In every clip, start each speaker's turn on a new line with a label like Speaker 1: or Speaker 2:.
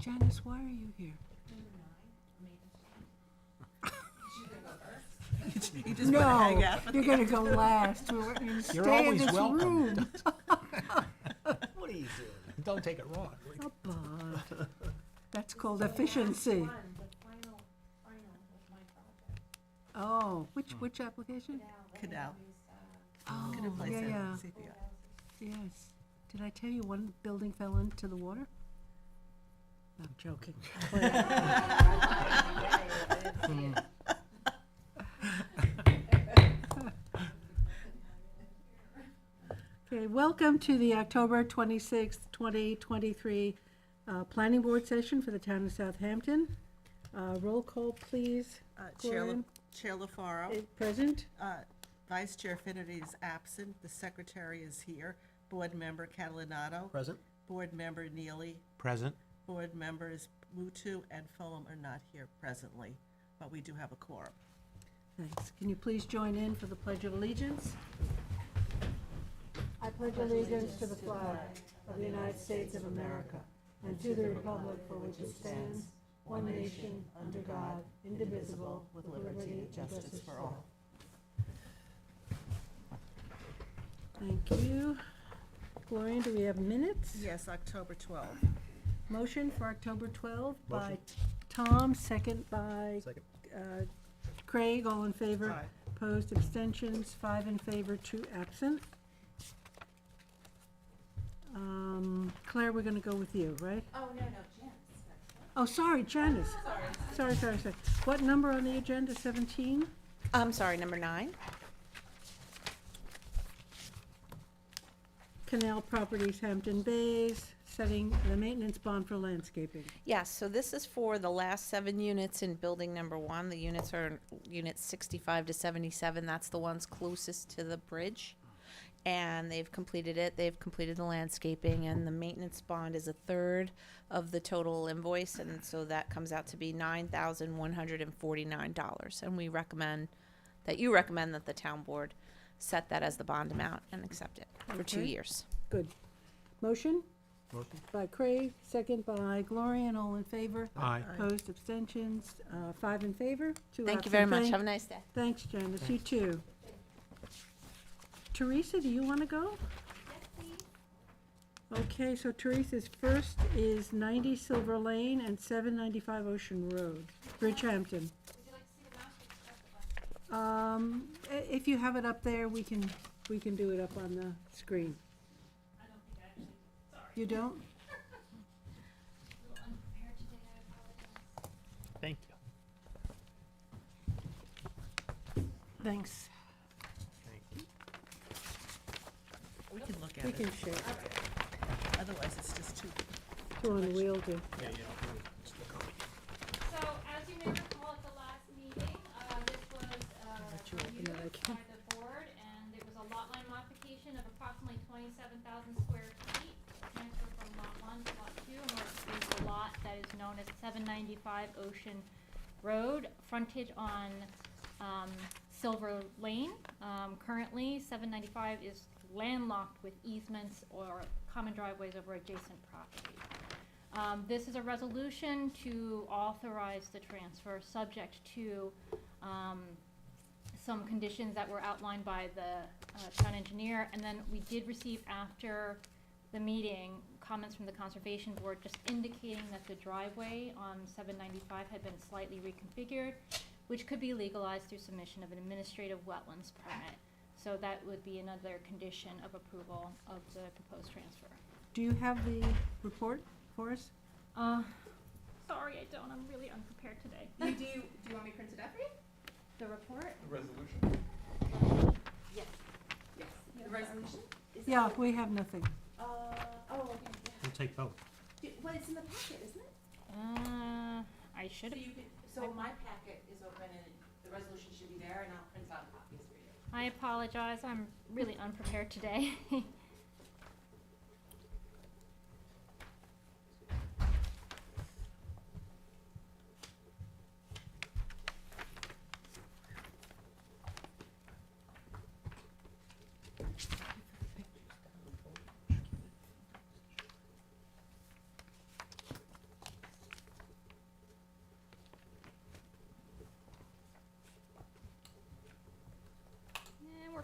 Speaker 1: Janice, why are you here?
Speaker 2: You just want to hang
Speaker 1: No,
Speaker 2: out.
Speaker 1: you're gonna go last. We're going to
Speaker 3: You're
Speaker 1: stay in
Speaker 3: always
Speaker 1: this
Speaker 3: welcome.
Speaker 1: room.
Speaker 3: What are you doing? Don't take it wrong.
Speaker 1: Oh, Bob. That's called efficiency. Oh, which application?
Speaker 2: Canal.
Speaker 1: Oh,
Speaker 2: Could have placed
Speaker 1: yeah,
Speaker 2: it
Speaker 1: yeah,
Speaker 2: in CPR.
Speaker 1: yes. Did I tell you one building fell into the water? I'm joking. Okay, welcome to the October 26th, 2023 Planning Board session for the town of Southampton. Roll call, please. Gloria?
Speaker 2: Chair LaFaro.
Speaker 1: Present?
Speaker 2: Vice Chair Finnerty is absent. The Secretary is here. Board Member Catalinato.
Speaker 3: Present?
Speaker 2: Board Member Neely.
Speaker 3: Present.
Speaker 2: Board Members Mutu and Fulham are not here presently, but we do have a quorum.
Speaker 1: Thanks. Can you please join in for the Pledge of Allegiance? I pledge allegiance to the flag of the United States of America and to the republic for which it stands, one nation, under God, indivisible, with liberty and justice for all. Thank you. Gloria, do we have minutes?
Speaker 2: Yes, October 12th.
Speaker 1: Motion for October 12th by
Speaker 3: Motion.
Speaker 1: Tom, second by
Speaker 3: Second.
Speaker 1: Craig, all in favor.
Speaker 2: Aye.
Speaker 1: Opposed, abstentions, 5 in favor, 2 absent. Claire, we're gonna go with you, right?
Speaker 4: Oh, no, Janice.
Speaker 1: Oh, sorry, Janice. Sorry. What number on the agenda, 17?
Speaker 4: I'm sorry, number 9.
Speaker 1: Canal Properties, Hampton Bays, setting the maintenance bond for landscaping.
Speaker 4: Yes, so this is for the last 7 units in building number 1. The units are units 65 to 77. That's the ones closest to the bridge. And they've completed it. They've completed the landscaping, and the maintenance bond is a third of the total invoice, and so that comes out to be $9,149. And we recommend that the town board set that as the bond amount and accept it for 2
Speaker 1: Okay.
Speaker 4: years.
Speaker 1: Good. Motion
Speaker 3: Motion?
Speaker 1: by Craig, second by Gloria, and all in favor.
Speaker 3: Aye.
Speaker 1: Opposed, abstentions, 5 in favor, 2 absent.
Speaker 4: Thank you very much. Have a nice day.
Speaker 1: Thanks, Janice. You too. Teresa, do you want to go? Okay, so Teresa's first is 90 Silver Lane and 795 Ocean Road, Bridgehampton. If you have it up there, we can do it up on the screen.
Speaker 5: I don't think I actually, sorry.
Speaker 1: You don't?
Speaker 5: A little unprepared today, I apologize.
Speaker 3: Thank you.
Speaker 1: Thanks.
Speaker 3: Thank you.
Speaker 2: We can look at
Speaker 1: We
Speaker 2: it.
Speaker 1: can share.
Speaker 2: Otherwise, it's just too.
Speaker 1: Two on the wheel to.
Speaker 3: Yeah, just the copy.
Speaker 5: So, as you may recall at the last meeting, this was,
Speaker 1: you open
Speaker 5: reviewed
Speaker 1: it, I can.
Speaker 5: by the board, and it was a lot line modification of approximately 27,000 square feet, transfer from lot 1 to lot 2, in order to use the lot that is known as 795 Ocean Road, frontage on, Silver Lane. Currently, 795 is landlocked with easements or common driveways over adjacent properties. This is a resolution to authorize the transfer, subject to some conditions that were outlined by the town engineer. And then we did receive, after the meeting, comments from the Conservation Board just indicating that the driveway on 795 had been slightly reconfigured, which could be legalized through submission of an administrative wetlands permit. So that would be another condition of approval of the proposed transfer.
Speaker 1: Do you have the report for us?
Speaker 5: Sorry, I don't. I'm really unprepared today.
Speaker 6: Do you want me to print it out for you?
Speaker 5: The report?
Speaker 7: The resolution.
Speaker 6: Yes. Yes. The resolution? Is that-
Speaker 1: Yeah, we have nothing.
Speaker 6: Oh, okay,
Speaker 3: We'll take both.
Speaker 6: yeah. Well, it's in the packet, isn't it?
Speaker 5: I should
Speaker 6: So
Speaker 5: have.
Speaker 6: you could, so my packet is open and the resolution should be there and I'll print out copies for you.
Speaker 5: I apologize. I'm really unprepared today.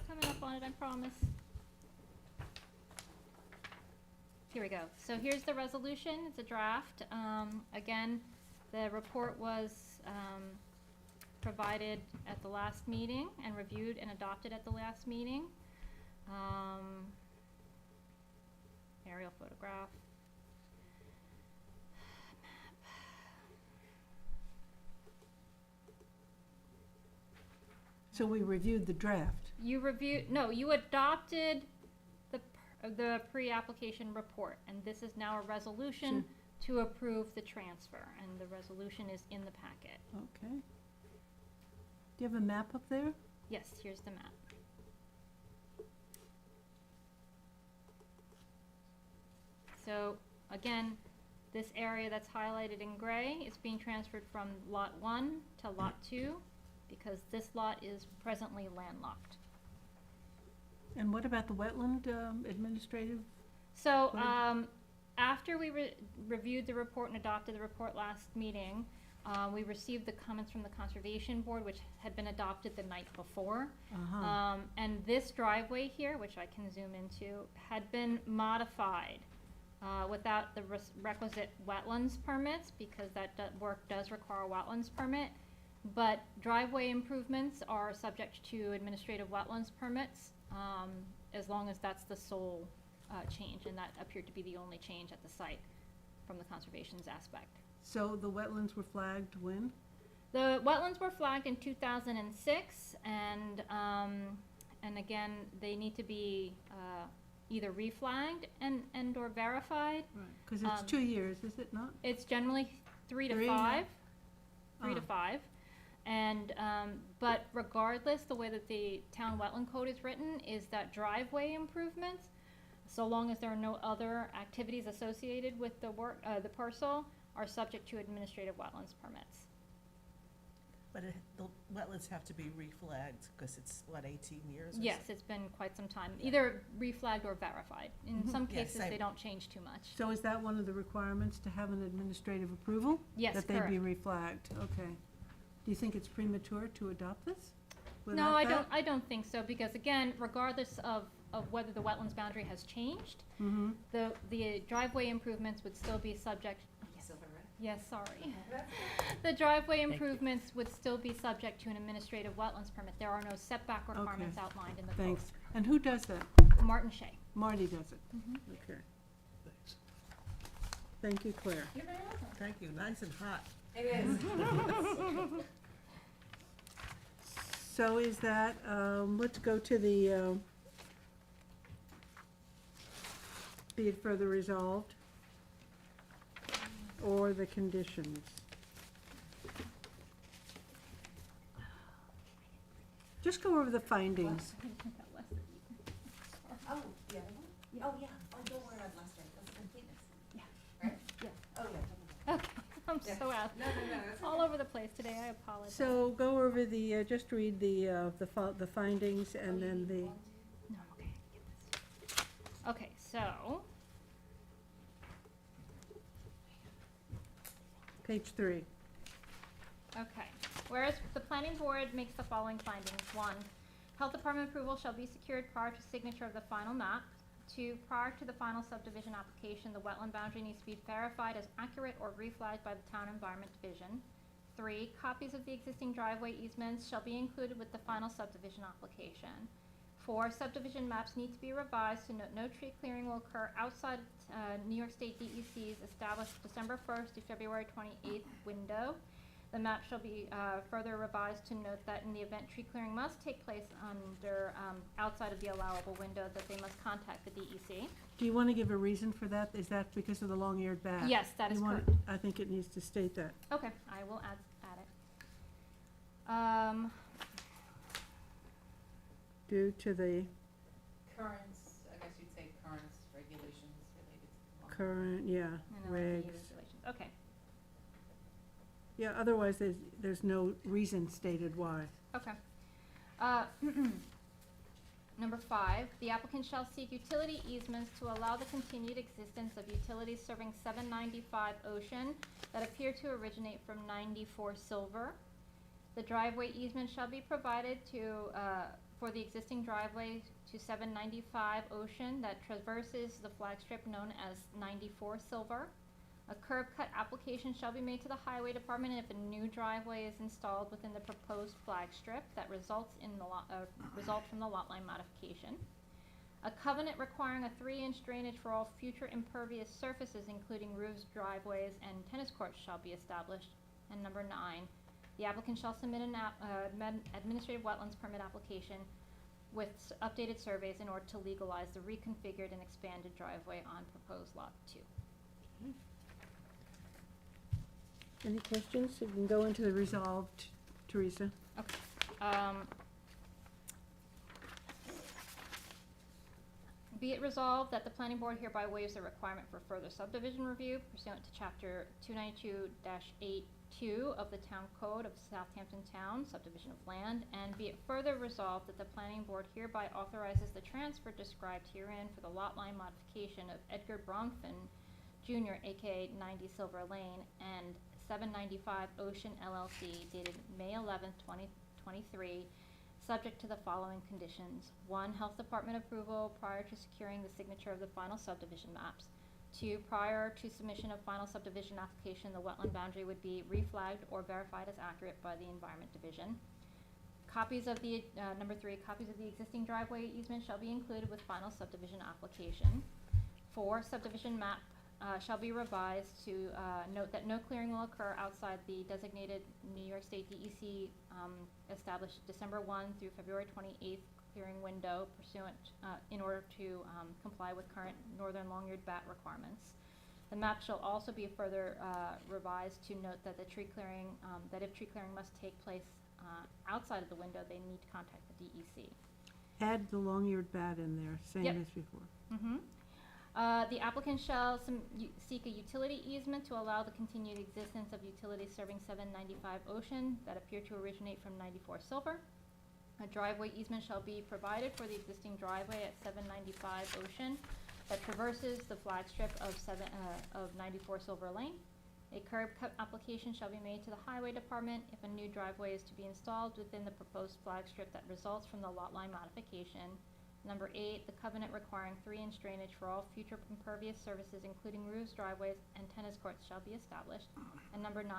Speaker 5: coming up on it, I promise. Here we go. So here's the resolution. It's a draft. Again, the report was provided at the last meeting and reviewed and adopted at the last meeting. Aerial photograph.
Speaker 1: So we reviewed the draft.
Speaker 5: You reviewed, no, you adopted the pre-application report, and this is now a resolution to approve the transfer, and the resolution is in the packet.
Speaker 1: Okay. Do you have a map up there?
Speaker 5: Yes, here's the map. So, again, this area that's highlighted in gray is being transferred from Lot 1 to Lot 2, because this lot is presently landlocked.
Speaker 1: And what about the wetland administrative?
Speaker 5: So,
Speaker 1: What
Speaker 5: after we reviewed the report and adopted the report last meeting, we received the comments from the Conservation Board, which had been adopted the night before.
Speaker 1: Uh-huh.
Speaker 5: And this driveway here, which I can zoom into, had been modified without the requisite wetlands permits, because that work does require a wetlands permit. But driveway improvements are subject to administrative wetlands permits, as long as that's the sole change, and that appeared to be the only change at the site from the conservation's aspect.
Speaker 1: So the wetlands were flagged when?
Speaker 5: The wetlands were flagged in 2006, and again, they need to be either reflagged and or verified.
Speaker 1: Right. Because it's 2 years, is it not?
Speaker 5: It's generally 3 to
Speaker 1: Three,
Speaker 5: 5.
Speaker 1: yeah.
Speaker 5: 3 to 5. And, but regardless, the way that the town wetland code is written is that driveway improvements, so long as there are no other activities associated with the work, the parcel, are subject to administrative wetlands permits.
Speaker 2: But the wetlands have to be reflagged, because it's, what, 18 years? or
Speaker 5: Yes, it's been quite some time, either reflagged or verified. In some
Speaker 2: Yeah,
Speaker 5: cases,
Speaker 2: same.
Speaker 5: they don't change too much.
Speaker 1: So is that one of the requirements to have an administrative approval?
Speaker 5: Yes,
Speaker 1: That they be
Speaker 5: correct.
Speaker 1: reflagged, okay. Do you think it's premature to adopt this?
Speaker 5: No,
Speaker 1: without
Speaker 5: I don't think so, because again, regardless of whether the wetlands boundary has changed,
Speaker 1: Mm-hmm.
Speaker 5: the driveway improvements would still be subject.
Speaker 6: Silver, right?
Speaker 5: Yes, sorry. The driveway improvements would still be subject to an administrative wetlands permit. There are no setback requirements outlined in the code.
Speaker 1: Thanks. And who does that?
Speaker 5: Martin Shea.
Speaker 1: Marty does it?
Speaker 5: Mhm.
Speaker 1: Okay.
Speaker 3: Thanks.
Speaker 1: Thank you, Claire.
Speaker 5: You're very welcome.
Speaker 2: Thank you, nice and hot.
Speaker 6: It is.
Speaker 1: So is that, let's go to the, be it further resolved, or the conditions. Just go over the findings.
Speaker 6: Oh, the other one? Oh, yeah. Oh, don't worry about last name. That's completeness.
Speaker 5: Yeah.
Speaker 6: Right?
Speaker 5: Yeah.
Speaker 6: Oh, yeah.
Speaker 5: Okay, I'm
Speaker 6: Yeah.
Speaker 5: so out,
Speaker 6: No, that's
Speaker 5: all over the place today, I apologize.
Speaker 1: So go over the, just read the findings and then the,
Speaker 5: No, I'm okay. Get this. Okay, so,
Speaker 1: page 3.
Speaker 5: okay. Whereas the planning board makes the following findings. 1, health department approval shall be secured prior to signature of the final map. 2, prior to the final subdivision application, the wetland boundary needs to be verified as accurate or reflagged by the town environment division. 3, copies of the existing driveway easements shall be included with the final subdivision application. 4, subdivision maps need to be revised to note no tree clearing will occur outside New York State DEC's established December 1st to February 28th window. The map shall be further revised to note that in the event tree clearing must take place under, outside of the allowable window, that they must contact the DEC.
Speaker 1: Do you want to give a reason for that? Is that because of the long-eared bat?
Speaker 5: Yes, that
Speaker 1: You
Speaker 5: is
Speaker 1: want-
Speaker 5: correct.
Speaker 1: I think it needs to state that.
Speaker 5: Okay, I will add it.
Speaker 1: Due to the
Speaker 6: Currents, I guess you'd say currents, regulations related to the law.
Speaker 1: current, yeah,
Speaker 5: and LFD
Speaker 1: regs.
Speaker 5: regulations. Okay,
Speaker 1: Yeah, otherwise there's no reason stated why.
Speaker 5: okay. Number 5, the applicant shall seek utility easements to allow the continued existence of utilities serving 795 Ocean that appear to originate from 94 Silver. The driveway easement shall be provided to, for the existing driveway to 795 Ocean that traverses the flag strip known as 94 Silver. A curb cut application shall be made to the highway department if a new driveway is installed within the proposed flag strip that results from the lot line modification. A covenant requiring a 3-inch drainage for all future impervious surfaces, including roofs, driveways, and tennis courts, shall be established. And number 9, the applicant shall submit an administrative wetlands permit application with updated surveys in order to legalize the reconfigured and expanded driveway on proposed lot 2.
Speaker 1: Any questions? You can go into the resolved, Teresa.
Speaker 5: Okay. Be it resolved that the planning board hereby waives the requirement for further subdivision review pursuant to chapter 292-82 of the Town Code of Southampton Town, subdivision of land, and be it further resolved that the planning board hereby authorizes the transfer described herein for the lot line modification of Edgar Bronfman Jr., aka 90 Silver Lane, and 795 Ocean LLC dated May 11th, 2023, subject to the following conditions. 1, Health Department approval prior to securing the signature of the final subdivision maps. 2, prior to submission of final subdivision application, the wetland boundary would be reflagged or verified as accurate by the Environment Division. Copies of the, number 3, copies of the existing driveway easement shall be included with final subdivision application. 4, subdivision map shall be revised to note that no clearing will occur outside the designated New York State DEC established December 1 through February 28th clearing window pursuant in order to comply with current northern long-eared bat requirements. The map shall also be further revised to note that the tree clearing, that if tree clearing must take place outside of the window, they need to contact the DEC.
Speaker 1: Add the long-eared bat in there, same
Speaker 5: Yep.
Speaker 1: as before.
Speaker 5: Mm-hmm. The applicant shall seek a utility easement to allow the continued existence of utilities serving 795 Ocean that appear to originate from 94 Silver. A driveway easement shall be provided for the existing driveway at 795 Ocean that traverses the flag strip of 94 Silver Lane. A curb cut application shall be made to the highway department if a new driveway is to be installed within the proposed flag strip that results from the lot line modification. Number 8, the covenant requiring 3-inch drainage for all future impervious surfaces, including roofs, driveways, and tennis courts, shall be established. And number 9,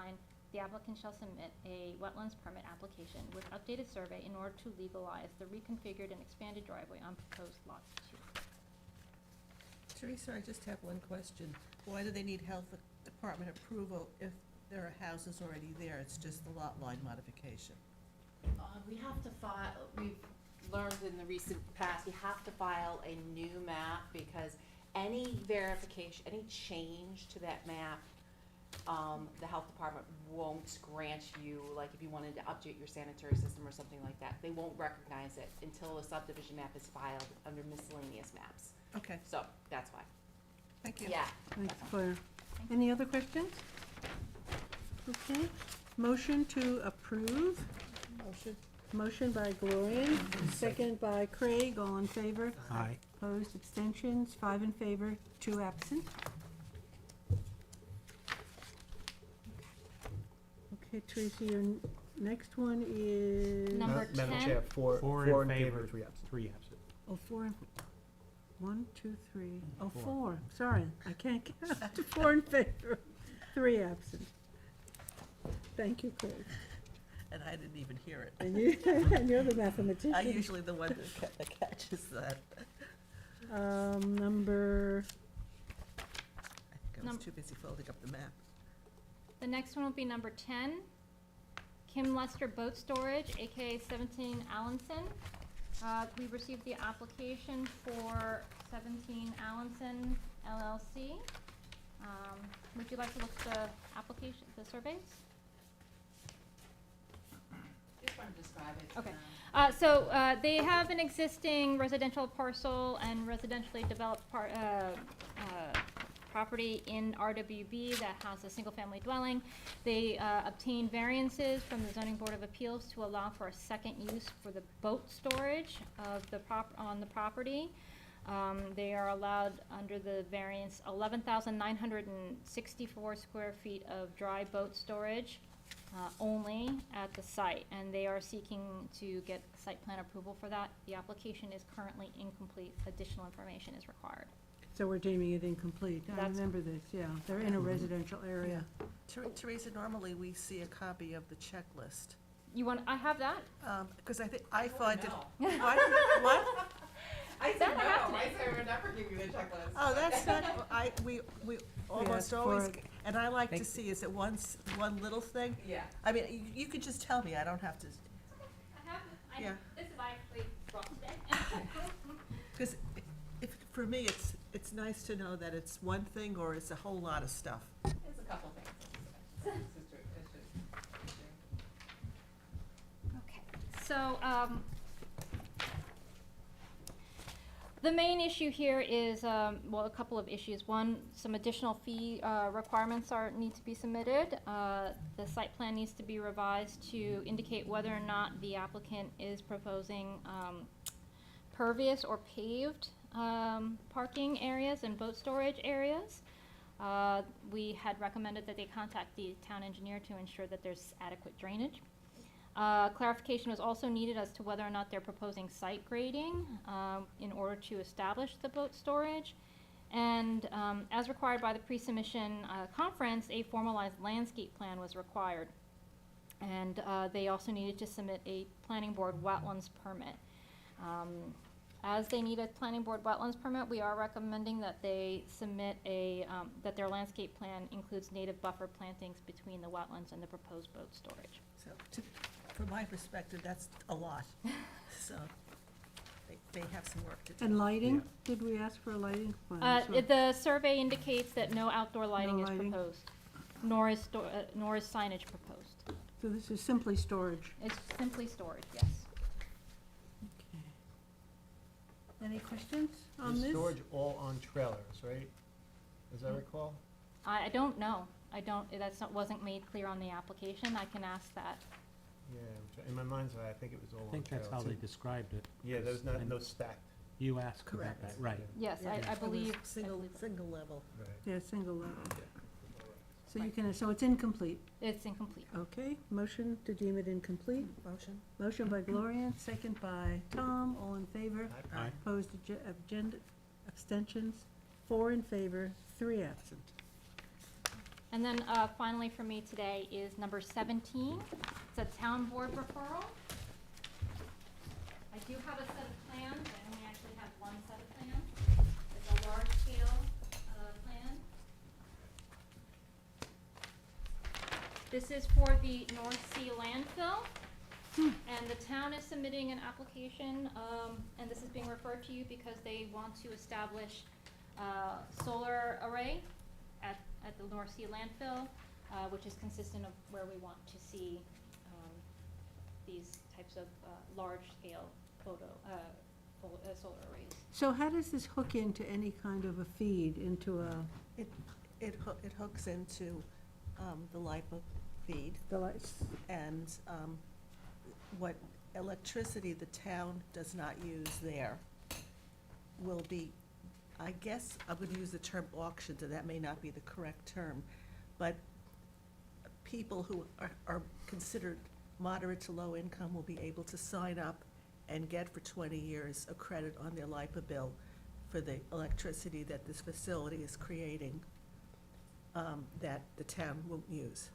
Speaker 5: the applicant shall submit a wetlands permit application with updated survey in order to legalize the reconfigured and expanded driveway on proposed lots 2.
Speaker 2: Teresa, I just have one question. Why do they need health department approval if there are houses already there? It's just the lot line modification.
Speaker 6: We have to file, we've learned in the recent past, you have to file a new map because any verification, any change to that map, the health department won't grant you, like if you wanted to update your sanitary system or something like that, they won't recognize it until a subdivision map is filed under miscellaneous maps.
Speaker 2: Okay,
Speaker 6: So that's why.
Speaker 2: thank you.
Speaker 6: Yeah.
Speaker 1: Thanks, Claire. Any other questions? Okay, motion to approve.
Speaker 2: Motion.
Speaker 1: Motion by Gloria, second by Craig, all in favor.
Speaker 3: Aye.
Speaker 1: Opposed, abstentions, 5 in favor, 2 absent. Okay, Tracy, your next one is.
Speaker 5: Number
Speaker 3: Madam
Speaker 5: 10.
Speaker 3: Chair, four in favor, 3 absent. 3 absent.
Speaker 1: Oh, 4 and, 1, 2, 3. Oh, 4, sorry, I can't count. 4 in favor, 3 absent. Thank you, Craig.
Speaker 2: And I didn't even hear it.
Speaker 1: And you, and you're the mathematician.
Speaker 2: I'm usually the one that catches that.
Speaker 1: Number,
Speaker 2: I think I was too busy folding up the map.
Speaker 5: The next one will be number 10, Kim Lester Boat Storage, aka 17 Allenson. We received the application for 17 Allenson LLC. Would you like to look at the application, the surveys?
Speaker 6: Just want to describe it.
Speaker 5: Okay. They have an existing residential parcel and residentially developed property in RWB that has a single-family dwelling. They obtained variances from the Zoning Board of Appeals to allow for a second use for the boat storage of the on the property. They are allowed under the variance 11,964 square feet of dry boat storage. only at the site, and they are seeking to get site plan approval for that. The application is currently incomplete. Additional information is required.
Speaker 1: So we're deeming it incomplete. I
Speaker 5: That's-
Speaker 1: remember this, yeah. They're in a residential area.
Speaker 2: Teresa, normally we see a copy of the checklist.
Speaker 5: You want, I have that?
Speaker 2: Because I thought that.
Speaker 6: No.
Speaker 2: What? What?
Speaker 6: I said
Speaker 5: That I have
Speaker 6: no,
Speaker 5: to
Speaker 6: I said I would never give you the checklist.
Speaker 2: Oh, that's not, we almost
Speaker 1: asked for
Speaker 2: always,
Speaker 1: it.
Speaker 2: and I like to
Speaker 3: Thank-
Speaker 2: see, is it one little thing?
Speaker 6: Yeah.
Speaker 2: I mean, you could just tell me, I don't have to,
Speaker 5: I have,
Speaker 2: Yeah.
Speaker 5: this is actually brought today.
Speaker 2: because if, for me, it's nice to know that it's one thing or it's a whole lot of stuff.
Speaker 6: It's a couple things. It's just-
Speaker 5: Okay, so, the main issue here is, well, a couple of issues. One, some additional fee, requirements need to be submitted. The site plan needs to be revised to indicate whether or not the applicant is proposing, pervious or paved, parking areas and boat storage areas. We had recommended that they contact the town engineer to ensure that there's adequate drainage. Clarification was also needed as to whether or not they're proposing site grading in order to establish the boat storage. And as required by the pre-submission conference, a formalized landscape plan was required. And they also needed to submit a planning board wetlands permit. As they need a planning board wetlands permit, we are recommending that they submit that their landscape plan includes native buffer plantings between the wetlands and the proposed boat storage.
Speaker 2: So, from my perspective, that's a lot. So, they have some work to do.
Speaker 1: And lighting? Did we ask for a lighting plan?
Speaker 5: The survey indicates that no outdoor lighting
Speaker 1: No
Speaker 5: is
Speaker 1: lighting.
Speaker 5: proposed, nor is signage proposed.
Speaker 1: So this is simply storage.
Speaker 5: It's simply storage, yes.
Speaker 1: Okay. Any questions on
Speaker 3: Is
Speaker 1: this?
Speaker 3: storage all on trailers, right? As I recall?
Speaker 5: I don't know. Wasn't made clear on the application. I can ask that.
Speaker 3: Yeah, in my mind's eye, I think it was all
Speaker 7: I
Speaker 3: on
Speaker 7: think that's
Speaker 3: trailers.
Speaker 7: how they described it.
Speaker 3: Yeah, there was
Speaker 7: And
Speaker 3: no stacked.
Speaker 7: You asked about
Speaker 2: Correct.
Speaker 7: that, right.
Speaker 5: Yes,
Speaker 2: Yeah,
Speaker 5: I
Speaker 2: it was
Speaker 5: believe.
Speaker 2: Single level.
Speaker 3: Right.
Speaker 1: Yeah, single level. So you can, so it's incomplete.
Speaker 5: It's incomplete.
Speaker 1: Okay, motion to deem it incomplete.
Speaker 2: Motion?
Speaker 1: Motion by Gloria, second by Tom, all in favor.
Speaker 7: Aye.
Speaker 1: Opposed, abstentions, 4 in favor, 3 absent.
Speaker 5: And then finally for me today is number 17. It's a town board referral. I do have a set of plans. I only actually have one set of plans. It's a large scale plan. This is for the North Sea landfill. And the town is submitting an application, and this is being referred to you because they want to establish solar array at the North Sea landfill, which is consistent of where we want to see these types of large-scale solar arrays.
Speaker 1: So how does this hook into any kind of a feed, into
Speaker 2: It hooks into the LIPA feed,
Speaker 1: the lights?
Speaker 2: and what electricity the town does not use there will be, I guess, I'm gonna use the term auctioned, and that may not be the correct term, but people who are considered moderate to low income will be able to sign up and get for 20 years a credit on their LIPA bill for the electricity that this facility is creating, that the town won't use.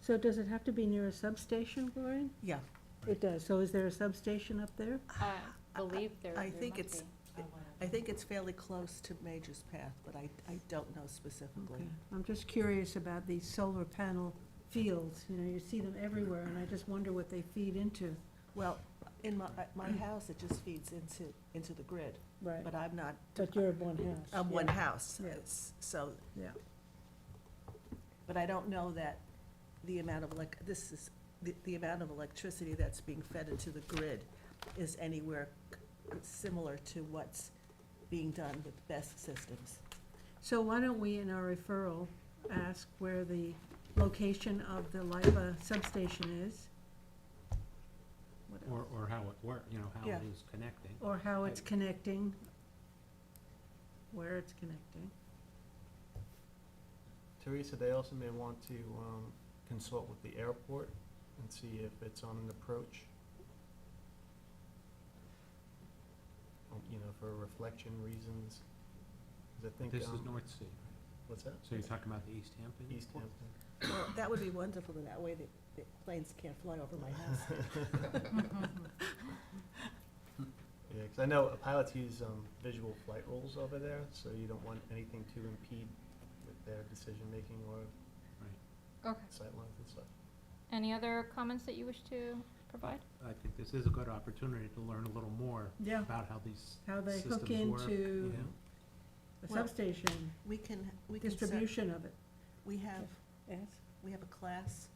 Speaker 1: So does it have to be near a substation, Gloria?
Speaker 2: Yeah,
Speaker 1: It does. So is there a substation up there?
Speaker 5: I believe there
Speaker 2: I
Speaker 5: there
Speaker 2: think
Speaker 5: must
Speaker 2: it's,
Speaker 5: be.
Speaker 2: I think it's fairly close to Major's Path, but I don't know specifically.
Speaker 1: Okay. I'm just curious about these solar panel fields. You know, you see them everywhere, and I just wonder what they feed into.
Speaker 2: Well, in my house, it just feeds into the grid,
Speaker 1: Right.
Speaker 2: but I'm not,
Speaker 1: But you're one house.
Speaker 2: I'm one
Speaker 1: yeah.
Speaker 2: house,
Speaker 1: Yeah.
Speaker 2: so,
Speaker 1: Yeah.
Speaker 2: but I don't know that the amount of the amount of electricity that's being fed into the grid is anywhere similar to what's being done with BESS systems.
Speaker 1: So why don't we, in our referral, ask where the location of the LIPA substation is? What else?
Speaker 7: Or how it works, you know, how
Speaker 2: Yeah.
Speaker 7: it is connecting.
Speaker 1: Or how it's connecting, where it's connecting.
Speaker 3: Teresa, they also may want to
Speaker 8: consult with the airport and see if it's on an approach. You know, for reflection reasons. 'Cause I think,
Speaker 7: This is North Sea.
Speaker 8: what's that?
Speaker 7: So you're talking about the East Hampton?
Speaker 8: East
Speaker 7: airport?
Speaker 8: Hampton.
Speaker 2: Well, that would be wonderful, and that way the planes can't fly over my house.
Speaker 8: Yeah, because I know pilots use visual flight rules over there, so you don't want anything to impede with their decision-making or
Speaker 5: Okay.
Speaker 8: sightlines and stuff.
Speaker 5: Any other comments that you wish to provide?
Speaker 7: I think this is a good opportunity to learn a little more
Speaker 1: Yeah,
Speaker 7: about how these
Speaker 1: how they
Speaker 7: systems
Speaker 1: hook
Speaker 7: work.
Speaker 1: into
Speaker 7: Yeah.
Speaker 1: the
Speaker 2: Well,
Speaker 1: substation,
Speaker 2: We can set,
Speaker 1: distribution of it.
Speaker 2: we have
Speaker 1: Yes,
Speaker 2: a class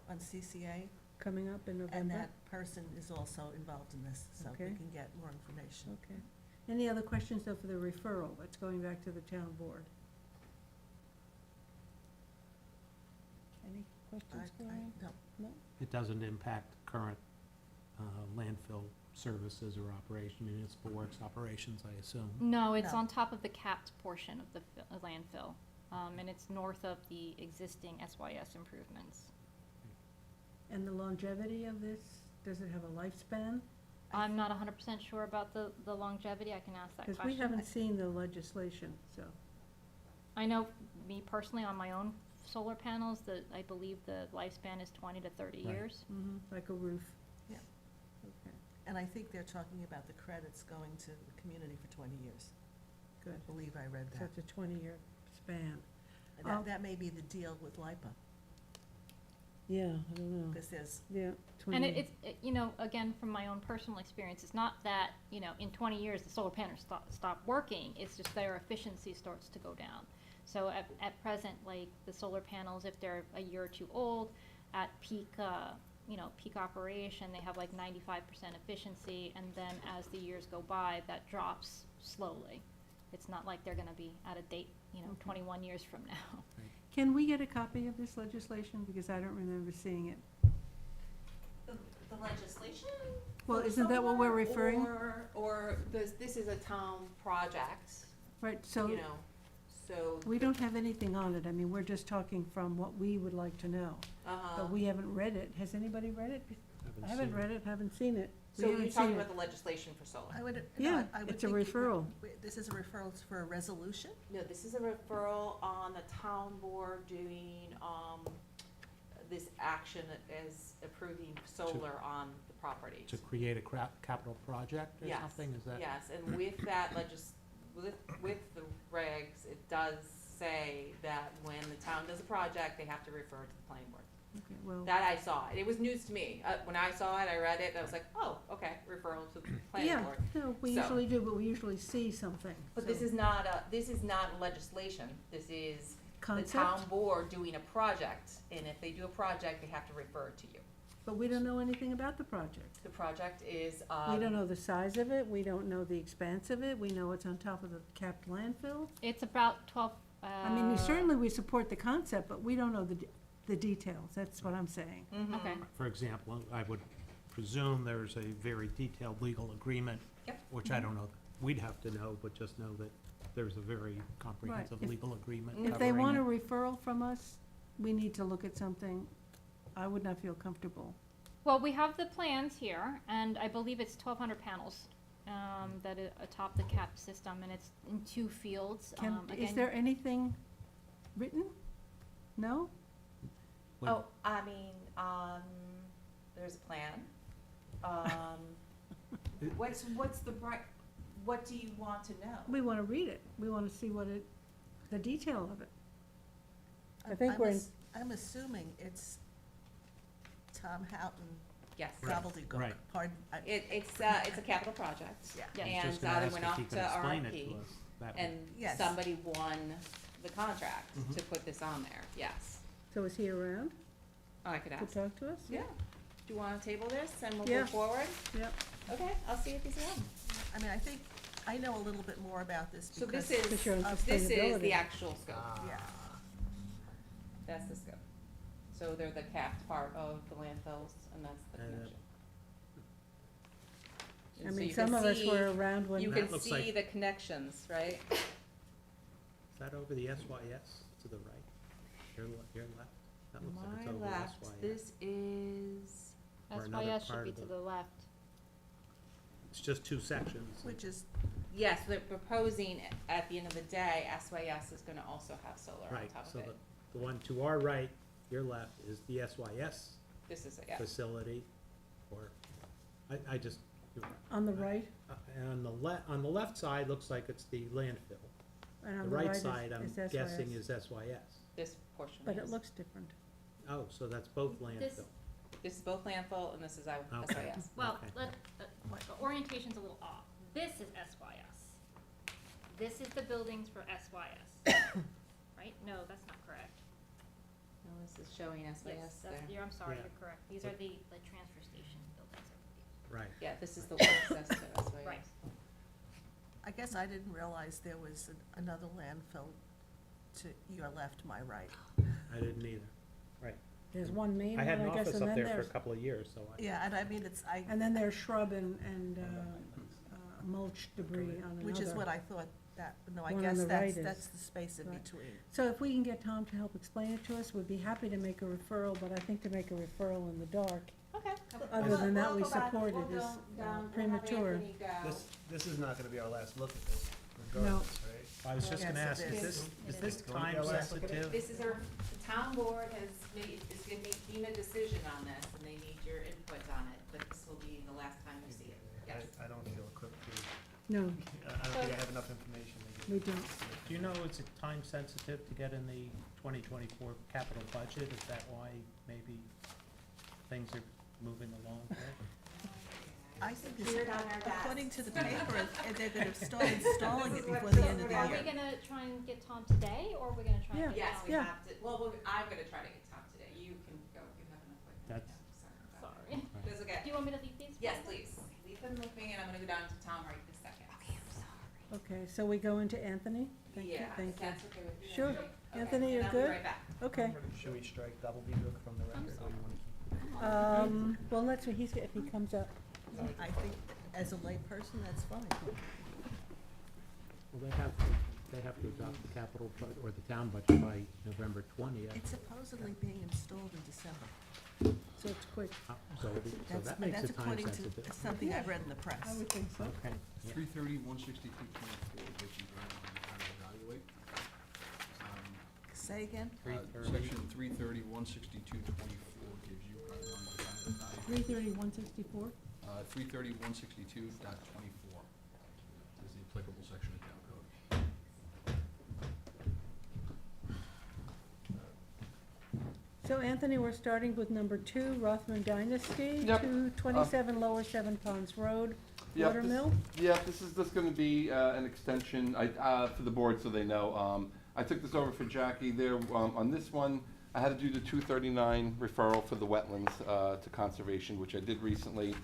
Speaker 2: on CCA,
Speaker 1: coming up in
Speaker 2: and
Speaker 1: November.
Speaker 2: that person is also involved in this, so we
Speaker 1: Okay.
Speaker 2: can get more information.
Speaker 1: Okay. Any other questions though for the referral? It's going back to the town board. Any questions, Brian?
Speaker 2: No,
Speaker 7: It doesn't impact current landfill services or operation, municipal works operations, I assume.
Speaker 5: No, it's
Speaker 2: No.
Speaker 5: on top of the capped portion of the landfill, and it's north of the existing SYS improvements.
Speaker 1: And the longevity of this, does it have a lifespan?
Speaker 5: I'm not 100% sure about the longevity, I can ask that question.
Speaker 1: Because we haven't seen the legislation, so.
Speaker 5: I know, me personally, on my own solar panels, I believe the lifespan is 20 to 30
Speaker 7: Right.
Speaker 5: years.
Speaker 1: Like a roof.
Speaker 2: Yeah.
Speaker 1: Okay,
Speaker 2: and I think they're talking about the credits going to the community for 20 years.
Speaker 1: good.
Speaker 2: I believe I read
Speaker 1: So
Speaker 2: that.
Speaker 1: it's a 20-year span.
Speaker 2: And that may be the deal with LIPA,
Speaker 1: Yeah, I don't know.
Speaker 2: because there's,
Speaker 1: Yeah, 20.
Speaker 5: And you know, again, from my own personal experience, it's not that, you know, in 20 years, the solar panels stop working, it's just their efficiency starts to go down. So at present, like, the solar panels, if they're a year or two old, at peak, peak operation, they have like 95% efficiency, and then as the years go by, that drops slowly. It's not like they're gonna be out of date,
Speaker 1: Okay.
Speaker 5: 21 years from now.
Speaker 1: Can we get a copy of this legislation? Because I don't remember seeing it.
Speaker 6: The legislation?
Speaker 1: Well,
Speaker 6: for
Speaker 1: isn't that what we're
Speaker 6: solar,
Speaker 1: referring?
Speaker 6: Or this is a town project,
Speaker 1: Right, so
Speaker 6: you know, so.
Speaker 1: we don't have anything on it. I mean, we're just talking from what we would like to know. But we haven't read it. Has anybody read it? I haven't
Speaker 7: seen
Speaker 1: read it, haven't seen it. We
Speaker 6: So you're
Speaker 1: haven't
Speaker 6: talking
Speaker 1: seen
Speaker 6: about
Speaker 1: it.
Speaker 6: the legislation for solar?
Speaker 2: I would,
Speaker 1: Yeah,
Speaker 2: I would
Speaker 1: it's a
Speaker 2: think
Speaker 1: referral.
Speaker 2: this is a referral for a resolution?
Speaker 6: No, this is a referral on the town board doing, this action as approving solar on the property.
Speaker 7: To create a capital project or
Speaker 6: Yes,
Speaker 7: something, is that?
Speaker 6: Yes, and with that with the regs, it does say that when the town does a project, they have to refer to the planning board.
Speaker 1: Okay, well,
Speaker 6: That I saw, it was news to me, when I saw it, I read it, and I was like, oh, okay, referral to the planning
Speaker 1: yeah,
Speaker 6: board.
Speaker 1: no, we
Speaker 6: So-
Speaker 1: usually do, but we usually see something.
Speaker 6: But
Speaker 1: so-
Speaker 6: this is not legislation, this is the town
Speaker 1: Concept,
Speaker 6: board doing a project, and if they do a project, they have to refer it to you.
Speaker 1: but we don't know anything about the project.
Speaker 6: The project is,
Speaker 1: We don't know the size of it, we don't know the expanse of it, we know it's on top of the capped landfill.
Speaker 5: It's about 12,
Speaker 1: I mean, certainly we support the concept, but we don't know the details, that's what I'm saying.
Speaker 5: Okay.
Speaker 7: For example, I would presume there's a very detailed legal agreement.
Speaker 6: Yep.
Speaker 7: Which I don't know, we'd have to know, but just know that there's a very comprehensive
Speaker 1: If-
Speaker 7: legal agreement
Speaker 1: If they
Speaker 7: covering
Speaker 1: want a
Speaker 7: it.
Speaker 1: referral from us, we need to look at something. I would not feel comfortable.
Speaker 5: Well, we have the plans here, and I believe it's 1,200 panels that are atop the cap system, and it's in 2 fields.
Speaker 1: Is
Speaker 5: Again,
Speaker 1: there anything written? No?
Speaker 7: Would-
Speaker 6: Oh, I mean, there's a plan. What's what do you want to know?
Speaker 1: We want to read it. We want to see the detail of it. I think we're in,
Speaker 2: I'm assuming it's Tom Houghton
Speaker 6: Yes.
Speaker 2: gobbledygook.
Speaker 7: Right.
Speaker 2: Pardon,
Speaker 6: It's a capital project.
Speaker 2: Yeah.
Speaker 5: Yeah.
Speaker 7: I was
Speaker 6: And
Speaker 7: just gonna
Speaker 6: they
Speaker 7: ask
Speaker 6: went
Speaker 7: if
Speaker 6: off
Speaker 7: he
Speaker 6: to
Speaker 7: could explain it
Speaker 6: RFP,
Speaker 7: to us. That would-
Speaker 6: and
Speaker 2: Yes.
Speaker 6: somebody won the contract
Speaker 7: Mhm.
Speaker 6: to put this on there, yes.
Speaker 1: so is he around
Speaker 6: Oh, I could
Speaker 1: to
Speaker 6: ask.
Speaker 1: talk to us?
Speaker 6: Yeah. Do you wanna table this and we'll
Speaker 1: Yeah.
Speaker 6: move forward?
Speaker 1: Yep.
Speaker 6: Okay, I'll see if he's around.
Speaker 2: I mean, I think, I know a little bit more about this
Speaker 6: So
Speaker 2: because.
Speaker 6: this is,
Speaker 1: Because you're in
Speaker 6: this is
Speaker 1: sustainability.
Speaker 6: the actual scope.
Speaker 2: Yeah.
Speaker 6: That's the scope. So they're the capped part of the landfills, and that's the connection.
Speaker 1: I
Speaker 6: And so
Speaker 1: mean,
Speaker 6: you can
Speaker 1: some of us
Speaker 6: see-
Speaker 1: were around when.
Speaker 6: You
Speaker 7: That
Speaker 6: can
Speaker 7: looks
Speaker 6: see
Speaker 7: like-
Speaker 6: the connections, right?
Speaker 7: Is that over the SYS to the right? Your left? That looks like it's
Speaker 6: My
Speaker 7: over
Speaker 6: left,
Speaker 7: SYS.
Speaker 6: this is,
Speaker 7: Or another
Speaker 5: SYS should
Speaker 7: part
Speaker 5: be
Speaker 7: of
Speaker 5: to
Speaker 7: the-
Speaker 5: the left.
Speaker 7: It's just two sections.
Speaker 2: Which is,
Speaker 6: yes, they're proposing at the end of the day, SYS is gonna also have solar on
Speaker 7: Right,
Speaker 6: top
Speaker 7: so
Speaker 6: of it.
Speaker 7: the one to our right, your left, is the SYS
Speaker 6: This is, yeah,
Speaker 7: facility, or, I just,
Speaker 1: On the right,
Speaker 7: and on the left side, looks like it's the landfill.
Speaker 1: and
Speaker 7: The
Speaker 1: on the
Speaker 7: right
Speaker 1: right
Speaker 7: side, I'm
Speaker 1: is
Speaker 7: guessing
Speaker 1: SYS.
Speaker 7: is SYS.
Speaker 6: this portion
Speaker 1: But it
Speaker 6: is.
Speaker 1: looks different.
Speaker 7: Oh, so that's both
Speaker 5: This-
Speaker 7: landfill.
Speaker 6: This is both landfill and this is
Speaker 7: Okay.
Speaker 6: SYS.
Speaker 5: Well,
Speaker 7: Okay.
Speaker 5: the orientation's a little off. This is SYS. This is the buildings for SYS. Right? No, that's not correct.
Speaker 6: No, this is showing SYS
Speaker 5: Yes,
Speaker 6: there.
Speaker 5: I'm sorry,
Speaker 7: Yeah.
Speaker 5: you're correct. These are the transfer station buildings, I believe.
Speaker 7: Right.
Speaker 6: Yeah, this is the one access to SYS.
Speaker 5: Right.
Speaker 2: I guess I didn't realize there was another landfill to your left, my right.
Speaker 7: I didn't either. Right.
Speaker 1: There's one main
Speaker 7: I
Speaker 1: one,
Speaker 7: had an
Speaker 1: I guess,
Speaker 7: office
Speaker 1: and
Speaker 7: up
Speaker 1: then
Speaker 7: there for a
Speaker 1: there's,
Speaker 7: couple of years, so I.
Speaker 2: Yeah, and I mean,
Speaker 1: and then there's shrub and mulch debris on another.
Speaker 2: which is what I thought that, no, I
Speaker 1: One on
Speaker 2: guess
Speaker 1: the right is-
Speaker 2: that's the space in
Speaker 1: right.
Speaker 2: between.
Speaker 1: So if we can get Tom to help explain it to us, we'd be happy to make a referral, but I think to make a referral in the dark,
Speaker 6: Okay.
Speaker 1: Other than that, we
Speaker 6: We'll go back,
Speaker 1: support
Speaker 6: we'll
Speaker 1: it
Speaker 6: go
Speaker 1: as,
Speaker 6: down, we'll have
Speaker 1: premature.
Speaker 6: Anthony go.
Speaker 8: This is not gonna be our last look at this, regardless, right?
Speaker 7: I was just gonna
Speaker 2: Yes,
Speaker 7: ask,
Speaker 2: it
Speaker 7: is
Speaker 2: is.
Speaker 7: this
Speaker 8: Can we
Speaker 7: time
Speaker 8: go last look at it?
Speaker 7: sensitive?
Speaker 6: This is the town board is gonna make a decision on this, and they need your input on it, but this will be the last time you see it, yes.
Speaker 8: I don't feel equipped to,
Speaker 1: no,
Speaker 8: I don't think I have enough information to
Speaker 1: we
Speaker 8: get.
Speaker 1: don't.
Speaker 7: Do you know, is it time sensitive to get in the 2024 capital budget? Is that why maybe things are moving along there?
Speaker 2: I think
Speaker 6: Cleared on our
Speaker 2: according
Speaker 6: desks.
Speaker 2: to the paper, they're gonna start installing it before the end of the
Speaker 5: Are we
Speaker 2: year.
Speaker 5: gonna try and get Tom today, or are we gonna try and
Speaker 1: Yeah.
Speaker 5: get
Speaker 6: Yes,
Speaker 5: Tom?
Speaker 6: we
Speaker 1: Yeah.
Speaker 6: have to, well, I'm gonna try to get Tom today, you can go, you have an appointment.
Speaker 7: That's-
Speaker 6: Yeah, sorry about that.
Speaker 5: Sorry.
Speaker 6: That's okay.
Speaker 5: Do you want me to leave these?
Speaker 6: Yes,
Speaker 5: for you?
Speaker 6: please, leave them with me, and I'm gonna go down to Tom right this second. Okay, I'm sorry.
Speaker 1: Okay, so we go into Anthony? Thank you,
Speaker 6: Yeah, if
Speaker 1: thank you.
Speaker 6: that's okay with you.
Speaker 1: Sure.
Speaker 6: Okay,
Speaker 1: Anthony, you're
Speaker 6: and
Speaker 1: good?
Speaker 6: I'll be right back.
Speaker 1: Okay,
Speaker 8: Should we strike Gobbledygook from the record, or you wanna keep?
Speaker 1: well, let's, if he comes up.
Speaker 2: I think as a layperson, that's fine.
Speaker 7: Well, they have to adopt the capital budget, or the town budget by November 20th.
Speaker 2: It's supposedly being installed in December.
Speaker 1: So it's quick.
Speaker 7: So that makes
Speaker 2: That's
Speaker 7: it time
Speaker 2: according
Speaker 7: sensitive.
Speaker 2: to something I read in the press.
Speaker 1: I would think so.
Speaker 7: Okay. yeah.
Speaker 9: 330, 162.24, gives you guidelines on how to evaluate.
Speaker 2: Say again?
Speaker 7: 330.
Speaker 9: Section 330, 162.24 gives you guidelines on how to evaluate.
Speaker 1: 330, 164?
Speaker 9: 330, 162.24 is the applicable section of town code.
Speaker 1: So Anthony, we're starting with number 2, Rothman Dynasty,
Speaker 10: Yep.
Speaker 1: 227 Lower Seven Ponds Road,
Speaker 10: Yep, this-
Speaker 1: Watermill.
Speaker 10: Yeah, this is just gonna be, an extension, for the board so they know. I took this over for Jackie there, on this one, I had to do the 239 referral for the wetlands, to conservation, which I did recently.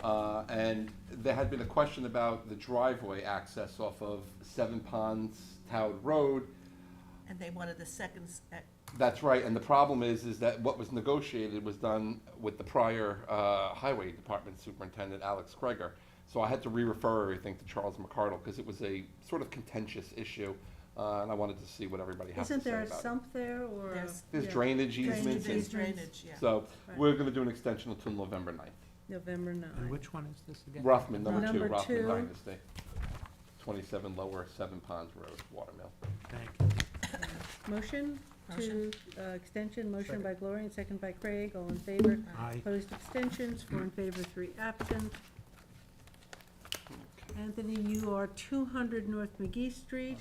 Speaker 10: And there had been a question about the driveway access off of Seven Ponds Town Road.
Speaker 2: And they wanted the second,
Speaker 10: That's right, and the problem is that what was negotiated was done with the prior Highway Department Superintendent, Alex Kreger. So I had to re-refer everything to Charles McCardle, because it was a sort of contentious issue, and I wanted to see what everybody has to
Speaker 1: Isn't
Speaker 10: say
Speaker 1: there a
Speaker 10: about it.
Speaker 1: sump there, or?
Speaker 10: There's
Speaker 1: yeah,
Speaker 10: drainage easements,
Speaker 1: Drainage
Speaker 10: and
Speaker 2: drainage, yeah.
Speaker 10: so
Speaker 1: Right.
Speaker 10: we're gonna do an extension until November 9th.
Speaker 1: November 9.
Speaker 7: And which one is this again?
Speaker 10: Rothman, number
Speaker 1: Number
Speaker 10: 2, Rothman
Speaker 1: two.
Speaker 10: Dynasty. 27 Lower Seven Ponds Road, Watermill.
Speaker 7: Thank you.
Speaker 1: Motion to,
Speaker 2: Motion.
Speaker 1: extension, motion by Gloria and second by Craig, all in favor.
Speaker 7: Aye.
Speaker 1: Opposed, abstentions, 4 in favor, 3 absent. Anthony, you are 200 North McGee Street.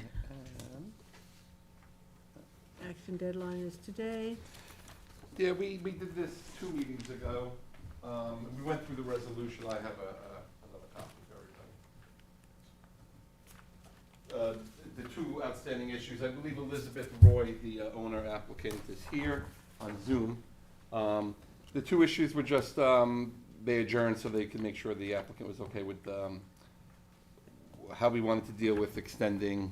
Speaker 1: Action deadline is today.
Speaker 10: Yeah, we did this 2 meetings ago. We went through the resolution. I have another copy for everybody. The 2 outstanding issues, I believe Elizabeth Roy, the owner applicant, is here on Zoom. The 2 issues were just, they adjourned so they could make sure the applicant was okay with how we wanted to deal with extending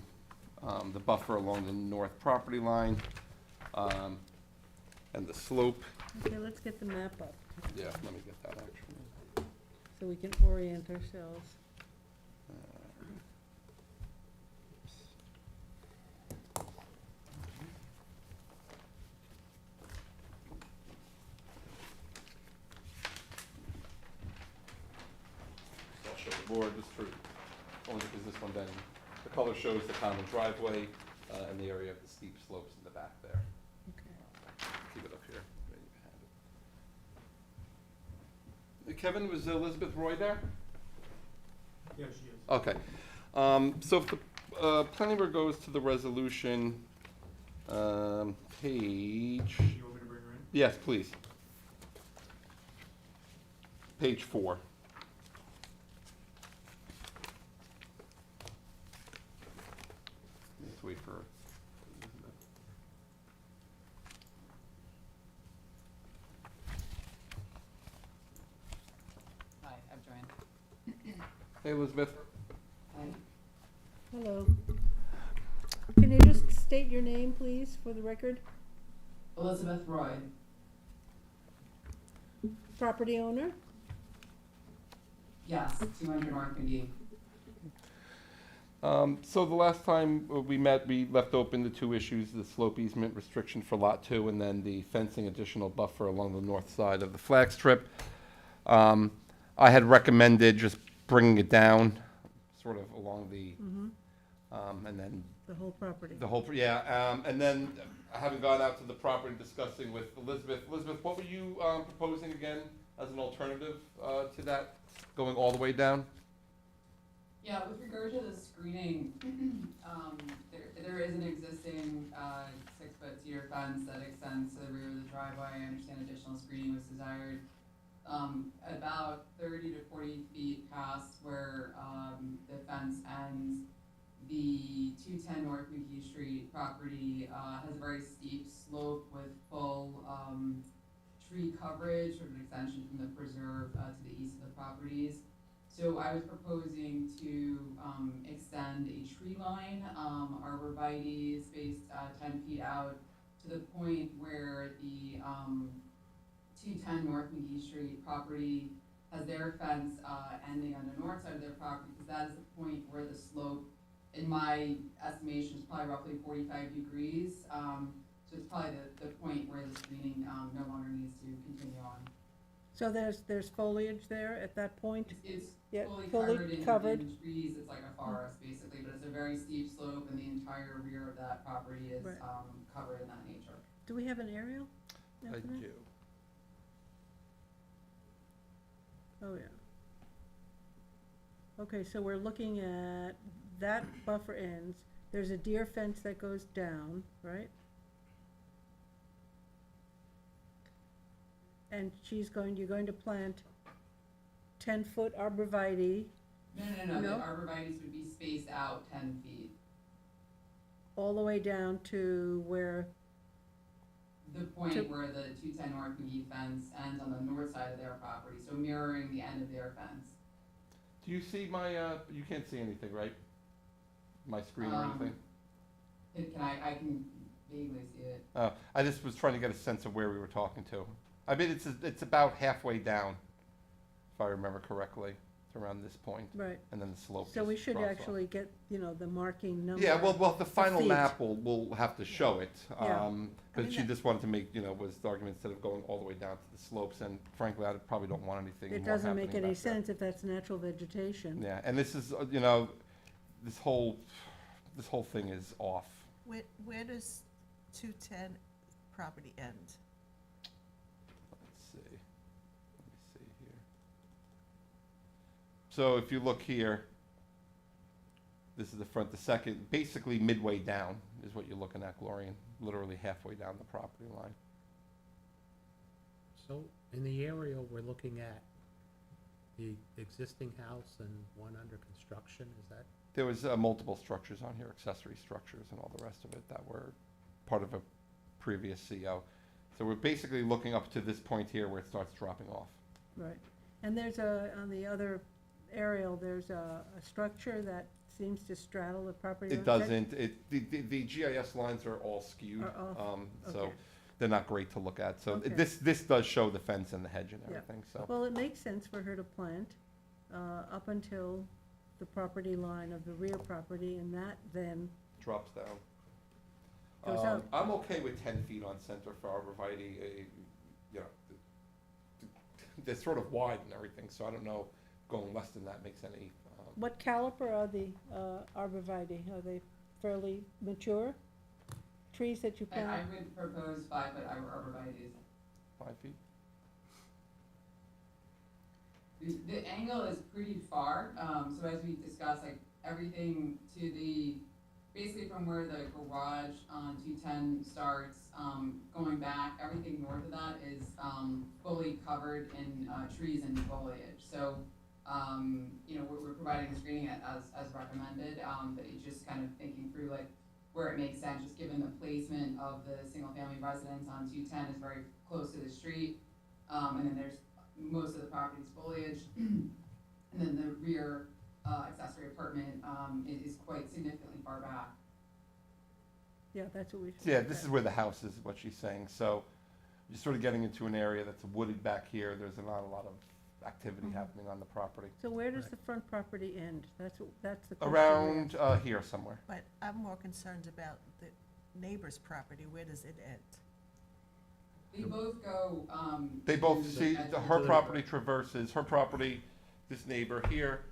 Speaker 10: the buffer along the north property line, and the slope.
Speaker 1: Okay, let's get the map up,
Speaker 10: Yeah, let me get that actually.
Speaker 1: so we can orient ourselves.
Speaker 10: board, just for, only because this one then, the color shows the common driveway, and the area of the steep slopes in the back there. Keep it up here. There you have it. Kevin, was Elizabeth Roy there?
Speaker 7: Yeah, she is.
Speaker 10: Okay. So if the planning board goes to the resolution, page,
Speaker 7: You want me to bring her in?
Speaker 10: yes, please. Page 4. Let's wait for Elizabeth.
Speaker 6: Hi, I've joined.
Speaker 10: Hey, Elizabeth.
Speaker 1: Hello. Can you just state your name, please, for the record?
Speaker 11: Elizabeth Roy.
Speaker 1: Property owner?
Speaker 11: Yes, 200 North McGee.
Speaker 10: So the last time we met, we left open the two issues, the slope easement restriction for Lot 2, and then the fencing additional buffer along the north side of the flag strip. I had recommended just bringing it down, sort of along the, and then
Speaker 1: The whole property.
Speaker 10: the whole, yeah, and then having gone out to the property, discussing with Elizabeth. Elizabeth, what were you proposing again as an alternative to that, going all the way down?
Speaker 11: Yeah, with regard to the screening, there is an existing 6-foot cedar fence that extends to the rear of the driveway. I understand additional screening was desired. About 30 to 40 feet past where the fence ends, the 210 North McGee Street property has a very steep slope with full tree coverage, sort of an extension from the preserve to the east of the properties. So I was proposing to extend a tree line, arborvitae spaced 10 feet out to the point where the 210 North McGee Street property has their fence ending on the north side of their property, because that is the point where the slope, in my estimation, is probably roughly 45 degrees. So it's probably the point where the screening no longer needs to continue on.
Speaker 1: So there's foliage there at that point?
Speaker 11: It's
Speaker 1: Yeah,
Speaker 11: fully
Speaker 1: fully
Speaker 11: covered in trees. It's like a forest basically, but it's a very steep slope, and the entire rear of that property is
Speaker 1: Right.
Speaker 11: covered in that nature.
Speaker 1: Do we have an aerial?
Speaker 10: I
Speaker 1: Anthony?
Speaker 10: do.
Speaker 1: Oh, yeah. Okay, so we're looking at, that buffer ends, there's a deer fence that goes down, right? And you're going to plant 10-foot arborvitae
Speaker 11: No.
Speaker 1: No?
Speaker 11: The arborvitae would be spaced out 10 feet.
Speaker 1: all the way down to where,
Speaker 11: The point
Speaker 1: To-
Speaker 11: where the 210 North McGee fence ends on the north side of their property, so mirroring the end of their fence.
Speaker 10: Do you see my, you can't see anything, right? My screen or
Speaker 11: Um,
Speaker 10: anything?
Speaker 11: I can vaguely see it.
Speaker 10: I just was trying to get a sense of where we were talking to. I mean, it's about halfway down, if I remember correctly. It's around this point,
Speaker 1: right,
Speaker 10: and then the slope
Speaker 1: so we
Speaker 10: just
Speaker 1: should
Speaker 10: drops off.
Speaker 1: actually get, the marking number.
Speaker 10: Yeah, well, the final
Speaker 1: feet.
Speaker 10: map will have to show it.
Speaker 1: Yeah.
Speaker 10: But
Speaker 2: mean,
Speaker 10: she
Speaker 2: that-
Speaker 10: just wanted to make, was the argument instead of going all the way down to the slopes, and frankly, I probably don't want anything more
Speaker 1: It doesn't make
Speaker 10: happening
Speaker 1: any
Speaker 10: back there.
Speaker 1: sense if that's natural vegetation.
Speaker 10: Yeah, and this is, this whole thing is off.
Speaker 2: Where does 210 property end?
Speaker 10: Let's see. Let me see here. So if you look here, this is the front, the second, basically midway down is what you're looking at, Gloria, literally halfway down the property line.
Speaker 7: So in the area we're looking at, the existing house and one under construction, is that?
Speaker 10: There was multiple structures on here, accessory structures and all the rest of it that were part of a previous CO. So we're basically looking up to this point here where it starts dropping off.
Speaker 1: Right, and there's on the other aerial, there's a structure that seems to straddle the property.
Speaker 10: It
Speaker 1: line.
Speaker 10: doesn't, the GIS lines are all skewed,
Speaker 1: Are off,
Speaker 10: so
Speaker 1: okay.
Speaker 10: they're not great to look at. So
Speaker 1: Okay.
Speaker 10: this does show the fence and the hedge and
Speaker 1: Yeah.
Speaker 10: everything, so.
Speaker 1: Well, it makes sense for her to plant up until the property line of the rear property, and that then
Speaker 10: Drops down.
Speaker 1: goes out.
Speaker 10: I'm okay with 10 feet on center for arborvitae, they're sort of wide and everything, so I don't know going less than that makes any
Speaker 1: What caliper are the arborvitae? Are they fairly mature trees that you
Speaker 11: I
Speaker 1: plant?
Speaker 11: would propose 5-foot arborvitae's.
Speaker 10: 5 feet?
Speaker 11: The angle is pretty far, so as we discussed, like, everything to the, basically from where the garage on 210 starts, going back, everything north of that is, fully covered in, trees and foliage. So, you know, we're providing the screening as recommended, but it's just kind of thinking through, like, where it makes sense, just given the placement of the single-family residence on 210 is very close to the street. And then there's most of the property's foliage. And then the rear accessory apartment is quite significantly far back.
Speaker 1: Yeah, that's what we.
Speaker 10: Yeah, this is where the house is, what she's saying. So you're sort of getting into an area that's wooded back here. There's not a lot of activity
Speaker 1: Mhm.
Speaker 10: happening on the property.
Speaker 1: So where does
Speaker 7: Right.
Speaker 1: the front property end? That's the question.
Speaker 10: Around here somewhere.
Speaker 2: But I'm more concerned about the neighbor's property. Where does it end?
Speaker 11: They both go.
Speaker 10: They both
Speaker 11: to the
Speaker 10: see,
Speaker 11: edge
Speaker 10: the-
Speaker 11: of
Speaker 10: her
Speaker 11: the-
Speaker 10: property traverses, her property, this neighbor here,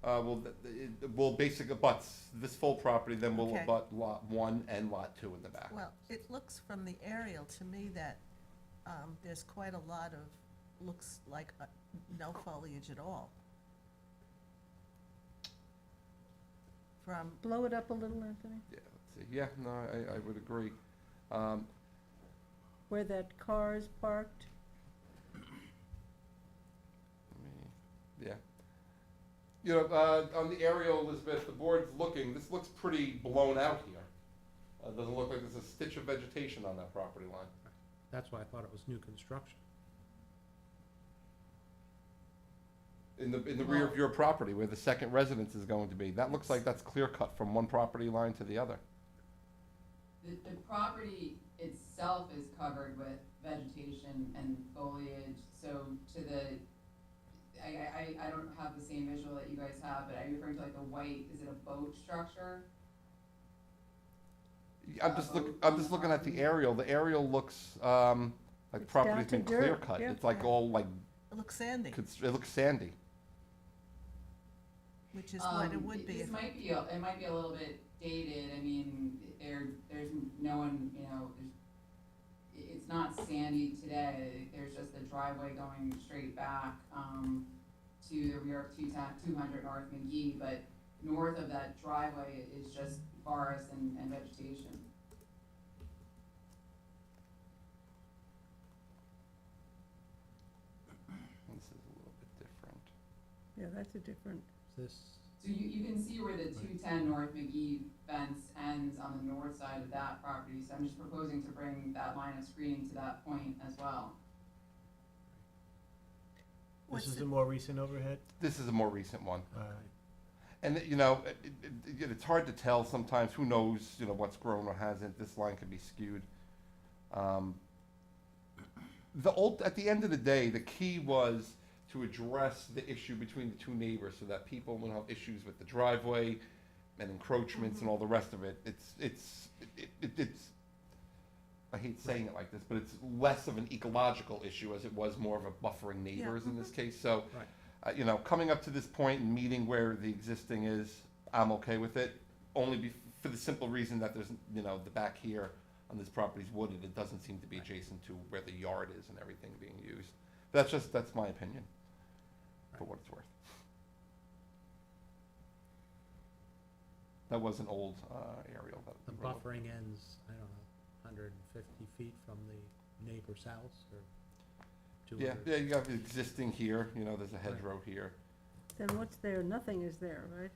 Speaker 10: will basically abuts this full property, then will
Speaker 2: Okay.
Speaker 10: abut lot 1 and lot 2 in the back.
Speaker 2: Well, it looks from the aerial to me that there's quite a lot of, looks like no foliage at all. From,
Speaker 1: Blow it up a little, Anthony,
Speaker 10: Yeah, let's see, yeah, no, I would agree.
Speaker 1: where that car is parked.
Speaker 10: Yeah. You know, on the aerial, Elizabeth, the board's looking, this looks pretty blown out here. Doesn't look like there's a stitch of vegetation on that property line.
Speaker 7: That's why I thought it was new construction.
Speaker 10: In the rear of your property, where the second residence is going to be, that looks like that's clear cut from one property line to the other.
Speaker 11: The property itself is covered with vegetation and foliage, so to the, I don't have the same visual that you guys have, but are you referring to like the white, is it a boat structure?
Speaker 10: I'm just looking at the aerial. The aerial looks, like the
Speaker 1: It's
Speaker 10: property's
Speaker 1: down
Speaker 10: been
Speaker 1: to dirt,
Speaker 10: clear cut.
Speaker 1: yeah.
Speaker 10: It's like all like,
Speaker 2: it looks sandy,
Speaker 10: it looks sandy.
Speaker 2: which is what it would be.
Speaker 11: This
Speaker 2: if-
Speaker 11: might be, it might be a little bit dated, I mean, there's no one, you know, it's not sandy today, there's just a driveway going straight back, to the rear of 200 North McGee, but north of that driveway is just forest and vegetation.
Speaker 10: This is a little bit different.
Speaker 1: Yeah, that's a different,
Speaker 7: This,
Speaker 11: So you can see where the 210 North McGee fence ends on the north side of that property, so I'm just proposing to bring that line of screening to that point as well.
Speaker 8: This
Speaker 2: What's
Speaker 8: is
Speaker 2: the-
Speaker 8: the more recent overhead?
Speaker 10: This is a more recent one.
Speaker 8: Alright.
Speaker 10: And, you know, it's hard to tell sometimes, who knows, you know, what's grown or hasn't, this line could be skewed. At the end of the day, the key was to address the issue between the two neighbors, so that people won't have issues with the driveway and encroachments and all the rest of it. It's, I hate saying it like this, but it's less of an ecological issue as it was more of a buffering neighbors in this case, so.
Speaker 7: right.
Speaker 10: You know, coming up to this point and meeting where the existing is, I'm okay with it, only for the simple reason that there's, you know, the back here on this property's wooded, it doesn't seem to be adjacent to where the yard is and everything being used. That's my opinion, for what it's worth. That was an old aerial that
Speaker 7: The
Speaker 10: we wrote.
Speaker 7: buffering ends, I don't know, 150 feet from the neighbor's house, or 200?
Speaker 10: Yeah, you got the existing here, you know, there's a hedgerow here,
Speaker 1: then what's there? Nothing is there, right?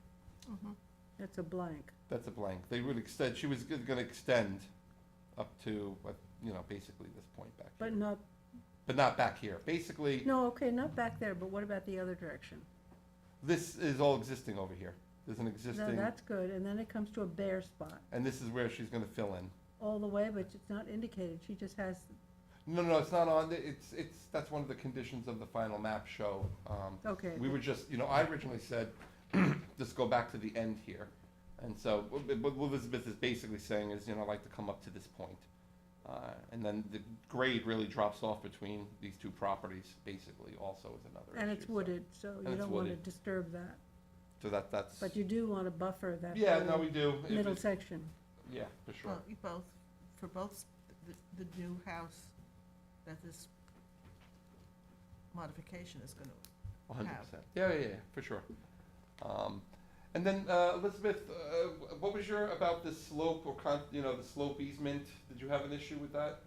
Speaker 2: Mhm.
Speaker 1: That's a blank.
Speaker 10: that's a blank. They would extend, she was gonna extend up to, you know, basically this point back here. But not back here. Basically,
Speaker 1: No, okay, not back there, but what about the other direction?
Speaker 10: this is all existing over here. There's an
Speaker 1: No,
Speaker 10: existing,
Speaker 1: that's good, and then it comes to a bare spot,
Speaker 10: and this is where she's gonna fill in.
Speaker 1: all the way, but it's not indicated, she just has,
Speaker 10: No, it's not on, that's one of the conditions of the final map show.
Speaker 1: okay.
Speaker 10: We were just, you know, I originally said, just go back to the end here. And so, what Elizabeth is basically saying is, you know, I'd like to come up to this point. And then the grade really drops off between these two properties, basically, also is another issue.
Speaker 1: And it's
Speaker 10: so.
Speaker 1: wooded, so you
Speaker 10: it's
Speaker 1: don't want to
Speaker 10: wooded.
Speaker 1: disturb that.
Speaker 10: So that's,
Speaker 1: But you do want to buffer that
Speaker 10: yeah, no,
Speaker 1: whole
Speaker 10: we do. If
Speaker 1: middle
Speaker 10: it-
Speaker 1: section.
Speaker 10: Yeah, for sure.
Speaker 2: Well, you both, for both, the new house that this modification is gonna,
Speaker 10: 100%. Yeah, for sure. And then, Elizabeth, what was your, about the slope or the slope easement? Did you have an issue with that?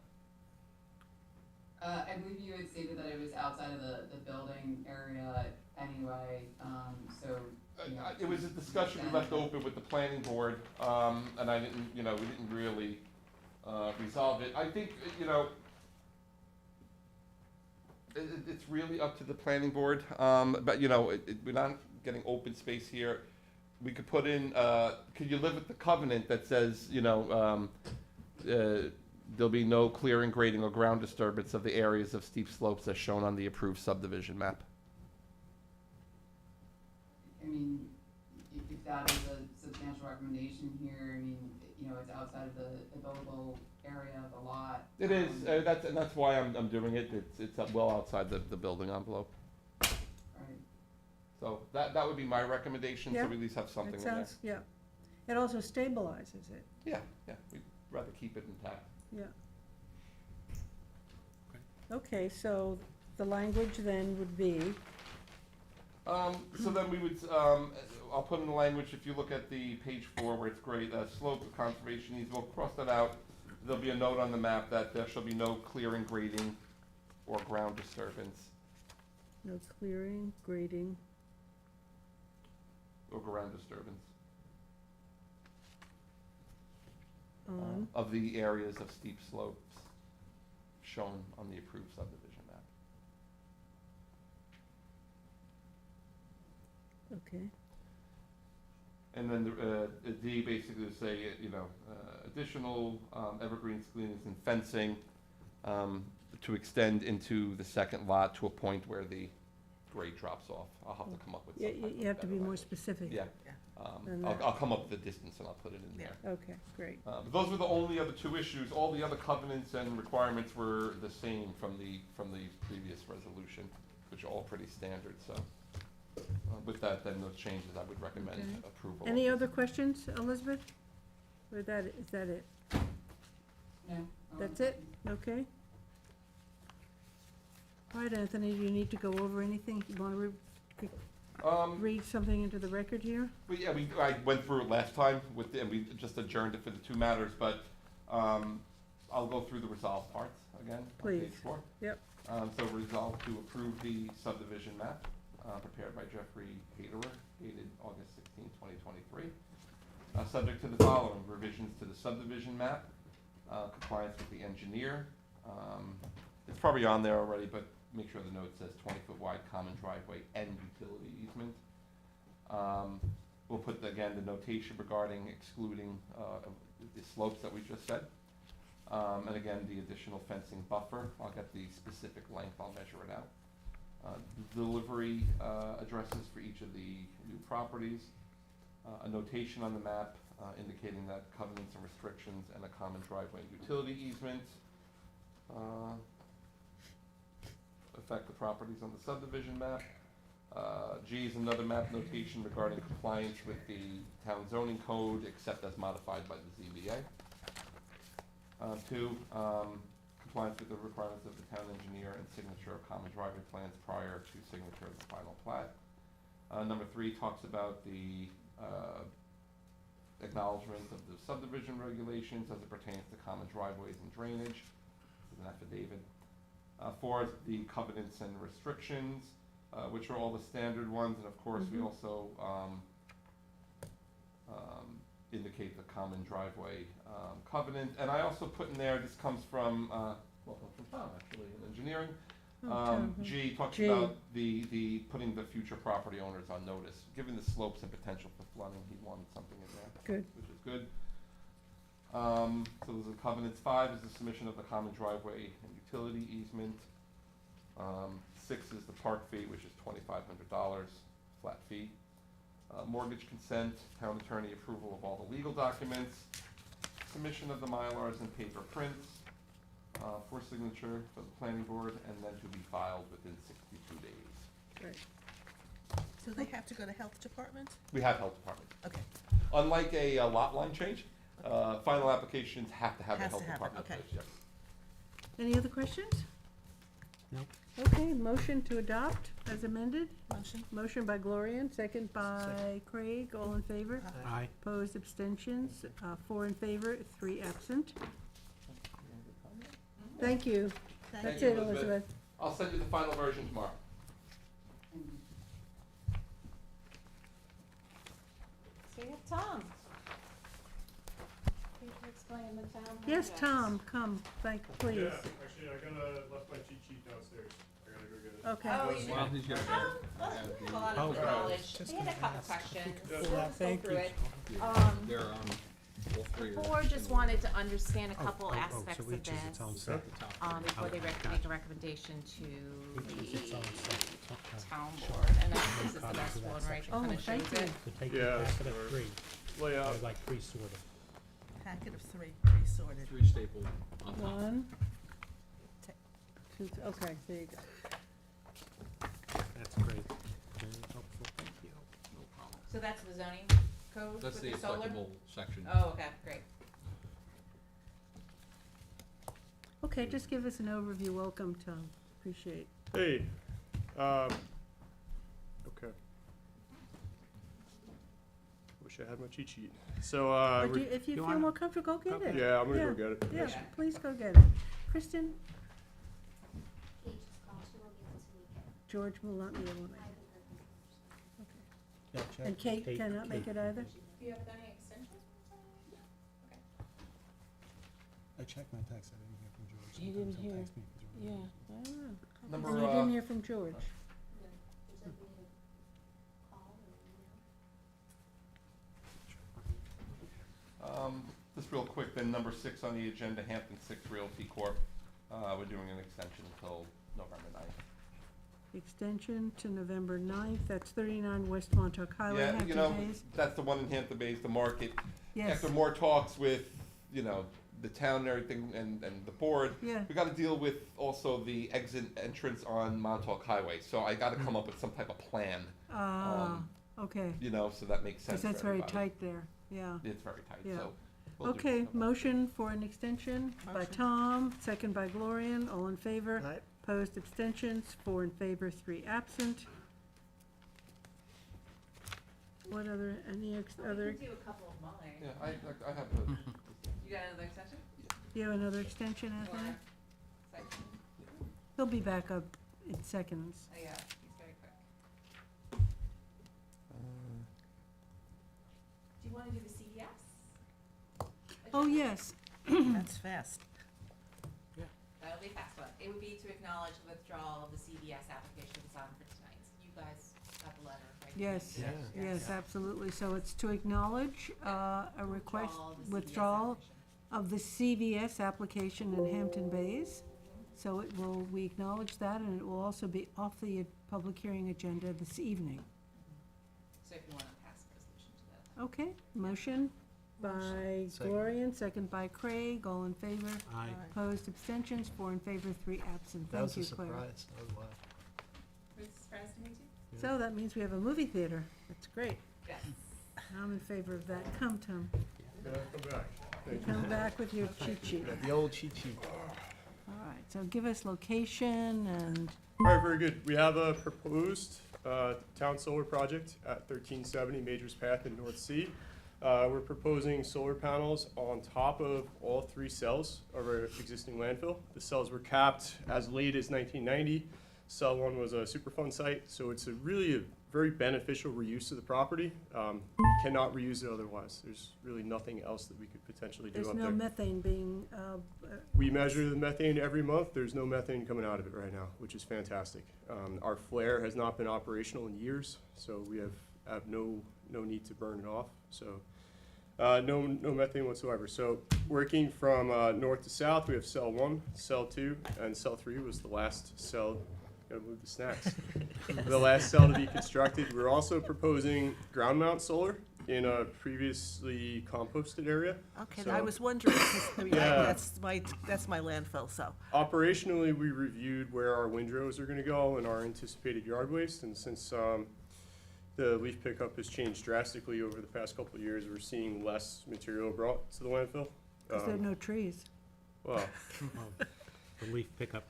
Speaker 11: I believe you had stated that it was outside of the building area anyway, so. you know,
Speaker 10: It was a discussion we left open with the planning board, and I didn't, we didn't really resolve it. I think, it's really up to the planning board, but, we're not getting open space here. We could put in, could you live with the covenant that says, there'll be no clearing, grading, or ground disturbance of the areas of steep slopes as shown on the approved subdivision map?
Speaker 11: I mean, if that is a substantial recommendation here, I mean, it's outside of the buildable area of the lot.
Speaker 10: It is, that's why I'm doing it. It's well outside the building envelope.
Speaker 11: Right.
Speaker 10: So that would be my recommendation, so
Speaker 1: Yeah,
Speaker 10: we at least have something
Speaker 1: It
Speaker 10: in there.
Speaker 1: sounds, yeah. It also stabilizes it,
Speaker 10: Yeah, we'd rather keep it intact.
Speaker 1: yeah. Okay, so the language then would be,
Speaker 10: So then we would, I'll put in the language, if you look at the page 4 where it's great, slope of conservation easement, we'll cross that out. There'll be a note on the map that there shall be no clearing, grading, or ground disturbance,
Speaker 1: no clearing, grading,
Speaker 10: or ground disturbance
Speaker 1: on,
Speaker 10: of the areas of steep slopes shown on the approved subdivision map.
Speaker 1: okay,
Speaker 10: And then the D basically would say, additional evergreen screenings and fencing to extend into the second lot to a point where the grade drops off. I'll have to come up with some type of
Speaker 1: you have to be
Speaker 10: better
Speaker 1: more
Speaker 10: language.
Speaker 1: specific.
Speaker 10: Yeah.
Speaker 1: than
Speaker 10: I'll
Speaker 1: that.
Speaker 10: come up with the distance and I'll put it in there.
Speaker 1: Okay, great,
Speaker 10: But those were the only other two issues. All the other covenants and requirements were the same from the previous resolution, which are all pretty standard, so. With that, then those changes, I would recommend
Speaker 1: Okay.
Speaker 10: approval.
Speaker 1: Any other questions, Elizabeth? Or is that it?
Speaker 11: No.
Speaker 1: That's it? Okay. All right, Anthony, do you need to go over anything? You want to read something into the record here?
Speaker 10: Well, yeah, I went through it last time and we just adjourned it for the two matters, but, I'll go through the resolved parts again on page
Speaker 1: Please.
Speaker 10: 4.
Speaker 1: Yep.
Speaker 10: So resolved to approve the subdivision map, prepared by Jeffrey Haderer, dated August 16, 2023. Subject to the following: revisions to the subdivision map, compliance with the engineer. It's probably on there already, but make sure the note says 20-foot wide common driveway and utility easement. We'll put, again, the notation regarding excluding the slopes that we just said. And again, the additional fencing buffer. I'll get the specific length, I'll measure it out. Delivery addresses for each of the new properties. A notation on the map indicating that covenants and restrictions and a common driveway and utility easement affect the properties on the subdivision map. G is another map notation regarding compliance with the town zoning code, except as modified by the ZBA. 2, compliance with the requirements of the town engineer and signature of common driveway plans prior to signature of the final plat. Number 3 talks about the acknowledgement of the subdivision regulations as it pertains to common driveways and drainage. This is an affidavit. 4 is the covenants and restrictions, which are all the standard ones, and of course, we also indicate the common driveway covenant. And I also put in there, this comes from, from Tom, actually, in engineering. G talks
Speaker 1: G.
Speaker 10: about the putting the future property owners on notice. Given the slopes and potential for flooding, he wanted something in there.
Speaker 1: Good.
Speaker 10: Which is good. So those are covenants. 5 is the submission of the common driveway and utility easement. 6 is the park fee, which is $2,500, flat fee. Mortgage consent, town attorney approval of all the legal documents, submission of the Mylars and paper prints, for signature for the planning board, and then to be filed within 62 days.
Speaker 1: Great.
Speaker 2: Do they have to go to health department?
Speaker 10: We have health department.
Speaker 2: Okay,
Speaker 10: Unlike a lot line change, final applications have to have the
Speaker 2: Has
Speaker 10: health
Speaker 2: to have it,
Speaker 10: department.
Speaker 2: okay.
Speaker 10: first, yes.
Speaker 1: Any other questions?
Speaker 3: No.
Speaker 1: Okay, motion to adopt as amended.
Speaker 2: motion?
Speaker 1: Motion by Gloria, second by Craig, all in favor.
Speaker 3: Aye.
Speaker 1: Opposed, abstentions, 4 in favor, 3 absent. Thank you.
Speaker 2: Thank
Speaker 1: That's
Speaker 10: you,
Speaker 1: it,
Speaker 10: Elizabeth.
Speaker 1: Elizabeth.
Speaker 10: I'll send you the final version tomorrow.
Speaker 6: So we have Tom. Please explain the town.
Speaker 1: Yes,
Speaker 6: projects.
Speaker 1: Tom, come, please.
Speaker 12: Yeah, actually, left my cheat sheet downstairs. I gotta go get it.
Speaker 1: Okay.
Speaker 6: Oh, you
Speaker 9: Well,
Speaker 6: did.
Speaker 9: he's got
Speaker 6: A lot of knowledge. We had a couple questions.
Speaker 12: Yeah.
Speaker 6: We'll just go through it.
Speaker 9: They're on all three.
Speaker 6: The board just wanted to understand a couple
Speaker 3: So
Speaker 6: aspects of
Speaker 3: each is its own
Speaker 6: this,
Speaker 3: set.
Speaker 6: before they
Speaker 3: Okay,
Speaker 6: make a recommendation to
Speaker 3: Each is its own
Speaker 6: the
Speaker 3: set.
Speaker 6: town board, and I think this is the
Speaker 3: Copy
Speaker 6: best
Speaker 3: to that
Speaker 6: one, right, that
Speaker 1: Oh,
Speaker 6: kinda shows
Speaker 1: thank you.
Speaker 6: it.
Speaker 3: So take
Speaker 12: Yeah,
Speaker 3: the packet
Speaker 12: sure.
Speaker 3: of three,
Speaker 12: Layout.
Speaker 3: there's like three sorted.
Speaker 2: Packet of 3, pre-sorted.
Speaker 9: Three stapled on top.
Speaker 1: 1, 2, okay, there you go.
Speaker 3: That's great. Very helpful, thank you.
Speaker 9: No problem.
Speaker 6: So that's the zoning code
Speaker 9: That's
Speaker 6: with
Speaker 9: the
Speaker 6: the solar?
Speaker 9: applicable section.
Speaker 6: Oh, okay, great.
Speaker 1: Okay, just give us an overview. Welcome, Tom. Appreciate.
Speaker 12: Hey, okay. Wish I had my cheat sheet. So,
Speaker 1: Or do you- if you
Speaker 3: you
Speaker 1: feel
Speaker 3: wanna-
Speaker 1: more comfortable, go get it.
Speaker 12: yeah, I'm gonna go get it.
Speaker 1: Yeah,
Speaker 6: Yeah.
Speaker 1: please go get it. Kristen,
Speaker 5: Kate just called, she won't be able to make it.
Speaker 1: George will not be able to make
Speaker 5: I
Speaker 1: it.
Speaker 5: haven't heard from her.
Speaker 3: Yeah, check.
Speaker 1: And Kate cannot make it either?
Speaker 6: Do you have any extensions?
Speaker 3: I checked my text, I didn't hear from George.
Speaker 1: He didn't
Speaker 3: Sometimes he'll
Speaker 1: hear.
Speaker 3: text me if he's really busy.
Speaker 1: I don't know.
Speaker 10: Number,
Speaker 1: And you didn't hear from George.
Speaker 5: No, they said we need a call or email.
Speaker 10: Just real quick, then number 6 on the agenda, Hampton 6 Realty Corp. We're doing an extension until November 9th.
Speaker 1: Extension to November 9th. That's 39 West Montauk Highway,
Speaker 10: Yeah, you know,
Speaker 1: Hampton Bays.
Speaker 10: that's the one in Hampton Bays, the market.
Speaker 1: Yes,
Speaker 10: After more talks with, the town and everything and the board,
Speaker 1: yeah.
Speaker 10: we gotta deal with also the exit entrance on Montauk Highway. So I gotta come up with some type of plan,
Speaker 1: Okay.
Speaker 10: so that makes sense
Speaker 1: Because
Speaker 10: for
Speaker 1: that's very
Speaker 10: everybody.
Speaker 1: tight there, yeah.
Speaker 10: It's very tight,
Speaker 1: Yeah.
Speaker 10: so. we'll do
Speaker 1: Okay,
Speaker 10: something.
Speaker 1: motion for an extension by
Speaker 2: Motion.
Speaker 1: Tom, second by Gloria, all in favor.
Speaker 8: Aye.
Speaker 1: Opposed, abstentions, 4 in favor, 3 absent. What other, any other,
Speaker 6: do a couple of mine.
Speaker 10: Yeah, I have the,
Speaker 6: You got another extension?
Speaker 1: you have another extension, Anthony?
Speaker 6: Section?
Speaker 1: He'll be back up in seconds.
Speaker 6: Oh, yeah, he's very quick. Do you wanna do the CVS?
Speaker 1: Oh, yes,
Speaker 2: That's fast.
Speaker 6: That'll be a fast one. It would be to acknowledge the withdrawal of the CVS application that's on for tonight. You guys got the letter, right?
Speaker 1: yes,
Speaker 3: Yeah.
Speaker 1: yes, absolutely. So it's to acknowledge a request, withdrawal of the CVS application in Hampton Bays. So it will, we acknowledge that, and it will also be off the public hearing agenda this evening.
Speaker 6: So if you wanna pass a resolution to that.
Speaker 1: Okay, motion by
Speaker 8: Second.
Speaker 1: Gloria, second by Craig, all in favor.
Speaker 3: Aye.
Speaker 1: Opposed, abstentions, 4 in favor, 3 absent.
Speaker 8: That was
Speaker 1: Thank
Speaker 8: a
Speaker 1: you, Claire.
Speaker 8: surprise, that was wild.
Speaker 6: Was it surprised to meet you?
Speaker 1: So that means we have a movie theater. That's great.
Speaker 6: Yes.
Speaker 1: I'm in favor of that. Come, Tom.
Speaker 12: Yeah, come back.
Speaker 1: You come back with your cheat sheet.
Speaker 8: Yeah, the old cheat sheet.
Speaker 1: All right, so give us location and,
Speaker 12: All right, very good. We have a proposed town solar project at 1370 Majors Path in North Sea. We're proposing solar panels on top of all 3 cells of our existing landfill. The cells were capped as late as 1990. Cell 1 was a Superfund site, so it's really a very beneficial reuse of the property. You cannot reuse it otherwise. There's really nothing else that we could potentially do
Speaker 1: there's
Speaker 12: up
Speaker 1: no
Speaker 12: there.
Speaker 1: methane being,
Speaker 12: We measure the methane every month. There's no methane coming out of it right now, which is fantastic. Our flare has not been operational in years, so we have no need to burn it off. So no methane whatsoever. So working from north to south, we have cell 1, cell 2, and cell 3 was the last cell. Gotta move the snacks. The last cell to be constructed. We're also proposing ground mount solar in a previously composted area.
Speaker 2: Okay,
Speaker 12: So-
Speaker 2: I was wondering, 'cause, I mean,
Speaker 12: Yeah.
Speaker 2: that's my landfill, so.
Speaker 12: Operationally, we reviewed where our windrows are gonna go and our anticipated yard waste, and since, The leaf pickup has changed drastically over the past couple of years. We're seeing less material brought to the landfill.
Speaker 1: Because there are no trees.
Speaker 12: Well,
Speaker 7: Well, the leaf pickup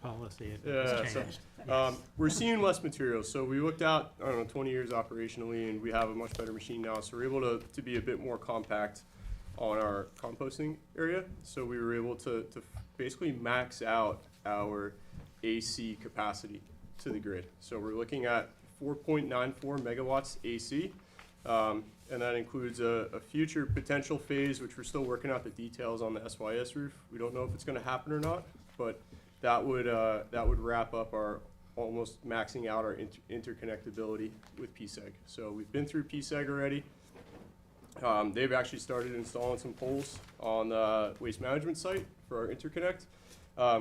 Speaker 7: policy
Speaker 12: Yeah,
Speaker 7: has
Speaker 12: so,
Speaker 7: changed.
Speaker 12: we're seeing less material, so we looked out, I don't know, 20 years operationally, and we have a much better machine now, so we're able to be a bit more compact on our composting area. So we were able to basically max out our AC capacity to the grid. So we're looking at 4.94 megawatts AC, and that includes a future potential phase, which we're still working out the details on the SYS roof. We don't know if it's gonna happen or not, but that would wrap up our almost maxing out our interconnectability with PSEG. So we've been through PSEG already. They've actually started installing some poles on the waste management site for our interconnect.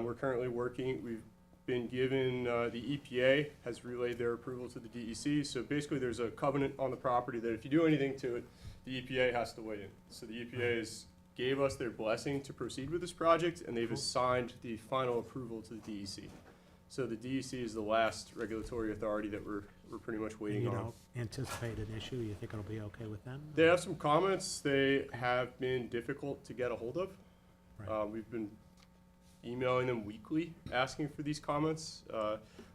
Speaker 12: We're currently working, we've been given, the EPA has relayed their approval to the DEC. So basically there's a covenant on the property that if you do anything to it, the EPA has to weigh in. So the EPA gave us their blessing to proceed with this project, and they've assigned the final approval to the DEC. So the DEC is the last regulatory authority that we're pretty much
Speaker 7: And
Speaker 12: waiting
Speaker 7: you
Speaker 12: on.
Speaker 7: don't anticipate an issue? You think it'll be okay with them?
Speaker 12: They have some comments. They have been difficult to get a hold of.
Speaker 7: Right.
Speaker 12: We've been emailing them weekly, asking for these comments.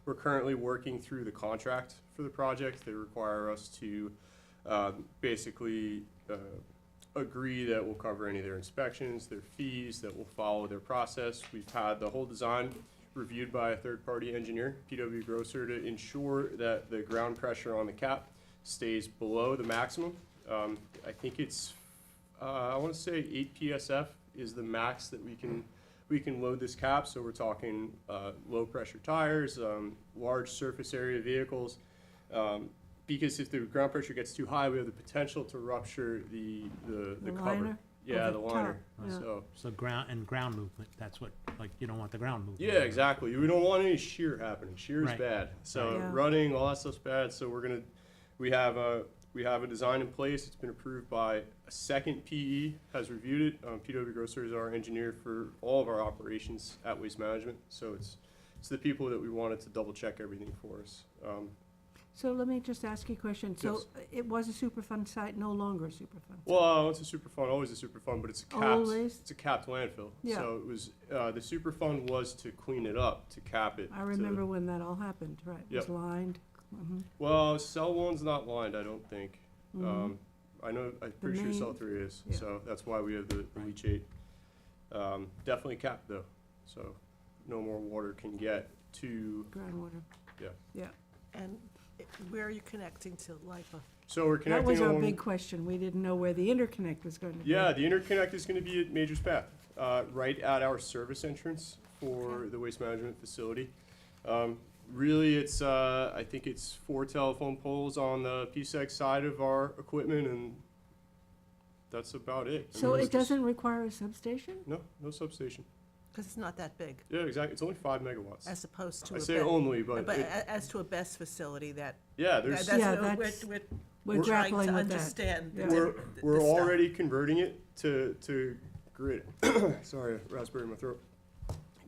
Speaker 12: We're currently working through the contract for the project. They require us to basically agree that we'll cover any of their inspections, their fees, that we'll follow their process. We've had the whole design reviewed by a third-party engineer, PW Grosser, to ensure that the ground pressure on the cap stays below the maximum. I think it's, I want to say 8 PSF is the max that we can load this cap. So we're talking low-pressure tires, large surface area vehicles. Because if the ground pressure gets too high, we have the potential to rupture the cover.
Speaker 1: liner?
Speaker 12: Yeah,
Speaker 1: Or
Speaker 12: the
Speaker 1: the
Speaker 12: liner.
Speaker 1: top, yeah.
Speaker 12: So,
Speaker 7: Ground movement, that's what, like, you don't want the ground movement.
Speaker 12: yeah, exactly. We don't want any shear happening. Shear is
Speaker 7: Right.
Speaker 12: bad. So
Speaker 1: Yeah.
Speaker 12: running, all that stuff's bad. So we have a design in place. It's been approved by a second PE, has reviewed it. PW Grosser is our engineer for all of our operations at Waste Management. So it's the people that we wanted to double check everything for us.
Speaker 1: So let me just ask you a question. So
Speaker 12: Yes.
Speaker 1: it was a Superfund site, no longer a Superfund? site?
Speaker 12: Well, it's a Superfund, always a Superfund, but it's a capped,
Speaker 1: Always?
Speaker 12: it's a capped landfill.
Speaker 1: Yeah.
Speaker 12: So it was, the Superfund was to clean it up, to cap it.
Speaker 1: I
Speaker 12: to-
Speaker 1: remember when that all happened, right? It was
Speaker 12: Yep.
Speaker 1: lined. Mhm.
Speaker 12: Well, cell one's not lined, I don't think.
Speaker 1: Mhm.
Speaker 12: I know, I'm pretty sure
Speaker 1: main-
Speaker 12: cell three is,
Speaker 1: yeah.
Speaker 12: so that's why we have the
Speaker 7: Right.
Speaker 12: leachate. Definitely capped though, so no more water can get to,
Speaker 1: Groundwater.
Speaker 2: And where are you connecting to LIPA?
Speaker 12: so we're
Speaker 1: That
Speaker 12: connecting
Speaker 1: was our
Speaker 12: along-
Speaker 1: big question. We didn't know where the interconnect was going to be.
Speaker 12: Yeah, the interconnect is gonna be at Major's Path, right at our service entrance for the waste management facility. Really, it's, I think it's 4 telephone poles on the PSEG side of our equipment, and that's about it. I
Speaker 1: So
Speaker 12: mean,
Speaker 1: it
Speaker 12: it's just-
Speaker 1: doesn't require a substation?
Speaker 12: No, no substation.
Speaker 2: Because it's not that big,
Speaker 12: Yeah, exactly, it's only 5 megawatts.
Speaker 2: as opposed to
Speaker 12: I
Speaker 2: a
Speaker 12: say
Speaker 2: BESS.
Speaker 12: only, but
Speaker 2: But
Speaker 12: it,
Speaker 2: as to a BESS facility that,
Speaker 12: yeah, there's,
Speaker 2: that's,
Speaker 1: Yeah,
Speaker 2: what
Speaker 1: that's-
Speaker 2: we're
Speaker 1: We're
Speaker 2: trying
Speaker 1: grappling
Speaker 2: to
Speaker 1: with that.
Speaker 2: understand.
Speaker 1: Yeah.
Speaker 12: we're
Speaker 2: this stuff.
Speaker 12: already converting it to grid, sorry, raspberry in my throat.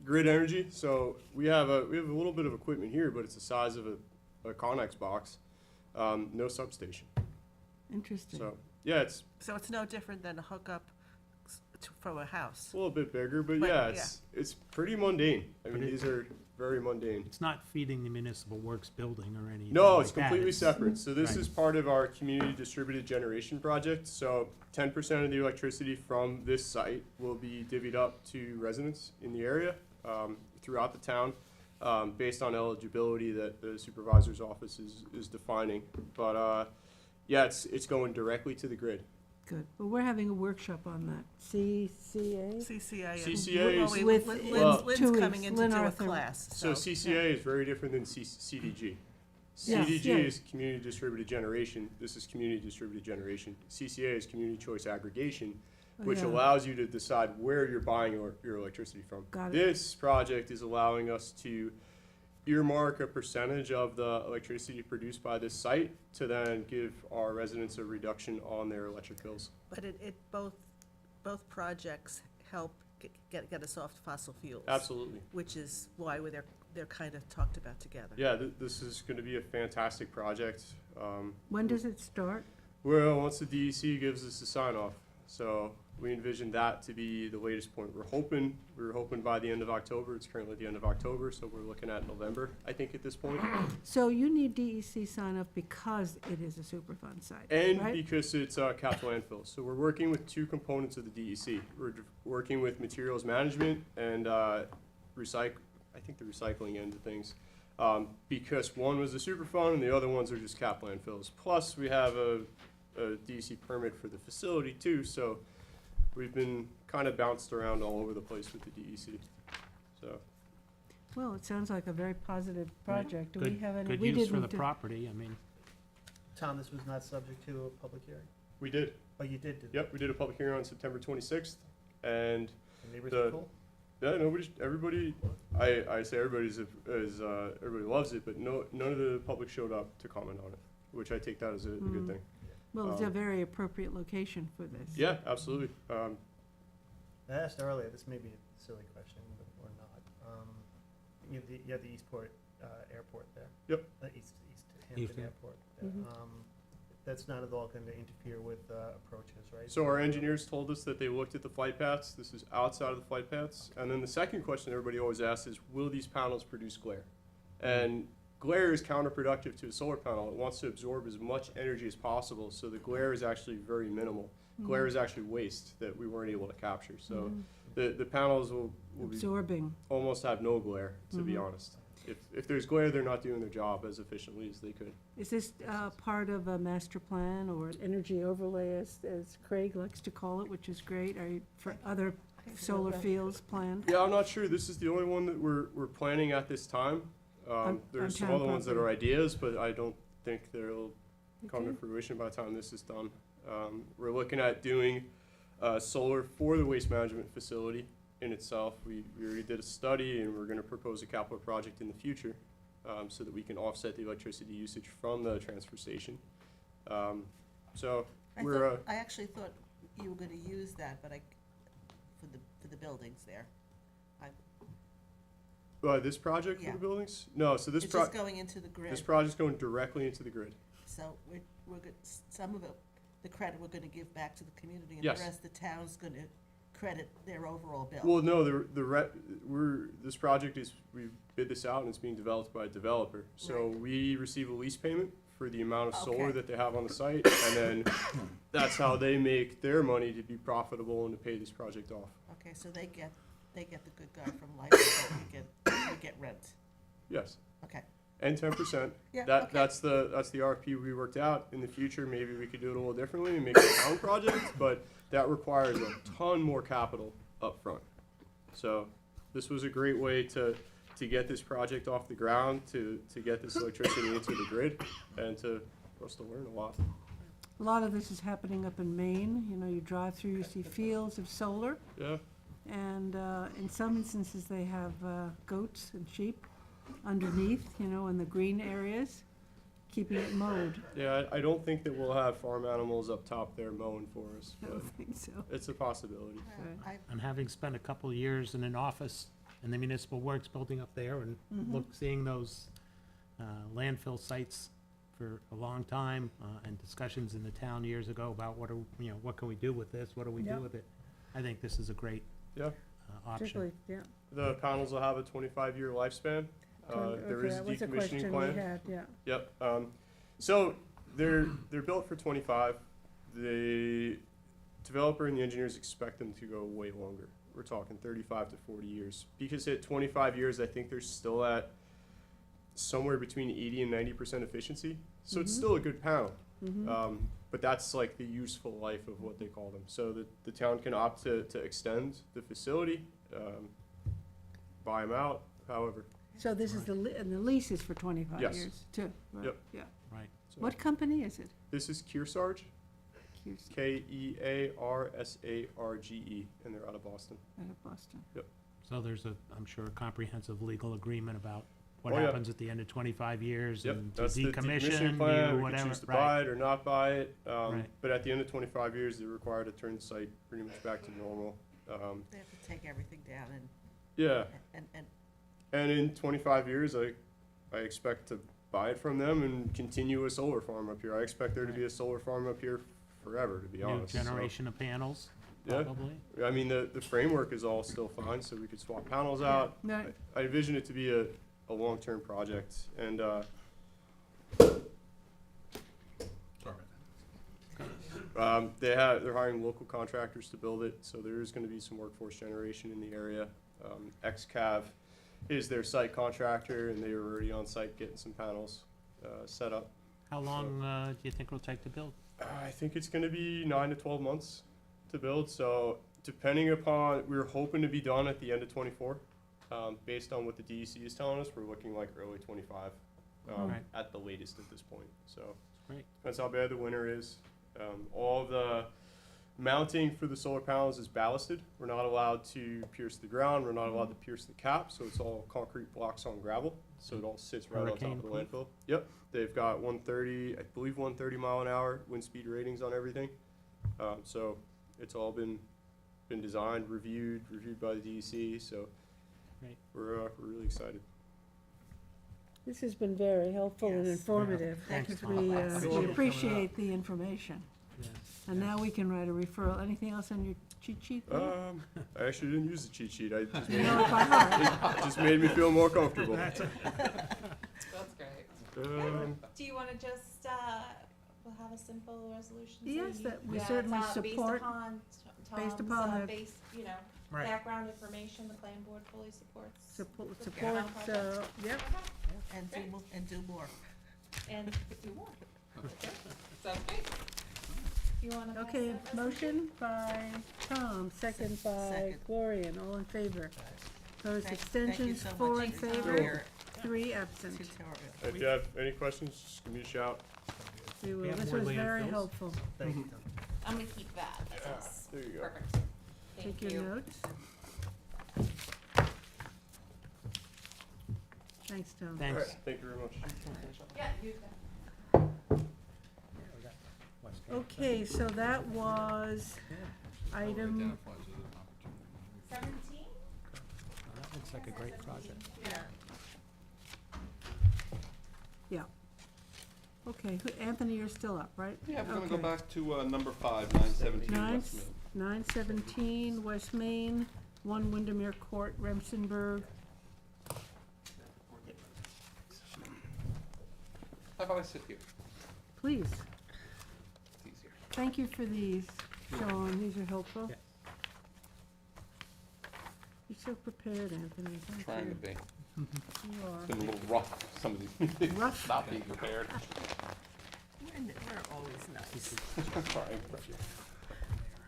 Speaker 12: Grid energy, so we have a little bit of equipment here, but it's the size of a Connex box, no substation.
Speaker 1: Interesting.
Speaker 12: So, yeah, it's
Speaker 2: So it's no different than a hookup from a house.
Speaker 12: a little bit bigger, but
Speaker 2: But,
Speaker 12: yeah,
Speaker 2: yeah.
Speaker 12: it's pretty mundane. I mean,
Speaker 7: But it-
Speaker 12: these are very mundane.
Speaker 7: It's not feeding the municipal works building or anything
Speaker 12: No,
Speaker 7: like
Speaker 12: it's
Speaker 7: that.
Speaker 12: completely separate. So this
Speaker 7: Right.
Speaker 12: is part of our community distributed generation project. So 10% of the electricity from this site will be divvied up to residents in the area, throughout the town, based on eligibility that the supervisor's office is defining. But, yeah, it's going directly to the grid.
Speaker 1: Good. Well, we're having a workshop on that. CCA?
Speaker 2: CCA. and-
Speaker 12: CCA is-
Speaker 2: Well,
Speaker 1: With-
Speaker 12: well,
Speaker 2: Lynn's
Speaker 1: 2
Speaker 2: coming
Speaker 1: weeks.
Speaker 2: in to
Speaker 1: Lynn
Speaker 2: do a
Speaker 1: Arthur.
Speaker 2: class,
Speaker 12: So
Speaker 2: so.
Speaker 12: CCA is very different than CDG.
Speaker 1: Yes,
Speaker 12: CDG
Speaker 1: yeah.
Speaker 12: is community distributed generation. This is community distributed generation. CCA is community choice aggregation,
Speaker 1: Oh,
Speaker 12: which
Speaker 1: yeah.
Speaker 12: allows you to decide where you're buying your electricity from.
Speaker 1: Got it.
Speaker 12: This project is allowing us to earmark a percentage of the electricity produced by this site to then give our residents a reduction on their electric bills.
Speaker 2: But both projects help get us off fossil fuels.
Speaker 12: Absolutely.
Speaker 2: Which is why they're kind of talked about together.
Speaker 12: Yeah, this is gonna be a fantastic project.
Speaker 1: When does it start?
Speaker 12: Well, once the DEC gives us the sign off, so we envision that to be the latest point. We were hoping by the end of October. It's currently the end of October, so we're looking at November, I think, at this point.
Speaker 1: So you need DEC sign off because it is a Superfund site,
Speaker 12: And
Speaker 1: right?
Speaker 12: because it's capital landfill. So we're working with two components of the DEC. We're working with materials management and I think the recycling end of things. Because one was a Superfund and the other ones are just cap landfills. Plus, we have a DEC permit for the facility too, so we've been kind of bounced around all over the place with the DEC, so.
Speaker 1: Well, it sounds like a very positive project. Do we
Speaker 7: Good-
Speaker 1: have any?
Speaker 7: Good
Speaker 1: we
Speaker 7: use for the
Speaker 1: didn't do-
Speaker 7: property, I mean,
Speaker 8: Tom, this was not subject to a public hearing?
Speaker 12: We did,
Speaker 8: Oh, you did do that?
Speaker 12: yep, we did a public hearing on September 26th, and
Speaker 8: The neighbors
Speaker 12: The-
Speaker 8: were cool?
Speaker 12: yeah, everybody, I say everybody loves it, but none of the public showed up to comment on it, which I take that as a good
Speaker 1: Mm.
Speaker 12: thing.
Speaker 1: Well, it's a
Speaker 12: um,
Speaker 1: very appropriate location for this.
Speaker 12: Yeah, absolutely.
Speaker 8: I asked earlier, this may be a silly question, but, or not. You have the Eastport Airport there.
Speaker 12: Yep.
Speaker 8: East
Speaker 7: East,
Speaker 8: Hampton
Speaker 7: yeah.
Speaker 8: Airport. there.
Speaker 1: Mhm.
Speaker 8: That's not at all gonna interfere with approaches, right?
Speaker 12: So our engineers told us that they looked at the flight paths. This is outside of the flight paths. And then the second question everybody always asks is, will these panels produce glare? And glare is counterproductive to a solar panel. It wants to absorb as much energy as possible, so the glare is actually very minimal. Glare is actually waste that we weren't able to capture. So the panels will be
Speaker 1: Absorbing.
Speaker 12: almost have no glare, to be honest. If there's glare, they're not doing their job as efficiently as they could.
Speaker 1: Is this part of a master plan or an energy overlay, as Craig likes to call it, which is great? Are you, for other solar fields planned?
Speaker 12: Yeah, I'm not sure. This is the only one that we're planning at this time.
Speaker 1: On
Speaker 12: There's some
Speaker 1: town
Speaker 12: other ones that are
Speaker 1: property.
Speaker 12: ideas, but I don't think they'll come to
Speaker 1: Okay.
Speaker 12: fruition by the time this is done. We're looking at doing solar for the waste management facility in itself. We already did a study, and we're gonna propose a capital project in the future, so that we can offset the electricity usage from the transfer station. So we're,
Speaker 2: I actually thought you were gonna use that, but for the buildings there.
Speaker 12: this project for
Speaker 2: Yeah.
Speaker 12: the buildings? No, so
Speaker 2: It's just going into the grid.
Speaker 12: this project's going directly into the grid.
Speaker 2: So we're good, some of the credit we're gonna give back to the community, and the
Speaker 12: Yes.
Speaker 2: rest the town's gonna credit their overall bill.
Speaker 12: Well, no, this project is, we bid this out and it's being developed by a developer. So
Speaker 2: Right.
Speaker 12: we receive a lease payment for the amount of solar
Speaker 2: Okay.
Speaker 12: that they have on the site, and then that's how they make their money to be profitable and to pay this project off.
Speaker 2: Okay, so they get the good guy from life, but we get rent.
Speaker 12: Yes,
Speaker 2: Okay,
Speaker 12: and 10%.
Speaker 2: yeah, okay.
Speaker 12: That's the RFP we worked out. In the future, maybe we could do it a little differently and make it a town project, but that requires a ton more capital upfront. So this was a great way to get this project off the ground, to get this electricity into the grid, and for us to learn a lot.
Speaker 1: A lot of this is happening up in Maine. You know, you drive through, you see fields of solar,
Speaker 12: Yeah,
Speaker 1: and in some instances, they have goats and sheep underneath, you know, in the green areas, keeping it mowed.
Speaker 12: yeah, I don't think that we'll have farm animals up top there mowing for us,
Speaker 1: I
Speaker 12: but
Speaker 1: don't think so.
Speaker 12: it's a possibility.
Speaker 2: I-
Speaker 7: and having spent a couple of years in an office in the municipal works building up there and seeing those landfill sites for a long time, and discussions in the town years ago about what can we do with this, what do we
Speaker 1: Yeah.
Speaker 7: do with it? I think this is a great
Speaker 12: Yeah,
Speaker 7: option.
Speaker 1: Particularly, yeah.
Speaker 12: the panels will have a 25-year lifespan. There
Speaker 1: Okay,
Speaker 12: is a
Speaker 1: that was a
Speaker 12: decommissioning
Speaker 1: question we
Speaker 12: plan.
Speaker 1: had, yeah.
Speaker 12: Yep. So they're built for 25. The developer and the engineers expect them to go way longer. We're talking 35 to 40 years. Because at 25 years, I think they're still at somewhere between 80 and 90% efficiency. So it's still a good panel. But that's like the useful life of what they call them. So the town can opt to extend the facility, buy them out, however.
Speaker 1: So this is and the lease is for 25
Speaker 12: Yes.
Speaker 1: years, too? Right,
Speaker 12: Yep.
Speaker 1: Yeah.
Speaker 7: Right.
Speaker 12: So
Speaker 1: What company is it?
Speaker 12: This is Kearsarge.
Speaker 1: Kearsarge,
Speaker 12: Kearsarge, and they're out of Boston.
Speaker 1: out of Boston.
Speaker 7: So there's I'm sure, a comprehensive legal agreement about what
Speaker 12: Oh, yeah.
Speaker 7: happens at the end of 25 years
Speaker 12: Yep,
Speaker 7: and to
Speaker 12: that's the
Speaker 7: decommission,
Speaker 12: decommissioning plan.
Speaker 7: you
Speaker 12: We can
Speaker 7: whatever,
Speaker 12: choose to
Speaker 7: right.
Speaker 12: buy it or not buy it.
Speaker 7: Right.
Speaker 12: But at the end of 25 years, they're required to turn the site pretty much back to normal.
Speaker 2: They have to take everything down
Speaker 12: Yeah,
Speaker 2: and
Speaker 12: and in 25 years, I expect to buy it from them and continue a solar farm up here. I expect there to be a solar farm up here forever, to be
Speaker 7: New
Speaker 12: honest. So,
Speaker 7: generation of panels,
Speaker 12: Yeah.
Speaker 7: probably.
Speaker 12: I mean, the framework is all still fine, so we could swap panels out.
Speaker 1: Right.
Speaker 12: I envision it to be a long-term project, and,
Speaker 9: Sorry.
Speaker 12: they're hiring local contractors to build it, so there is gonna be some workforce generation in the area. XCAV is their site contractor, and they were already on site getting some panels, set up.
Speaker 7: How long, do you think it'll take to build?
Speaker 12: I think it's gonna be 9 to 12 months to build, so depending upon, we're hoping to be done at the end of 24. Based on what the DEC is telling us, we're looking like early 25,
Speaker 7: Right.
Speaker 12: at the latest at this point, so.
Speaker 7: Great.
Speaker 12: Depends how bad the winter is. All the mounting for the solar panels is ballasted. We're not allowed to pierce the ground, we're not allowed to pierce the cap, so it's all concrete blocks on gravel, so it all sits right on top of the
Speaker 7: Hurricane
Speaker 12: landfill. Yep, they've got 130, I believe 130 mile an hour wind speed ratings on everything. So it's all been designed, reviewed by the DEC, so
Speaker 7: Great.
Speaker 12: we're really excited.
Speaker 1: This has been very helpful and
Speaker 2: Yes.
Speaker 1: informative.
Speaker 7: Thanks,
Speaker 1: because
Speaker 7: Tom.
Speaker 1: we
Speaker 7: Appreciate it
Speaker 1: we
Speaker 7: coming
Speaker 1: appreciate the information.
Speaker 7: Yeah.
Speaker 1: And now we can write a referral. Anything else on your cheat sheet there?
Speaker 12: I actually didn't use the cheat sheet, I just
Speaker 1: You
Speaker 12: made,
Speaker 1: know it by heart.
Speaker 12: it just made me feel more comfortable.
Speaker 11: That's great.
Speaker 6: Do you wanna just, we'll have a simple resolution? say
Speaker 1: Yes,
Speaker 6: you-
Speaker 1: that we
Speaker 6: yeah,
Speaker 1: certainly
Speaker 6: it's,
Speaker 1: support-
Speaker 6: Based
Speaker 1: upon
Speaker 6: upon
Speaker 1: the-
Speaker 6: base, you know,
Speaker 7: Right.
Speaker 6: background information, the planning board fully supports.
Speaker 1: Support,
Speaker 6: Yeah.
Speaker 1: yep.
Speaker 2: and do more.
Speaker 6: And do more. Okay, sounds great. You wanna pass
Speaker 1: Okay,
Speaker 6: that resolution?
Speaker 1: motion by Tom, second by
Speaker 2: Second.
Speaker 1: Gloria, and all in favor. Opposed,
Speaker 2: Thank you
Speaker 1: abstentions,
Speaker 2: so much
Speaker 1: 4 in
Speaker 2: for
Speaker 1: favor,
Speaker 2: your
Speaker 1: 3 absent.
Speaker 2: tutorial.
Speaker 12: If you have any questions, just give me a shout.
Speaker 1: We will,
Speaker 3: have
Speaker 1: this
Speaker 3: more
Speaker 1: was very
Speaker 3: landfills?
Speaker 1: helpful.
Speaker 3: Thank you, Tom.
Speaker 6: I'm gonna keep that, that's
Speaker 12: There you go.
Speaker 6: perfect.
Speaker 1: Take
Speaker 6: Thank
Speaker 1: your
Speaker 6: you.
Speaker 1: notes. Thanks, Tom.
Speaker 12: All
Speaker 7: Thanks.
Speaker 12: right, thank you very much.
Speaker 6: Yeah, you can.
Speaker 1: Okay, so that was item,
Speaker 9: Identifies it as an opportunity.
Speaker 6: 17?
Speaker 3: That looks like a great project.
Speaker 2: Yeah.
Speaker 1: okay, Anthony, you're still up, right?
Speaker 10: Yeah, we're gonna go
Speaker 1: Okay.
Speaker 10: back to, number 5, 917
Speaker 1: Nine,
Speaker 10: West Main.
Speaker 1: 917 West Main, 1 Windermere Court, Remsenburg.
Speaker 10: How about I sit here?
Speaker 1: Please,
Speaker 10: It's easier.
Speaker 1: thank you for these, Sean, these are helpful.
Speaker 7: Yeah.
Speaker 1: You're so prepared, Anthony, thank you.
Speaker 10: Trying to be.
Speaker 1: You
Speaker 10: It's been a little rough, some of these meetings,
Speaker 1: Rough?
Speaker 10: not being prepared.
Speaker 2: We're always nice.
Speaker 10: Sorry.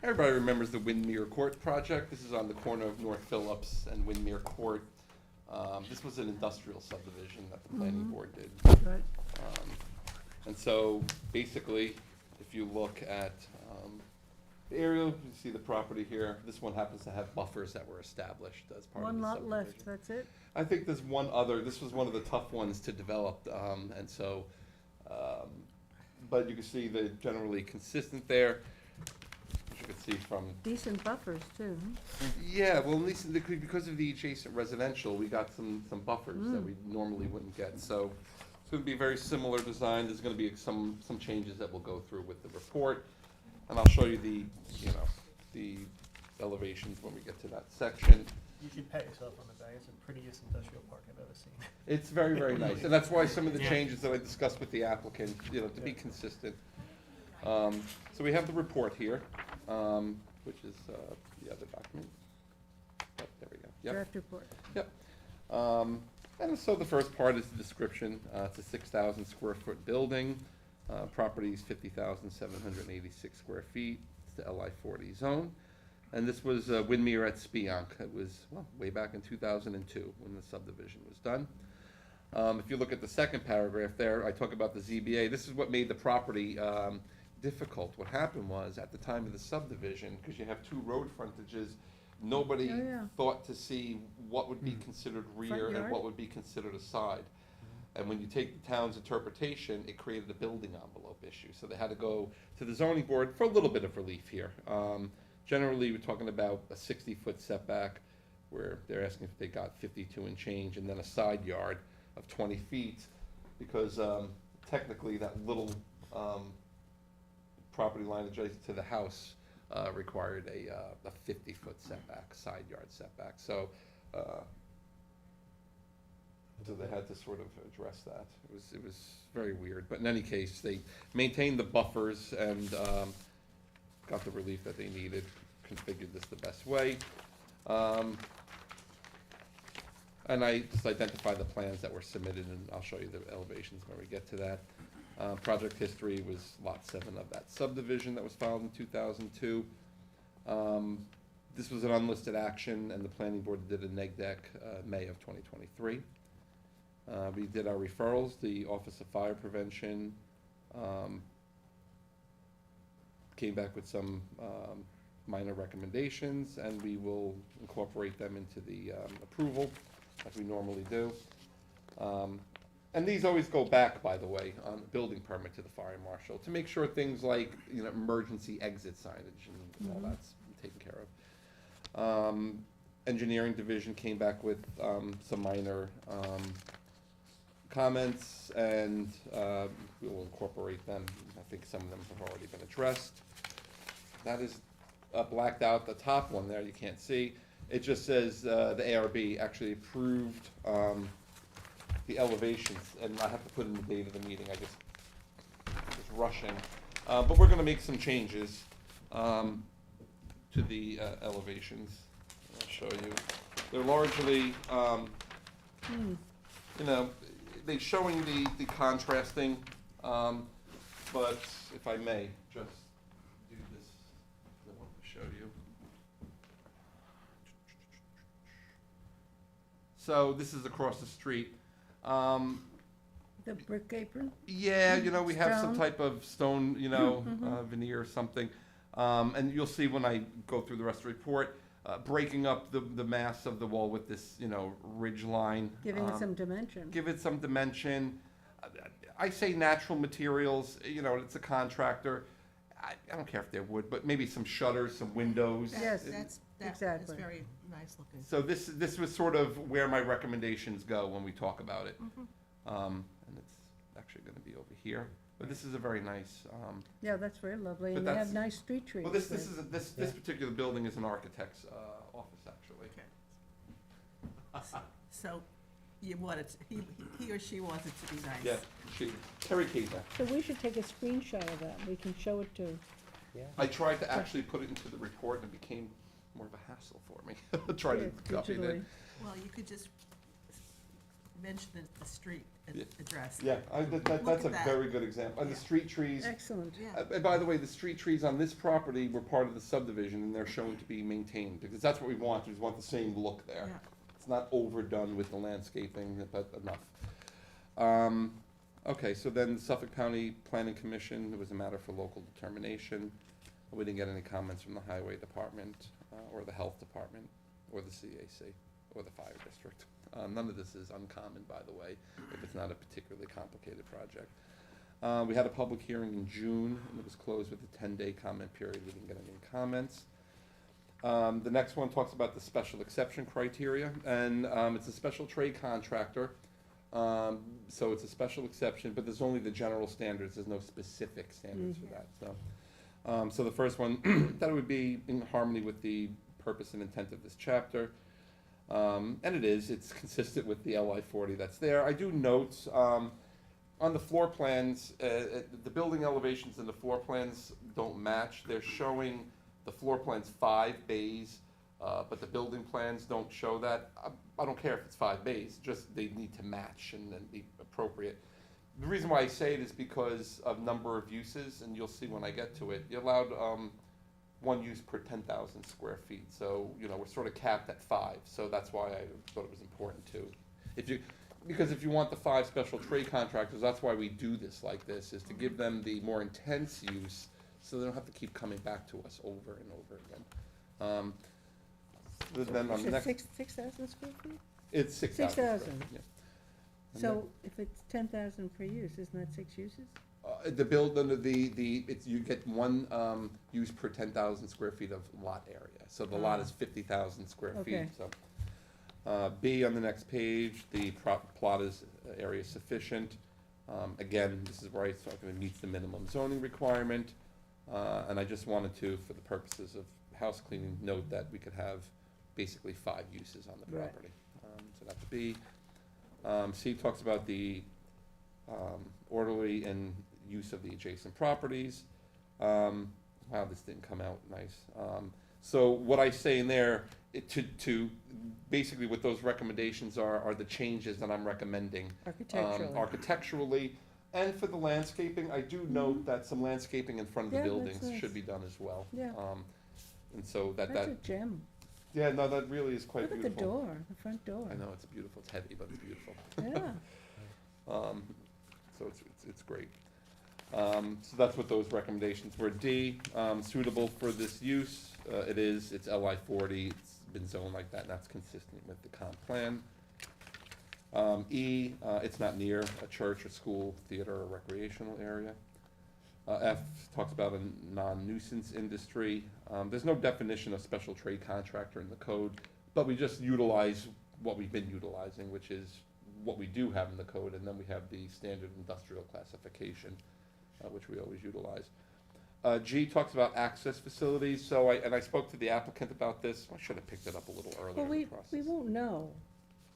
Speaker 10: Everybody remembers the Windmere Court project. This is on the corner of North Phillips and Windmere Court. This was an industrial subdivision that the planning board did.
Speaker 1: Right.
Speaker 10: And so, basically, if you look at the aerial, you see the property here. This one happens to have buffers that were established as part of
Speaker 1: One
Speaker 10: the
Speaker 1: lot
Speaker 10: subdivision.
Speaker 1: left, that's it?
Speaker 10: I think there's one other, this was one of the tough ones to develop, and so, but you can see they're generally consistent there. As you can see from,
Speaker 1: Decent buffers, too.
Speaker 10: yeah, well, at least because of the adjacent residential, we got some buffers that we normally wouldn't get. So it's gonna be very similar design. There's gonna be some changes that we'll go through with the report. And I'll show you the, the elevations when we get to that section.
Speaker 8: You should pat yourself on the back. It's the prettiest industrial park I've ever seen.
Speaker 10: It's very, very nice, and that's why some of the
Speaker 7: Yeah.
Speaker 10: changes that I discussed with the applicant, to be consistent. So we have the report here, which is, the other document. Yep, there we go, yep.
Speaker 1: Draft report.
Speaker 10: Yep. And so the first part is the description. It's a 6,000 square foot building. Property's 50,786 square feet. It's the LI 40 zone. And this was Windmere at Spionk. It was, well, way back in 2002 when the subdivision was done. If you look at the second paragraph there, I talk about the ZBA. This is what made the property difficult. What happened was, at the time of the subdivision, because you have 2 road frontages, nobody
Speaker 1: Oh, yeah.
Speaker 10: thought to see what would be considered rear and
Speaker 1: yard?
Speaker 10: what would be considered a side. And when you take the town's interpretation, it created a building envelope issue. So they had to go to the zoning board for a little bit of relief here. Generally, we're talking about a 60-foot setback, where they're asking if they got 52 and change, and then a side yard of 20 feet, because technically that little property line adjacent to the house required a 50-foot setback, side yard setback. So they had to sort of address that. It was very weird, but in any case, they maintained the buffers and got the relief that they needed, configured this the best way. And I just identified the plans that were submitted, and I'll show you the elevations when we get to that. Project history was Lot 7 of that subdivision that was filed in 2002. This was an unlisted action, and the planning board did a neg deck May of 2023. We did our referrals, the Office of Fire Prevention came back with some minor recommendations, and we will incorporate them into the approval, as we normally do. And these always go back, by the way, on the building permit to the fire marshal, to make sure things like, emergency exit signage and all that's taken care of. Engineering division came back with some minor comments, and we will incorporate them. I think some of them have already been addressed. That is blacked out, the top one there, you can't see. It just says the ARB actually approved the elevations, and I have to put in the date of the meeting, I just was rushing. But we're gonna make some changes to the elevations. I'll show you. They're largely, they're showing the contrasting, but if I may, just do this, I want to show you. So this is across the street.
Speaker 1: The brick apron?
Speaker 10: Yeah, we have some
Speaker 1: Stone?
Speaker 10: type of stone, veneer or something. And you'll see when I go through the rest of the report, breaking up the mass of the wall with this, ridge line.
Speaker 1: Giving it some dimension.
Speaker 10: Give it some dimension. I say natural materials, it's a contractor. I don't care if they're wood, but maybe some shutters, some windows.
Speaker 1: Yes.
Speaker 2: That's
Speaker 1: Exactly.
Speaker 2: very nice looking.
Speaker 10: So this was sort of where my recommendations go when we talk about it. And it's actually gonna be over here, but this is a very nice,
Speaker 1: Yeah, that's very lovely,
Speaker 10: But
Speaker 1: and they have
Speaker 10: that's-
Speaker 1: nice street trees.
Speaker 10: well, this
Speaker 1: there.
Speaker 10: is, this particular building is an architect's, office, actually.
Speaker 2: So you want it, he or she wants it to be nice.
Speaker 10: Yeah, Terry Kazak.
Speaker 1: So we should take a screenshot of that, we can show it to,
Speaker 10: I tried to actually put it into the report, and it became more of a hassle for me, trying
Speaker 1: yeah,
Speaker 10: to copy
Speaker 1: digitally.
Speaker 10: it.
Speaker 2: Well, you could just mention the street
Speaker 10: Yeah.
Speaker 2: address.
Speaker 10: Yeah, that's a
Speaker 2: at that.
Speaker 10: very good example. And the
Speaker 2: Yeah.
Speaker 10: street trees,
Speaker 1: Excellent.
Speaker 2: Yeah.
Speaker 10: and by the way, the street trees on this property were part of the subdivision, and they're shown to be maintained, because that's what we want, we want the same look there.
Speaker 2: Yeah.
Speaker 10: It's not overdone with the landscaping, but enough. Okay, so then the Suffolk County Planning Commission, it was a matter for local determination. We didn't get any comments from the Highway Department, or the Health Department, or the CAC, or the Fire District. None of this is uncommon, by the way, if it's not a particularly complicated project. We had a public hearing in June, and it was closed with a 10-day comment period. We didn't get any comments. The next one talks about the special exception criteria, and it's a special trade contractor. So it's a special exception, but there's only the general standards, there's no specific standards for that, so. So the first one, that it would be in harmony with the purpose and intent of this chapter. And it is, it's consistent with the LI 40 that's there. I do note, on the floor plans, the building elevations and the floor plans don't match. They're showing the floor plans 5 bays, but the building plans don't show that. I don't care if it's 5 bays, just they need to match and be appropriate. The reason why I say it is because of number of uses, and you'll see when I get to it. You're allowed, 1 use per 10,000 square feet, so, we're sort of capped at 5, so that's why I thought it was important to. Because if you want the 5 special trade contractors, that's why we do this like this, is to give them the more intense use, so they don't have to keep coming back to us over and over again. Then on the next,
Speaker 1: 6,000 square feet?
Speaker 10: it's 6,000.
Speaker 1: 6,000.
Speaker 10: Yeah. And
Speaker 1: So if it's 10,000 per use, isn't that 6 uses?
Speaker 10: The build under you get one, use per 10,000 square feet of lot area. So the lot is 50,000 square feet,
Speaker 1: Okay.
Speaker 10: so. B on the next page, the plot is, area sufficient. Again, this is where I thought it meets the minimum zoning requirement. And I just wanted to, for the purposes of house cleaning, note that we could have basically 5 uses on the
Speaker 1: Right.
Speaker 10: property. So that's B. C talks about the orderly and use of the adjacent properties. Wow, this didn't come out nice. So what I say in there, to basically what those recommendations are the changes that I'm recommending.
Speaker 1: Architecturally.
Speaker 10: Architecturally, and for the landscaping, I do note that some landscaping in front of the
Speaker 1: Yeah, that's
Speaker 10: buildings
Speaker 1: nice.
Speaker 10: should be done as well.
Speaker 1: Yeah.
Speaker 10: And so
Speaker 1: That's a
Speaker 10: that,
Speaker 1: gem.
Speaker 10: yeah, no, that really is quite
Speaker 1: Look at the
Speaker 10: beautiful.
Speaker 1: door, the front door.
Speaker 10: I know, it's beautiful, it's heavy, but it's beautiful.
Speaker 1: Yeah.
Speaker 10: So it's great. So that's what those recommendations were. D, suitable for this use, it's LI 40, it's been zoned like that, and that's consistent with the comp plan. E, it's not near a church, a school, theater, or recreational area. F talks about a non-nuisance industry. There's no definition of special trade contractor in the code, but we just utilize what we've been utilizing, which is what we do have in the code, and then we have the standard industrial classification, which we always utilize. G talks about access facilities, so I spoke to the applicant about this. I should have picked it up a little earlier
Speaker 1: Well,
Speaker 10: in the
Speaker 1: we
Speaker 10: process.
Speaker 1: won't know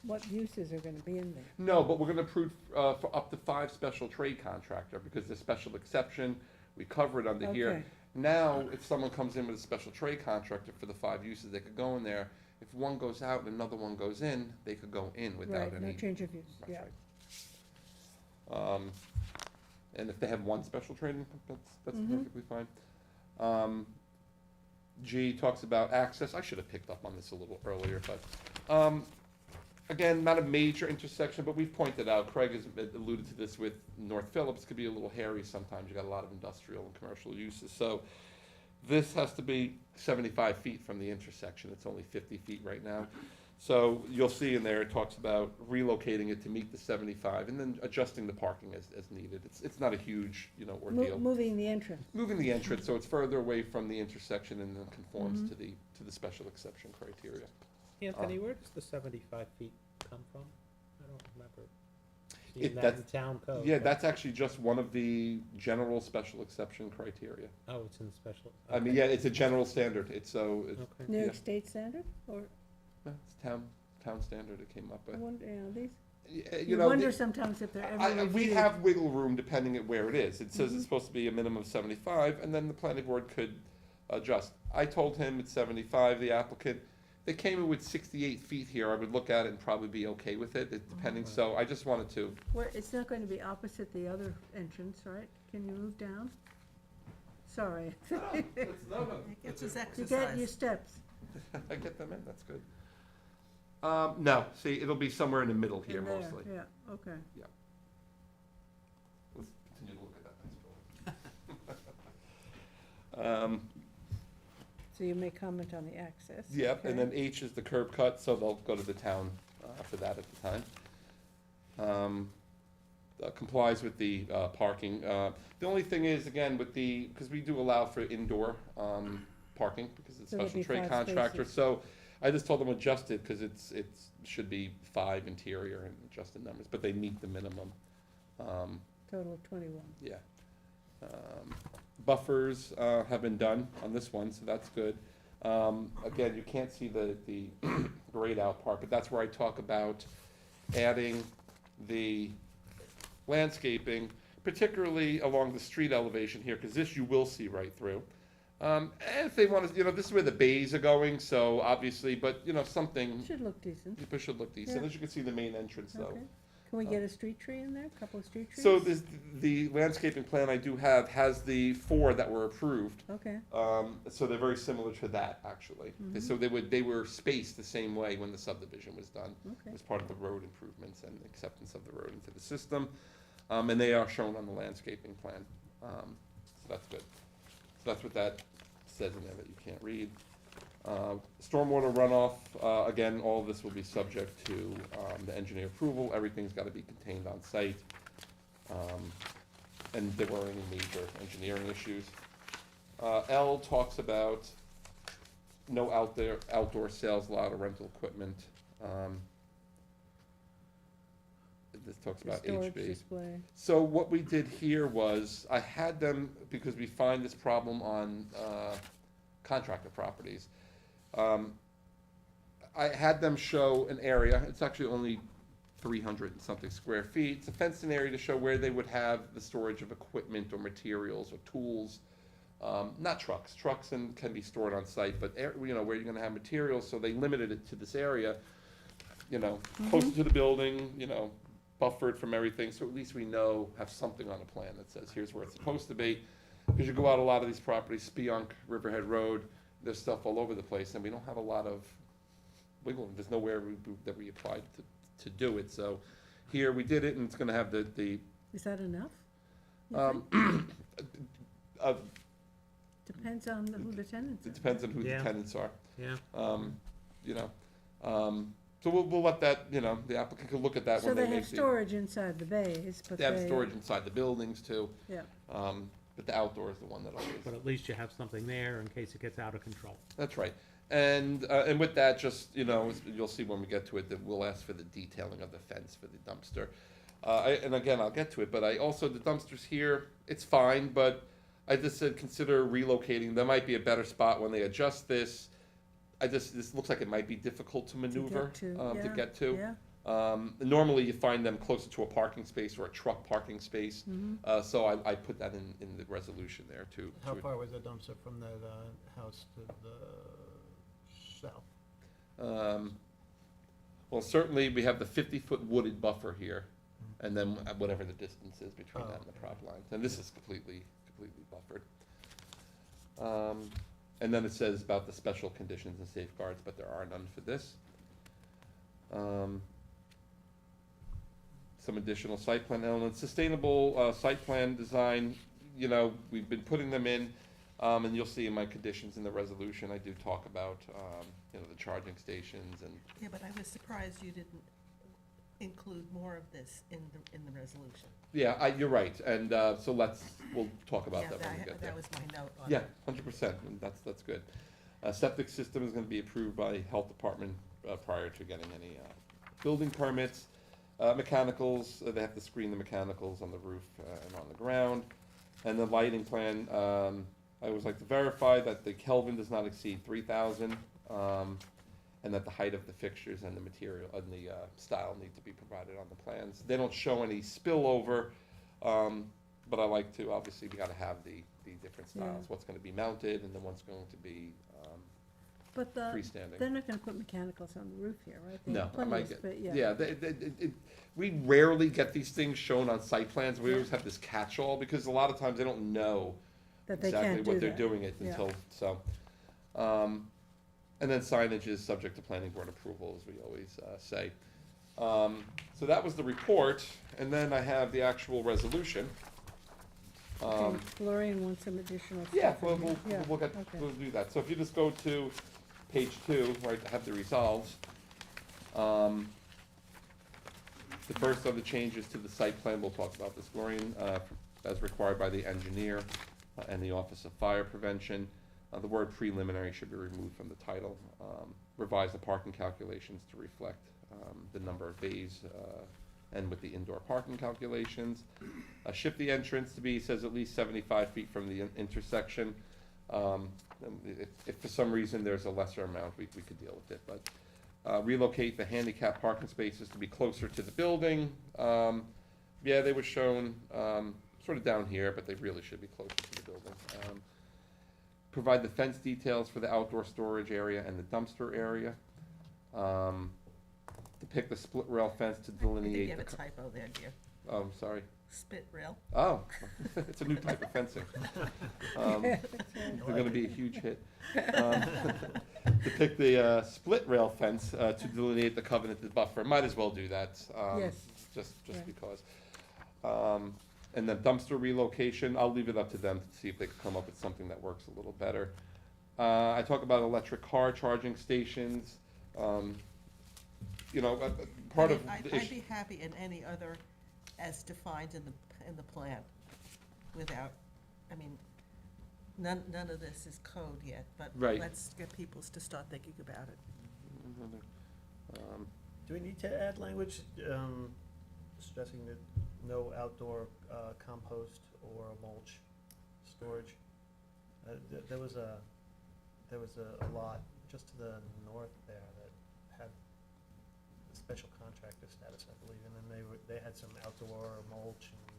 Speaker 1: what uses are gonna be in there.
Speaker 10: No, but we're gonna approve, for up to 5 special trade contractor, because the special exception, we cover it under here.
Speaker 1: Okay.
Speaker 10: Now, if someone comes in with a special trade contractor for the 5 uses, they could go in there. If one goes out and another one goes in, they could go in without
Speaker 1: Right,
Speaker 10: any.
Speaker 1: no change of use,
Speaker 10: That's
Speaker 1: yeah.
Speaker 10: right. And if they have one special trade, that's
Speaker 1: Mhm.
Speaker 10: perfectly fine. G talks about access, I should have picked up on this a little earlier, but, again, not a major intersection, but we've pointed out, Craig has alluded to this with North Phillips, could be a little hairy sometimes, you got a lot of industrial and commercial uses, so this has to be 75 feet from the intersection, it's only 50 feet right now. So you'll see in there, it talks about relocating it to meet the 75, and then adjusting the parking as needed. It's not a huge, ordeal.
Speaker 1: Moving the entrance.
Speaker 10: Moving the entrance, so it's further away from the intersection and then conforms
Speaker 1: Mhm.
Speaker 10: to the special exception criteria.
Speaker 7: Anthony, where does the 75 feet come from? I don't remember seeing
Speaker 10: It-
Speaker 7: that in
Speaker 10: that's-
Speaker 7: town code.
Speaker 10: Yeah,
Speaker 7: but-
Speaker 10: that's actually just one of the general special exception criteria.
Speaker 7: Oh, it's in the special.
Speaker 10: I mean,
Speaker 7: okay.
Speaker 10: yeah, it's a general standard, it's
Speaker 7: Okay.
Speaker 1: New
Speaker 10: Yeah.
Speaker 1: York State standard, or,
Speaker 10: it's town standard it came up
Speaker 1: I
Speaker 10: with.
Speaker 1: wonder, these,
Speaker 10: You
Speaker 1: you
Speaker 10: know,
Speaker 1: wonder
Speaker 10: the-
Speaker 1: sometimes if they're ever
Speaker 10: we
Speaker 1: reviewed.
Speaker 10: have wiggle room depending at where it is. It says
Speaker 1: Mhm.
Speaker 10: it's supposed to be a minimum of 75, and then the planning board could adjust. I told him it's 75, the applicant, they came in with 68 feet here, I would look at it and probably be okay with it, depending, so I just wanted to.
Speaker 1: Where, it's not going to be opposite the other entrance, right? Can you move down? Sorry.
Speaker 2: It gets his
Speaker 1: You get your
Speaker 2: exercise.
Speaker 1: steps.
Speaker 10: I get them in, that's good. No, see, it'll be somewhere in the middle here
Speaker 1: in there,
Speaker 10: mostly.
Speaker 1: Yeah, okay.
Speaker 10: Let's continue to look at that next building.
Speaker 1: So you may comment on the access.
Speaker 10: Yep, and
Speaker 1: okay.
Speaker 10: then H is the curb cut, so they'll go to the town for that at the time. Complies with the parking. The only thing is, again, because we do allow for indoor parking, because it's
Speaker 1: So there'll
Speaker 10: special
Speaker 1: be
Speaker 10: trade
Speaker 1: 5
Speaker 10: contractor,
Speaker 1: spaces.
Speaker 10: so I just told them adjust it, because it should be 5 interior and adjust the numbers, but they meet the minimum.
Speaker 1: Total of 21.
Speaker 10: Yeah. Buffers have been done on this one, so that's good. Again, you can't see the grayed out part, but that's where I talk about adding the landscaping, particularly along the street elevation here, because this you will see right through. And if they want to, this is where the bays are going, so obviously, but, something,
Speaker 1: Should look decent.
Speaker 10: people should look decent.
Speaker 1: Yeah.
Speaker 10: As you can see, the main entrance, though.
Speaker 1: Okay. Can we get a street tree in there? A couple of street trees?
Speaker 10: So the landscaping plan I do have has the 4 that were approved.
Speaker 1: Okay,
Speaker 10: So they're very similar to that, actually.
Speaker 1: Mhm.
Speaker 10: So they were spaced the same way when the subdivision was done,
Speaker 1: okay.
Speaker 10: as part of the road improvements and acceptance of the road into the system. And they are shown on the landscaping plan. So that's good. So that's what that says in there that you can't read. Stormwater runoff, again, all of this will be subject to the engineer approval. Everything's got to be contained on site. and there weren't any major engineering issues. L talks about no outdoor sales lot or rental equipment. This talks about
Speaker 1: Storage
Speaker 10: HB.
Speaker 1: display.
Speaker 10: So what we did here was, I had them, because we find this problem on contractor properties. I had them show an area, it's actually only 300 and something square feet. It's a fenced-in area to show where they would have the storage of equipment or materials or tools. Not trucks. Trucks can be stored on site, but where you're gonna have materials, so they limited it to this area, closer to the building, buffered from everything, so at least we know, have something on a plan that says, here's where it's supposed to be. Because you go out a lot of these properties, Spionk, Riverhead Road, there's stuff all over the place, and we don't have a lot of wiggle room. There's nowhere that we applied to do it, so here we did it, and it's gonna have the
Speaker 1: Is that enough? You think? Depends on who the tenants are.
Speaker 10: it depends on who the
Speaker 7: Yeah.
Speaker 10: tenants are.
Speaker 7: Yeah.
Speaker 10: So we'll let that, the applicant can look at that
Speaker 1: So
Speaker 10: when they
Speaker 1: they
Speaker 10: make
Speaker 1: have
Speaker 10: the.
Speaker 1: storage inside the bays, but
Speaker 10: They have storage inside the buildings too,
Speaker 1: Yeah,
Speaker 10: but the outdoor is the one that always.
Speaker 7: But at least you have something there in case it gets out of control.
Speaker 10: That's right. And with that, just, you'll see when we get to it, that we'll ask for the detailing of the fence for the dumpster. And again, I'll get to it, but the dumpsters here, it's fine, but I just said consider relocating. There might be a better spot when they adjust this. This looks like it might be difficult to maneuver, to get to.
Speaker 1: yeah.
Speaker 10: Normally you find them closer to a parking space or a truck parking space.
Speaker 1: Mhm.
Speaker 10: So I put that in the resolution there too.
Speaker 3: How far was the dumpster from that house to the south?
Speaker 10: Well, certainly we have the 50-foot wooded buffer here, and then whatever the distance is between that and the prop lines. And this is completely buffered. And then it says about the special conditions and safeguards, but there are none for this. Some additional site plan elements, sustainable site plan design, we've been putting them in, and you'll see in my conditions in the resolution, I do talk about, the charging stations and.
Speaker 2: Yeah, but I was surprised you didn't include more of this in the resolution.
Speaker 10: Yeah, you're right, and so we'll talk about that when we get there.
Speaker 2: That was my note on
Speaker 10: Yeah,
Speaker 2: it.
Speaker 10: 100%, and that's good. Septic system is gonna be approved by health department prior to getting any building permits. Mechanicals, they have to screen the mechanicals on the roof and on the ground. And the lighting plan, I always like to verify that the Kelvin does not exceed 3,000, and that the height of the fixtures and the material and the style need to be provided on the plans. They don't show any spillover, but I like to, obviously, we gotta have the different styles, what's gonna be mounted and then what's going to be
Speaker 1: But
Speaker 10: freestanding.
Speaker 1: they're not gonna put mechanicals on the roof here, right? They
Speaker 10: No,
Speaker 1: have
Speaker 10: I
Speaker 1: plenty
Speaker 10: might
Speaker 1: of
Speaker 10: get,
Speaker 1: spa-
Speaker 10: yeah, we rarely get these things shown on site plans, we always have this catch-all, because a lot of times they don't know
Speaker 1: That they
Speaker 10: exactly
Speaker 1: can't do
Speaker 10: what they're
Speaker 1: that.
Speaker 10: doing it
Speaker 1: Yeah.
Speaker 10: until, so. And then signage is subject to planning board approval, as we always say. So that was the report, and then I have the actual resolution.
Speaker 1: Okay, Florian wants some additional stuff.
Speaker 10: Yeah,
Speaker 1: in here. Yeah,
Speaker 10: we'll
Speaker 1: okay.
Speaker 10: do that. So if you just go to page 2, where I have the resolves. The first of the changes to the site plan, we'll talk about this, Florian, as required by the engineer and the Office of Fire Prevention. The word preliminary should be removed from the title. Revise the parking calculations to reflect the number of bays and with the indoor parking calculations. Shift the entrance to be, says at least 75 feet from the intersection. If for some reason there's a lesser amount, we could deal with it, but relocate the handicap parking spaces to be closer to the building. Yeah, they were shown sort of down here, but they really should be closer to the building. Provide the fence details for the outdoor storage area and the dumpster area. Depict the split rail fence to
Speaker 2: I think
Speaker 10: delineate.
Speaker 2: you have a typo there, dear.
Speaker 10: Oh, I'm sorry.
Speaker 2: Spit rail.
Speaker 10: Oh, it's a new type of fencing. It's gonna be a huge hit. Depict the split rail fence to delineate the covenanted buffer. Might as well do that.
Speaker 1: Yes.
Speaker 10: Just
Speaker 1: Right.
Speaker 10: because. And then dumpster relocation, I'll leave it up to them to see if they can come up with something that works a little better. I talk about electric car charging stations. Part of the
Speaker 2: I'd
Speaker 10: issue.
Speaker 2: be happy in any other as defined in the plan. without, I mean, none of this is code yet, but
Speaker 10: Right.
Speaker 2: let's get people to start thinking about it.
Speaker 8: Do we need to add language, stressing that no outdoor, compost or mulch storage? There was a lot just to the north there that had a special contractor status, I believe, and then they had some outdoor mulch, and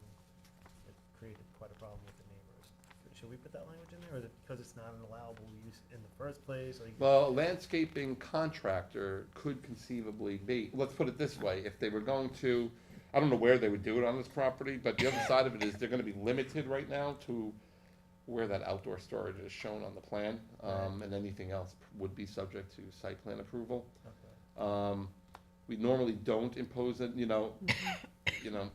Speaker 8: it created quite a problem with the neighbors. Should we put that language in there, or is it because it's not an allowable use in the first place? Like,
Speaker 10: Well, a landscaping contractor could conceivably be, let's put it this way, if they were going to, I don't know where they would do it on this property, but the other side of it is they're gonna be limited right now to where that outdoor storage is shown on the plan, and anything else would be subject to site plan approval.
Speaker 8: okay.
Speaker 10: We normally don't impose it,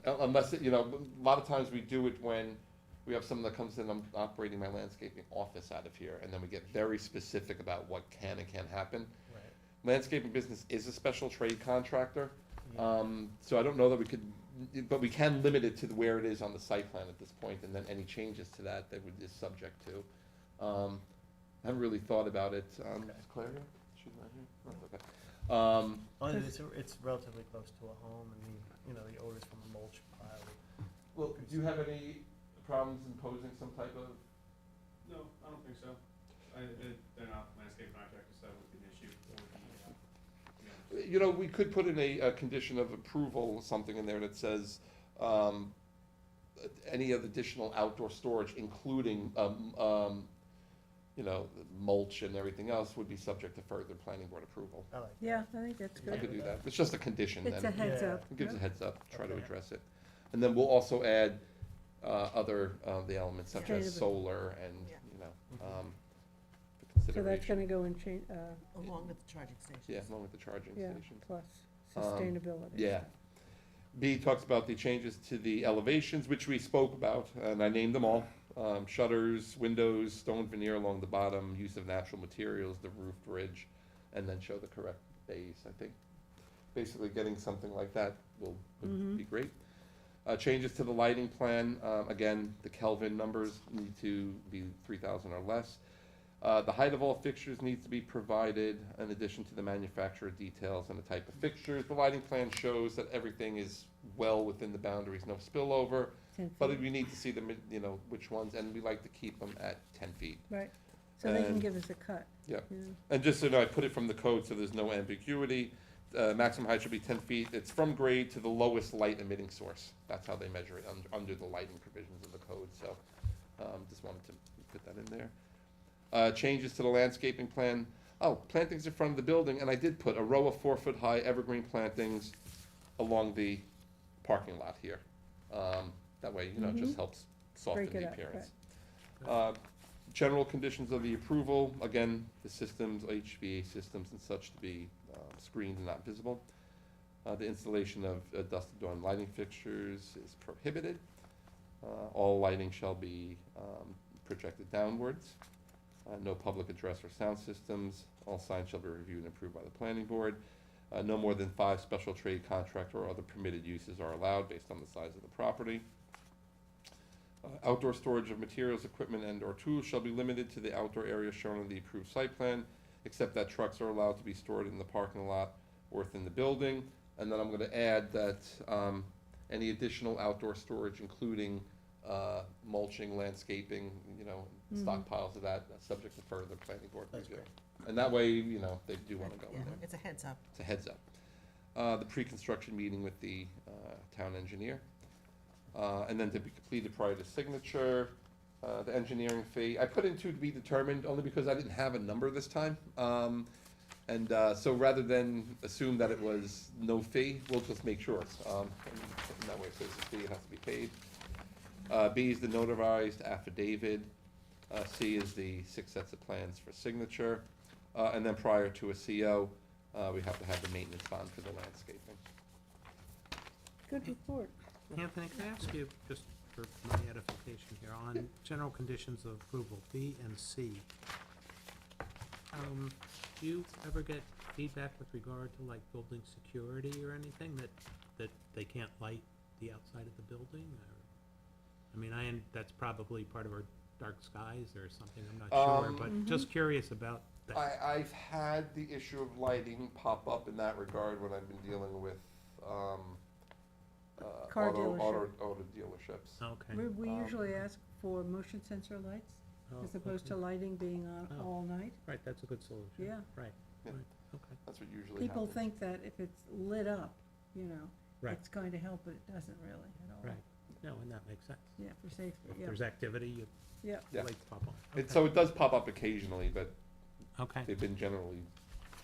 Speaker 10: unless, a lot of times we do it when we have someone that comes in, I'm operating my landscaping office out of here, and then we get very specific about what can and can't happen.
Speaker 8: Right.
Speaker 10: Landscaping business is a special trade contractor,
Speaker 8: Yeah.
Speaker 10: so I don't know that we could, but we can limit it to where it is on the site plan at this point, and then any changes to that is subject to. I haven't really thought about it. Is Claire here? She's not here? Oh, okay.
Speaker 8: Only it's relatively close to a home, and the odors from the mulch pile.
Speaker 10: Well, do you have any problems imposing some type of?
Speaker 13: No, I don't think so. They're not landscape contractors, so that would be an issue for the,
Speaker 10: We could put in a condition of approval, something in there that says, any of additional outdoor storage, including, mulch and everything else, would be subject to further planning board approval.
Speaker 8: I like that.
Speaker 1: Yeah, I think that's
Speaker 10: I
Speaker 1: good.
Speaker 10: could do that. It's just a condition,
Speaker 1: It's a
Speaker 10: then
Speaker 1: heads
Speaker 8: Yeah.
Speaker 1: up.
Speaker 10: it gives a
Speaker 1: Yep.
Speaker 10: heads up, try to
Speaker 8: Okay.
Speaker 10: address it. And then we'll also add, other, the elements such as
Speaker 1: Sustainability.
Speaker 10: solar and,
Speaker 2: Yeah.
Speaker 10: for
Speaker 1: So that's
Speaker 10: consideration.
Speaker 1: gonna go in change,
Speaker 2: Along with the charging stations.
Speaker 10: Yeah, along with the charging
Speaker 1: yeah,
Speaker 10: stations.
Speaker 1: plus
Speaker 10: Um,
Speaker 1: sustainability.
Speaker 10: Yeah. B talks about the changes to the elevations, which we spoke about, and I named them all. Shutters, windows, stone veneer along the bottom, use of natural materials, the roof bridge, and then show the correct bays, I think. Basically, getting something like that would be great. Changes to the lighting plan, again, the Kelvin numbers need to be 3,000 or less. The height of all fixtures needs to be provided in addition to the manufacturer details and the type of fixtures. The lighting plan shows that everything is well within the boundaries, no spillover,
Speaker 1: 10
Speaker 10: but
Speaker 1: feet.
Speaker 10: we need to see them, which ones, and we like to keep them at 10 feet.
Speaker 1: Right, so they can
Speaker 10: and-
Speaker 1: give us a cut.
Speaker 10: Yeah.
Speaker 1: you know.
Speaker 10: And just so you know, I put it from the code, so there's no ambiguity. Maximum height should be 10 feet. It's from grade to the lowest light emitting source. That's how they measure it, under the lighting provisions of the code, so, just wanted to put that in there. Changes to the landscaping plan. Oh, plantings in front of the building, and I did put a row of 4-foot-high evergreen plantings along the parking lot here. That way, it just helps soften
Speaker 1: Break it
Speaker 10: the
Speaker 1: up,
Speaker 10: appearance. General conditions of the approval, again, the systems, HVA systems and such to be screened and not visible. The installation of dust-adorned lighting fixtures is prohibited. All lighting shall be projected downwards. No public address or sound systems. All signs shall be reviewed and approved by the planning board. No more than 5 special trade contract or other permitted uses are allowed based on the size of the property. Outdoor storage of materials, equipment, and/or tools shall be limited to the outdoor area shown on the approved site plan, except that trucks are allowed to be stored in the parking lot or within the building. And then I'm gonna add that, any additional outdoor storage, including, mulching, landscaping, stockpiles of that, subject to further planning board
Speaker 8: That's
Speaker 10: review. And that way, they do wanna go in
Speaker 2: Yeah,
Speaker 10: there.
Speaker 2: it's a heads up.
Speaker 10: It's a heads up. The pre-construction meeting with the town engineer. And then to be completed prior to signature, the engineering fee. I put in to be determined only because I didn't have a number this time. So rather than assume that it was no fee, we'll just make sure. And that way, if there's a fee, it has to be paid. B is the notarized affidavit. C is the 6 sets of plans for signature. And then prior to a CO, we have to have the maintenance bond for the landscaping.
Speaker 1: Good report.
Speaker 7: Anthony, can I ask you, just for my edification here, on general conditions of approval, B and C, do you ever get feedback with regard to like building security or anything, that they can't light the outside of the building, or? I mean, that's probably part of our dark skies or something, I'm not sure, but just curious about that.
Speaker 10: I've had the issue of lighting pop up in that regard when I've been dealing with,
Speaker 1: Car dealership.
Speaker 10: auto dealerships.
Speaker 7: Okay.
Speaker 1: We usually ask for motion sensor lights,
Speaker 7: Oh,
Speaker 1: as opposed to
Speaker 7: okay.
Speaker 1: lighting being on
Speaker 7: Oh.
Speaker 1: all night.
Speaker 7: Right, that's a good solution.
Speaker 1: Yeah.
Speaker 7: Right,
Speaker 10: Yeah.
Speaker 7: right, okay.
Speaker 10: That's what usually
Speaker 1: People
Speaker 10: happens.
Speaker 1: think that if it's lit up, you know,
Speaker 7: Right.
Speaker 1: it's going to help, but it doesn't really at all.
Speaker 7: Right, no, and that makes sense.
Speaker 1: Yeah, for safety,
Speaker 7: If
Speaker 1: yeah,
Speaker 7: there's activity,
Speaker 1: yeah.
Speaker 10: Yeah.
Speaker 7: lights pop on.
Speaker 10: So it does pop up occasionally, but
Speaker 7: Okay.
Speaker 10: they've been generally,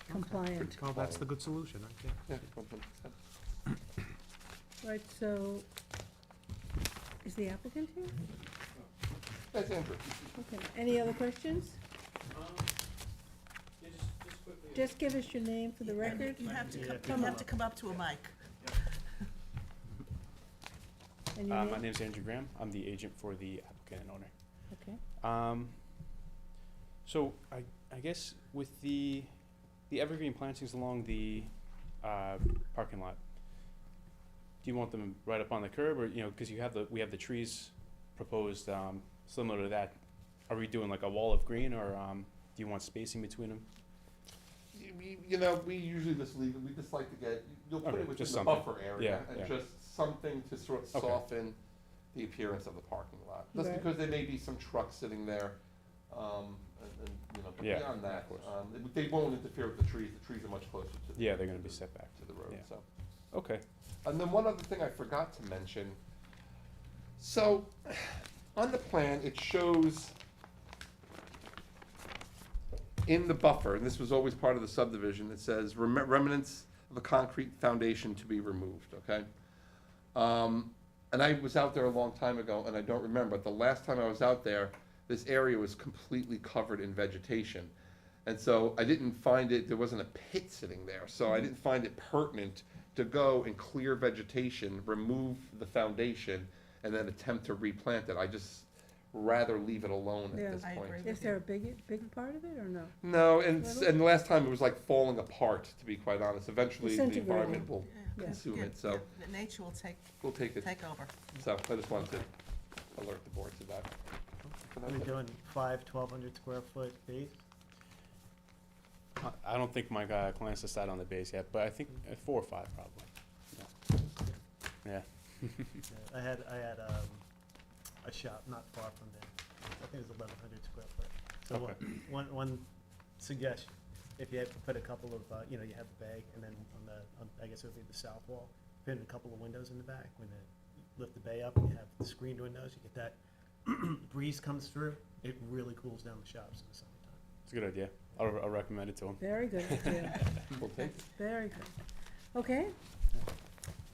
Speaker 1: Compliant.
Speaker 7: Well, that's the good solution, right there.
Speaker 10: yeah, 100%.
Speaker 1: Right, so, is the applicant here?
Speaker 10: That's Andrew.
Speaker 1: Okay, any other questions?
Speaker 13: Yeah, just quickly.
Speaker 1: Just give us your name for the record.
Speaker 2: You have to,
Speaker 8: Yeah,
Speaker 2: you have to come up to a mic.
Speaker 1: And your
Speaker 14: My
Speaker 1: name?
Speaker 14: name's Andrew Graham. I'm the agent for the applicant and owner.
Speaker 1: Okay,
Speaker 14: So I guess with the evergreen plantings along the parking lot, do you want them right up on the curb, or, you know, because we have the trees proposed similar to that. Are we doing like a wall of green, or do you want spacing between them?
Speaker 10: You know, we usually just leave it, we just like to get, you'll put
Speaker 14: Okay,
Speaker 10: it within
Speaker 14: just
Speaker 10: the
Speaker 14: something.
Speaker 10: buffer area,
Speaker 14: Yeah,
Speaker 10: and
Speaker 14: yeah.
Speaker 10: just something to sort of
Speaker 14: Okay.
Speaker 10: soften the appearance of the parking lot. Just
Speaker 1: Right.
Speaker 10: because there may be some trucks sitting there, and, you know, but
Speaker 14: Yeah,
Speaker 10: beyond that,
Speaker 14: of course.
Speaker 10: they won't interfere with the trees are much closer to the.
Speaker 14: Yeah, they're gonna be set back.
Speaker 10: To the road,
Speaker 14: Yeah.
Speaker 10: so.
Speaker 14: Okay.
Speaker 10: And then one other thing I forgot to mention, so, on the plan, it shows in the buffer, and this was always part of the subdivision, it says remnants of a concrete foundation to be removed, okay? And I was out there a long time ago, and I don't remember, but the last time I was out there, this area was completely covered in vegetation. And so I didn't find it, there wasn't a pit sitting there, so I didn't find it pertinent to go and clear vegetation, remove the foundation, and then attempt to replant it. I just rather leave it alone
Speaker 1: Yeah.
Speaker 10: at this
Speaker 2: I
Speaker 10: point.
Speaker 2: agree.
Speaker 1: is there a big part of it, or no?
Speaker 10: No, and,
Speaker 1: Little?
Speaker 10: and the last time it was like falling apart, to be quite honest. Eventually, the
Speaker 1: Disintegrating.
Speaker 10: environment will
Speaker 1: Yeah.
Speaker 10: consume
Speaker 2: Yeah,
Speaker 10: it, so
Speaker 2: yeah, nature will take
Speaker 10: we'll take it.
Speaker 2: over.
Speaker 10: So I just wanted to alert the board to that.
Speaker 8: Are we doing 1,200 square foot base?
Speaker 14: I don't think my clients decided on the base yet, but I think 4 or 5 probably. Yeah.
Speaker 8: I had a shop not far from there. I think it was 1,100 square foot. So
Speaker 14: Okay.
Speaker 8: one suggestion, if you had to put a couple of, you know, you have the bay, and then I guess it would be the south wall, put in a couple of windows in the back. When you lift the bay up and you have the screened windows, you get that breeze comes through. It really cools down the shops in the summertime.
Speaker 14: It's a good idea. I'll recommend it to them.
Speaker 1: Very good idea,
Speaker 10: We'll take it.
Speaker 1: very good. Okay.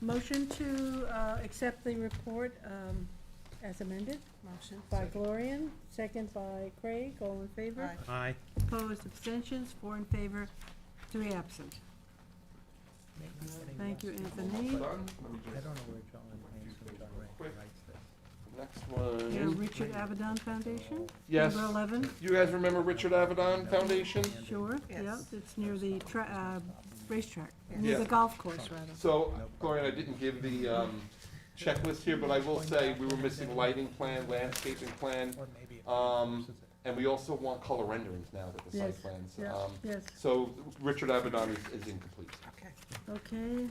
Speaker 1: Motion to accept the report as amended
Speaker 2: Motion.
Speaker 1: by Gloria, second by Craig, all in favor?
Speaker 2: Aye.
Speaker 7: Aye.
Speaker 1: Opposed, abstentions, 4 in favor, 3 absent. Thank you, Anthony.
Speaker 10: Done? Let me
Speaker 3: I
Speaker 10: just-
Speaker 3: don't know where John
Speaker 10: Quick.
Speaker 3: writes this.
Speaker 10: Next
Speaker 1: Yeah,
Speaker 10: one.
Speaker 1: Richard Avedon Foundation?
Speaker 10: Yes.
Speaker 1: Number 11,
Speaker 10: You guys remember Richard Avedon Foundation?
Speaker 1: sure, yeah,
Speaker 2: Yes.
Speaker 1: it's near the racetrack, near
Speaker 10: Yeah.
Speaker 1: the golf course, rather.
Speaker 10: So, Gloria, I didn't give the checklist here, but I will say we were missing lighting plan, landscaping plan,
Speaker 3: Or maybe it
Speaker 10: Um,
Speaker 3: reverses it.
Speaker 10: and we also want color renderings now with the
Speaker 1: Yes,
Speaker 10: site plans.
Speaker 1: yeah, yes,
Speaker 10: So Richard Avedon is incomplete.
Speaker 2: Okay.
Speaker 1: okay.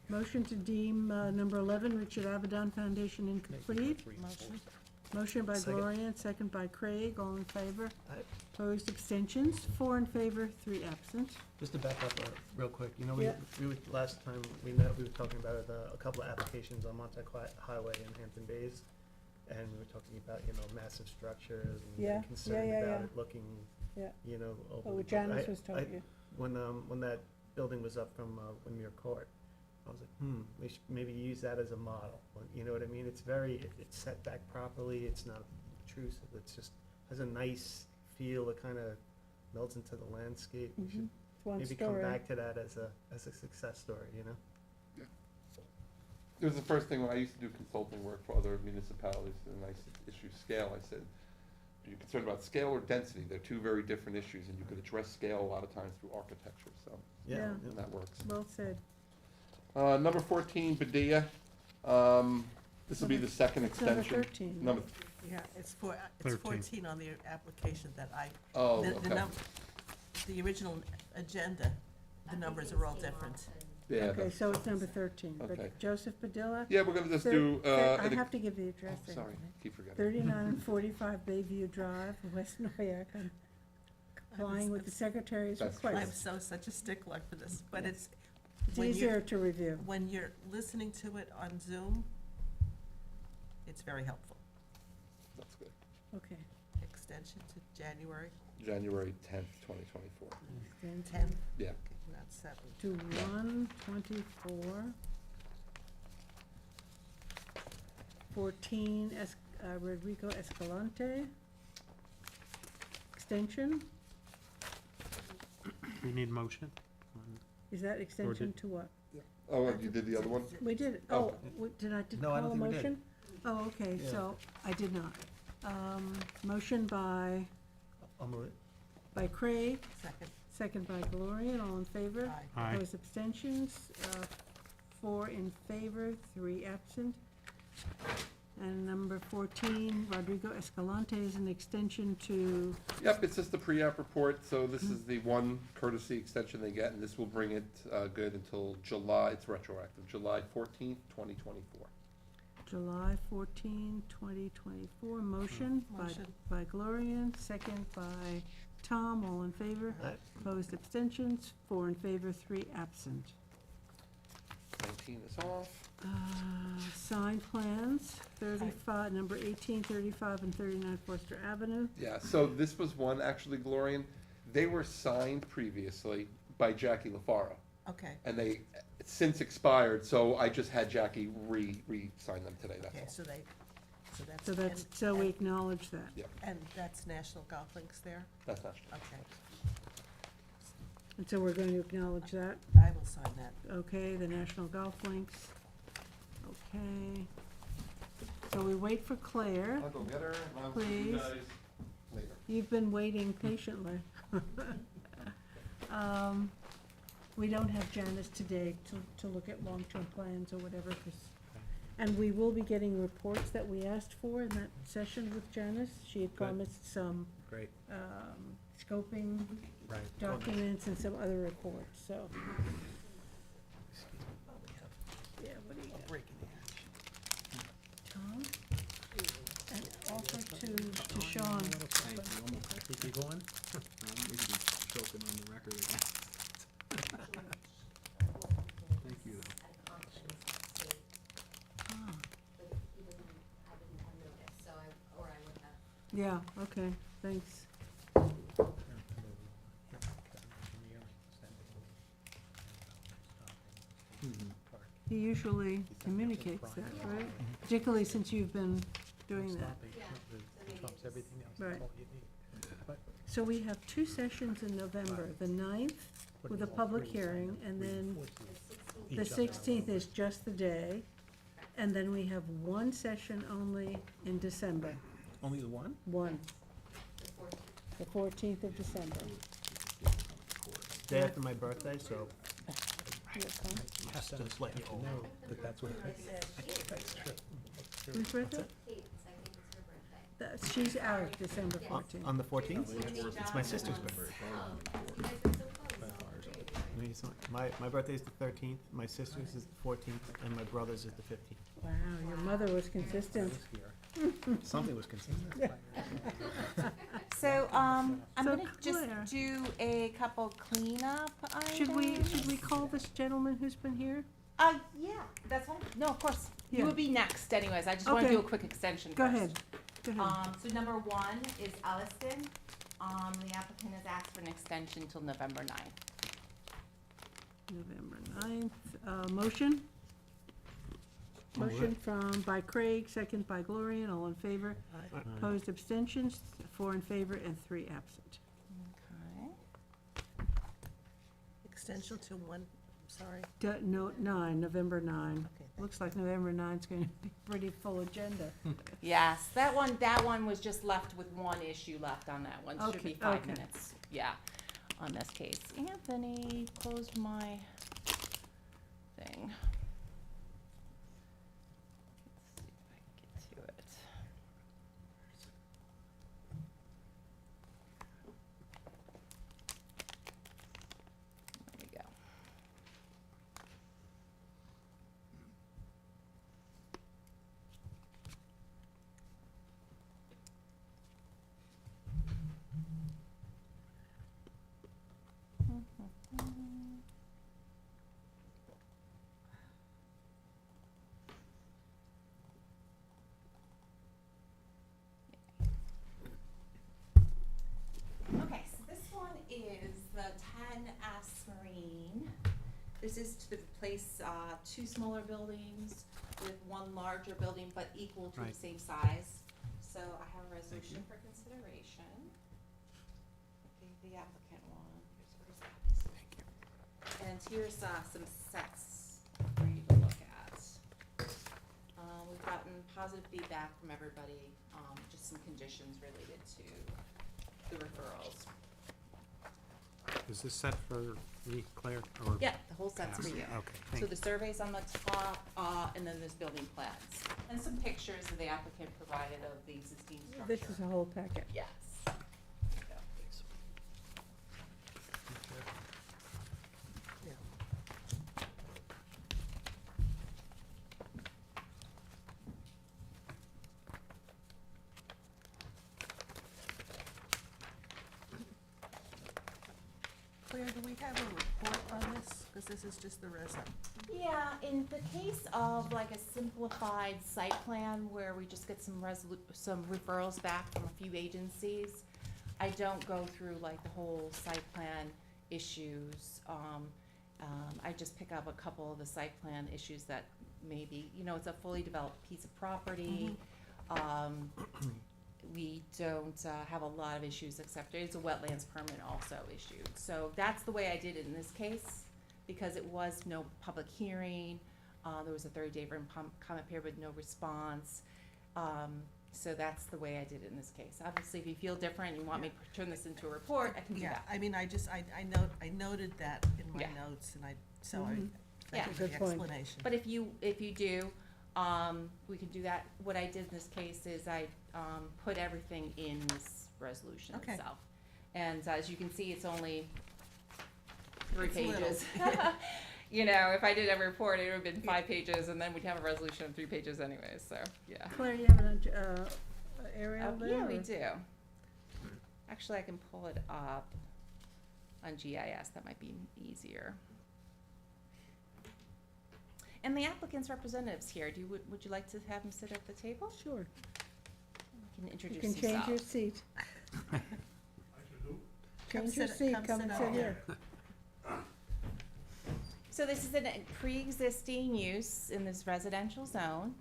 Speaker 1: Motion to deem number 11, Richard Avedon Foundation
Speaker 3: Maybe go
Speaker 1: incomplete.
Speaker 3: 3,
Speaker 2: Motion.
Speaker 3: 4.
Speaker 1: Motion by
Speaker 8: Second.
Speaker 1: Gloria, second by Craig, all in favor.
Speaker 8: Aye.
Speaker 1: Opposed, abstentions, 4 in favor, 3 absent.
Speaker 8: Just to back up real quick, you know,
Speaker 1: Yeah.
Speaker 8: last time we met, we were talking about a couple of applications on Montauk Highway in Hampton Bays, and we were talking about, you know, massive structures
Speaker 1: Yeah,
Speaker 8: and concerned
Speaker 1: yeah,
Speaker 8: about
Speaker 1: yeah.
Speaker 8: it looking,
Speaker 1: Yeah.
Speaker 8: you know,
Speaker 1: Oh,
Speaker 8: over.
Speaker 1: what Janice was
Speaker 8: I-
Speaker 1: telling you.
Speaker 8: When that building was up from Windmere Court, I was like, we should maybe use that as a model. You know what I mean? It's it's set back properly, it's not obtrusive, it's just, has a nice feel, it kind of melts into the landscape. We should
Speaker 1: It's one
Speaker 8: maybe come
Speaker 1: story.
Speaker 8: back to that as a success story, you know?
Speaker 10: It was the first thing when I used to do consulting work for other municipalities, and I issue scale, I said, are you concerned about scale or density? They're two very different issues, and you could address scale a lot of times through architecture, so,
Speaker 1: Yeah.
Speaker 10: and that works.
Speaker 1: Well said.
Speaker 10: Number 14, Badia. This will be the second
Speaker 1: It's number
Speaker 10: extension.
Speaker 1: 13.
Speaker 10: Number,
Speaker 2: Yeah, it's
Speaker 7: 13.
Speaker 2: 14 on the application that
Speaker 10: oh,
Speaker 2: the
Speaker 10: okay.
Speaker 2: the original agenda, the numbers are all different.
Speaker 10: Yeah,
Speaker 1: Okay,
Speaker 10: that's-
Speaker 1: so it's number 13.
Speaker 10: Okay.
Speaker 1: But Joseph Padilla?
Speaker 10: yeah, we're gonna just
Speaker 1: Thir-
Speaker 10: do,
Speaker 1: thir- I
Speaker 10: an-
Speaker 1: have to give the address.
Speaker 10: oh, sorry,
Speaker 1: Anthony.
Speaker 10: keep forgetting.
Speaker 1: 3945 Bayview Drive, West Noyak, and complying with the secretary's
Speaker 10: That's true.
Speaker 2: I'm
Speaker 1: request.
Speaker 2: so such a stickler for this, but it's,
Speaker 1: It's
Speaker 2: when
Speaker 1: easier
Speaker 2: you're,
Speaker 1: to review.
Speaker 2: when you're listening to it on Zoom, it's very helpful.
Speaker 10: That's good.
Speaker 1: Okay.
Speaker 2: Extension to January
Speaker 10: January 10th, 2024.
Speaker 1: Then
Speaker 2: 10th,
Speaker 10: Yeah.
Speaker 2: not 7th.
Speaker 1: to 124. 14 Rodrigo Escalante. Extension,
Speaker 7: We need motion.
Speaker 1: is that extension to what?
Speaker 10: Oh, you did the other one?
Speaker 1: We did,
Speaker 10: Oh.
Speaker 1: did I
Speaker 3: No, I
Speaker 1: call a
Speaker 3: don't think we did.
Speaker 1: motion? Oh, okay,
Speaker 3: Yeah.
Speaker 1: so I did not. Motion by
Speaker 3: I'll move it.
Speaker 1: Craig,
Speaker 2: Second,
Speaker 1: second by Gloria, all in favor?
Speaker 2: aye.
Speaker 7: Aye.
Speaker 1: Opposed, abstentions, 4 in favor, 3 absent. And number 14, Rodrigo Escalante is an extension to,
Speaker 10: Yep, it's just the pre-app report, so this is the one courtesy extension they get, and this will bring it good until July, it's retroactive, July 14th, 2024.
Speaker 1: July 14, 2024. Motion
Speaker 2: Motion.
Speaker 1: by Gloria, second by Tom, all in favor.
Speaker 3: Aye.
Speaker 1: Opposed, abstentions, 4 in favor, 3 absent.
Speaker 10: 19 is off.
Speaker 1: Signed plans, 35, number 18, 35, and 39 Forster Avenue.
Speaker 10: Yeah, so this was one, actually, Glorian, they were signed previously by Jackie LaFaro,
Speaker 2: Okay,
Speaker 10: and they since expired, so I just had Jackie re-sign them today, that's
Speaker 2: okay,
Speaker 10: all.
Speaker 2: so that's.
Speaker 1: So we acknowledge that.
Speaker 2: And that's National Golf Links there?
Speaker 10: That's not.
Speaker 2: Okay,
Speaker 1: And so we're going to acknowledge that.
Speaker 2: I will sign that.
Speaker 1: Okay, the National Golf Links. Okay. So we wait for Claire.
Speaker 10: I'll go get her, and I'll see you
Speaker 1: Please.
Speaker 10: guys later.
Speaker 1: You've been waiting patiently. We don't have Janice today to look at long-term plans or whatever, 'cause- and we will be getting reports that we asked for in that session with Janice. She had
Speaker 3: Good.
Speaker 1: promised some
Speaker 3: Great.
Speaker 1: scoping
Speaker 3: Right.
Speaker 1: documents and some other reports, so. Yeah, what do you got? Tom? And also to Sean.
Speaker 9: Keep you going? We could be choking on the record again. Thank you, though.
Speaker 1: Yeah, okay, thanks. He usually communicates that, right? Particularly since you've been doing that.
Speaker 7: Trumps everything else.
Speaker 1: Right.
Speaker 7: That's all you need.
Speaker 1: So we have 2 sessions in November, the 9th with a public hearing, and then the 16th is just the day. And then we have 1 session only in December,
Speaker 3: Only the one?
Speaker 1: 1. The 14th of December.
Speaker 3: Day after my birthday, so
Speaker 1: Yes, huh?
Speaker 3: has to just let you all know that that's what it is.
Speaker 1: Whose birthday? She's out December 14th.
Speaker 3: On the 14th? It's my sister's birthday. My birthday's the 13th, my sister's is the 14th, and my brother's is the 15th.
Speaker 1: Wow, your mother was consistent.
Speaker 3: Something was consistent.
Speaker 4: So, I'm
Speaker 1: So
Speaker 4: gonna
Speaker 1: Claire.
Speaker 4: just do a couple cleanup items.
Speaker 1: Should we call this gentleman who's been here?
Speaker 4: Yeah, that's fine. No, of course.
Speaker 1: Yeah.
Speaker 4: You would be next anyways. I just wanna
Speaker 1: Okay.
Speaker 4: do a quick extension
Speaker 1: Go
Speaker 4: first.
Speaker 1: ahead, go ahead.
Speaker 4: So number 1 is Elliston. The applicant has asked for an extension till November 9th.
Speaker 1: November 9th, motion? Motion by Craig, second by Gloria, and all in favor.
Speaker 2: Aye.
Speaker 1: Opposed, abstentions, 4 in favor and 3 absent.
Speaker 4: Okay.
Speaker 2: Extension to one, sorry.
Speaker 1: No, 9, November 9.
Speaker 2: Okay, thank
Speaker 1: Looks like November 9's going to be a pretty full agenda.
Speaker 4: Yes, that one was just left with 1 issue left on that one. Should be
Speaker 1: Okay,
Speaker 4: 5
Speaker 1: okay.
Speaker 4: minutes, yeah, on this case. Anthony closed my thing. Let's see.
Speaker 6: replace, two smaller buildings with one larger building, but equal to the
Speaker 7: Right.
Speaker 6: same size. So I have a resolution for consideration. The applicant one, here's and here's, some sets for you to look at. We've gotten positive feedback from everybody, just some conditions related to the referrals.
Speaker 7: Is this set for me, Claire, or?
Speaker 6: Yeah, the whole set's for you.
Speaker 7: Okay,
Speaker 6: So
Speaker 7: thank you.
Speaker 6: the survey's on the top, and then there's building plans, and some pictures that the applicant provided of the existing structure.
Speaker 1: This is a whole packet.
Speaker 6: Yes.
Speaker 2: Claire, do we have a report on this? Because this is just the resume.
Speaker 6: Yeah, in the case of like a simplified site plan where we just get some some referrals back from a few agencies, I don't go through like the whole site plan issues. I just pick up a couple of the site plan issues that maybe, you know, it's a fully developed piece of property. We don't have a lot of issues except it's a wetlands permit also issued. So that's the way I did it in this case, because it was no public hearing. There was a 30-day written comment period with no response. So that's the way I did it in this case. Obviously, if you feel different, and you want me to turn this into a report, I can do
Speaker 2: Yeah,
Speaker 6: that.
Speaker 2: I mean, I noted that in my
Speaker 6: Yeah.
Speaker 2: notes, and
Speaker 1: Mhm.
Speaker 6: Yeah.
Speaker 2: thank you for the
Speaker 1: Good point.
Speaker 2: explanation.
Speaker 6: But if you do, we can do that. What I did in this case is I put everything in this resolution
Speaker 2: Okay.
Speaker 6: itself. And as you can see, it's only 3
Speaker 2: It's little.
Speaker 6: pages. You know, if I did a report, it would have been 5 pages, and then we'd have a resolution of 3 pages anyway, so, yeah.
Speaker 1: Claire, you have an aerial there?
Speaker 6: Yeah, we
Speaker 1: or-
Speaker 6: do. Actually, I can pull it up on GIS, that might be easier. And the applicant's representative's here, would you like to have him sit at the table?
Speaker 1: Sure.
Speaker 6: He can
Speaker 1: You
Speaker 6: introduce
Speaker 1: can
Speaker 6: himself.
Speaker 1: change your seat. Change your
Speaker 2: sit-
Speaker 1: seat,
Speaker 2: come
Speaker 1: come
Speaker 2: sit
Speaker 1: and
Speaker 2: out
Speaker 1: sit
Speaker 2: here.
Speaker 1: here.
Speaker 6: So this is a pre-existing use in this residential zone.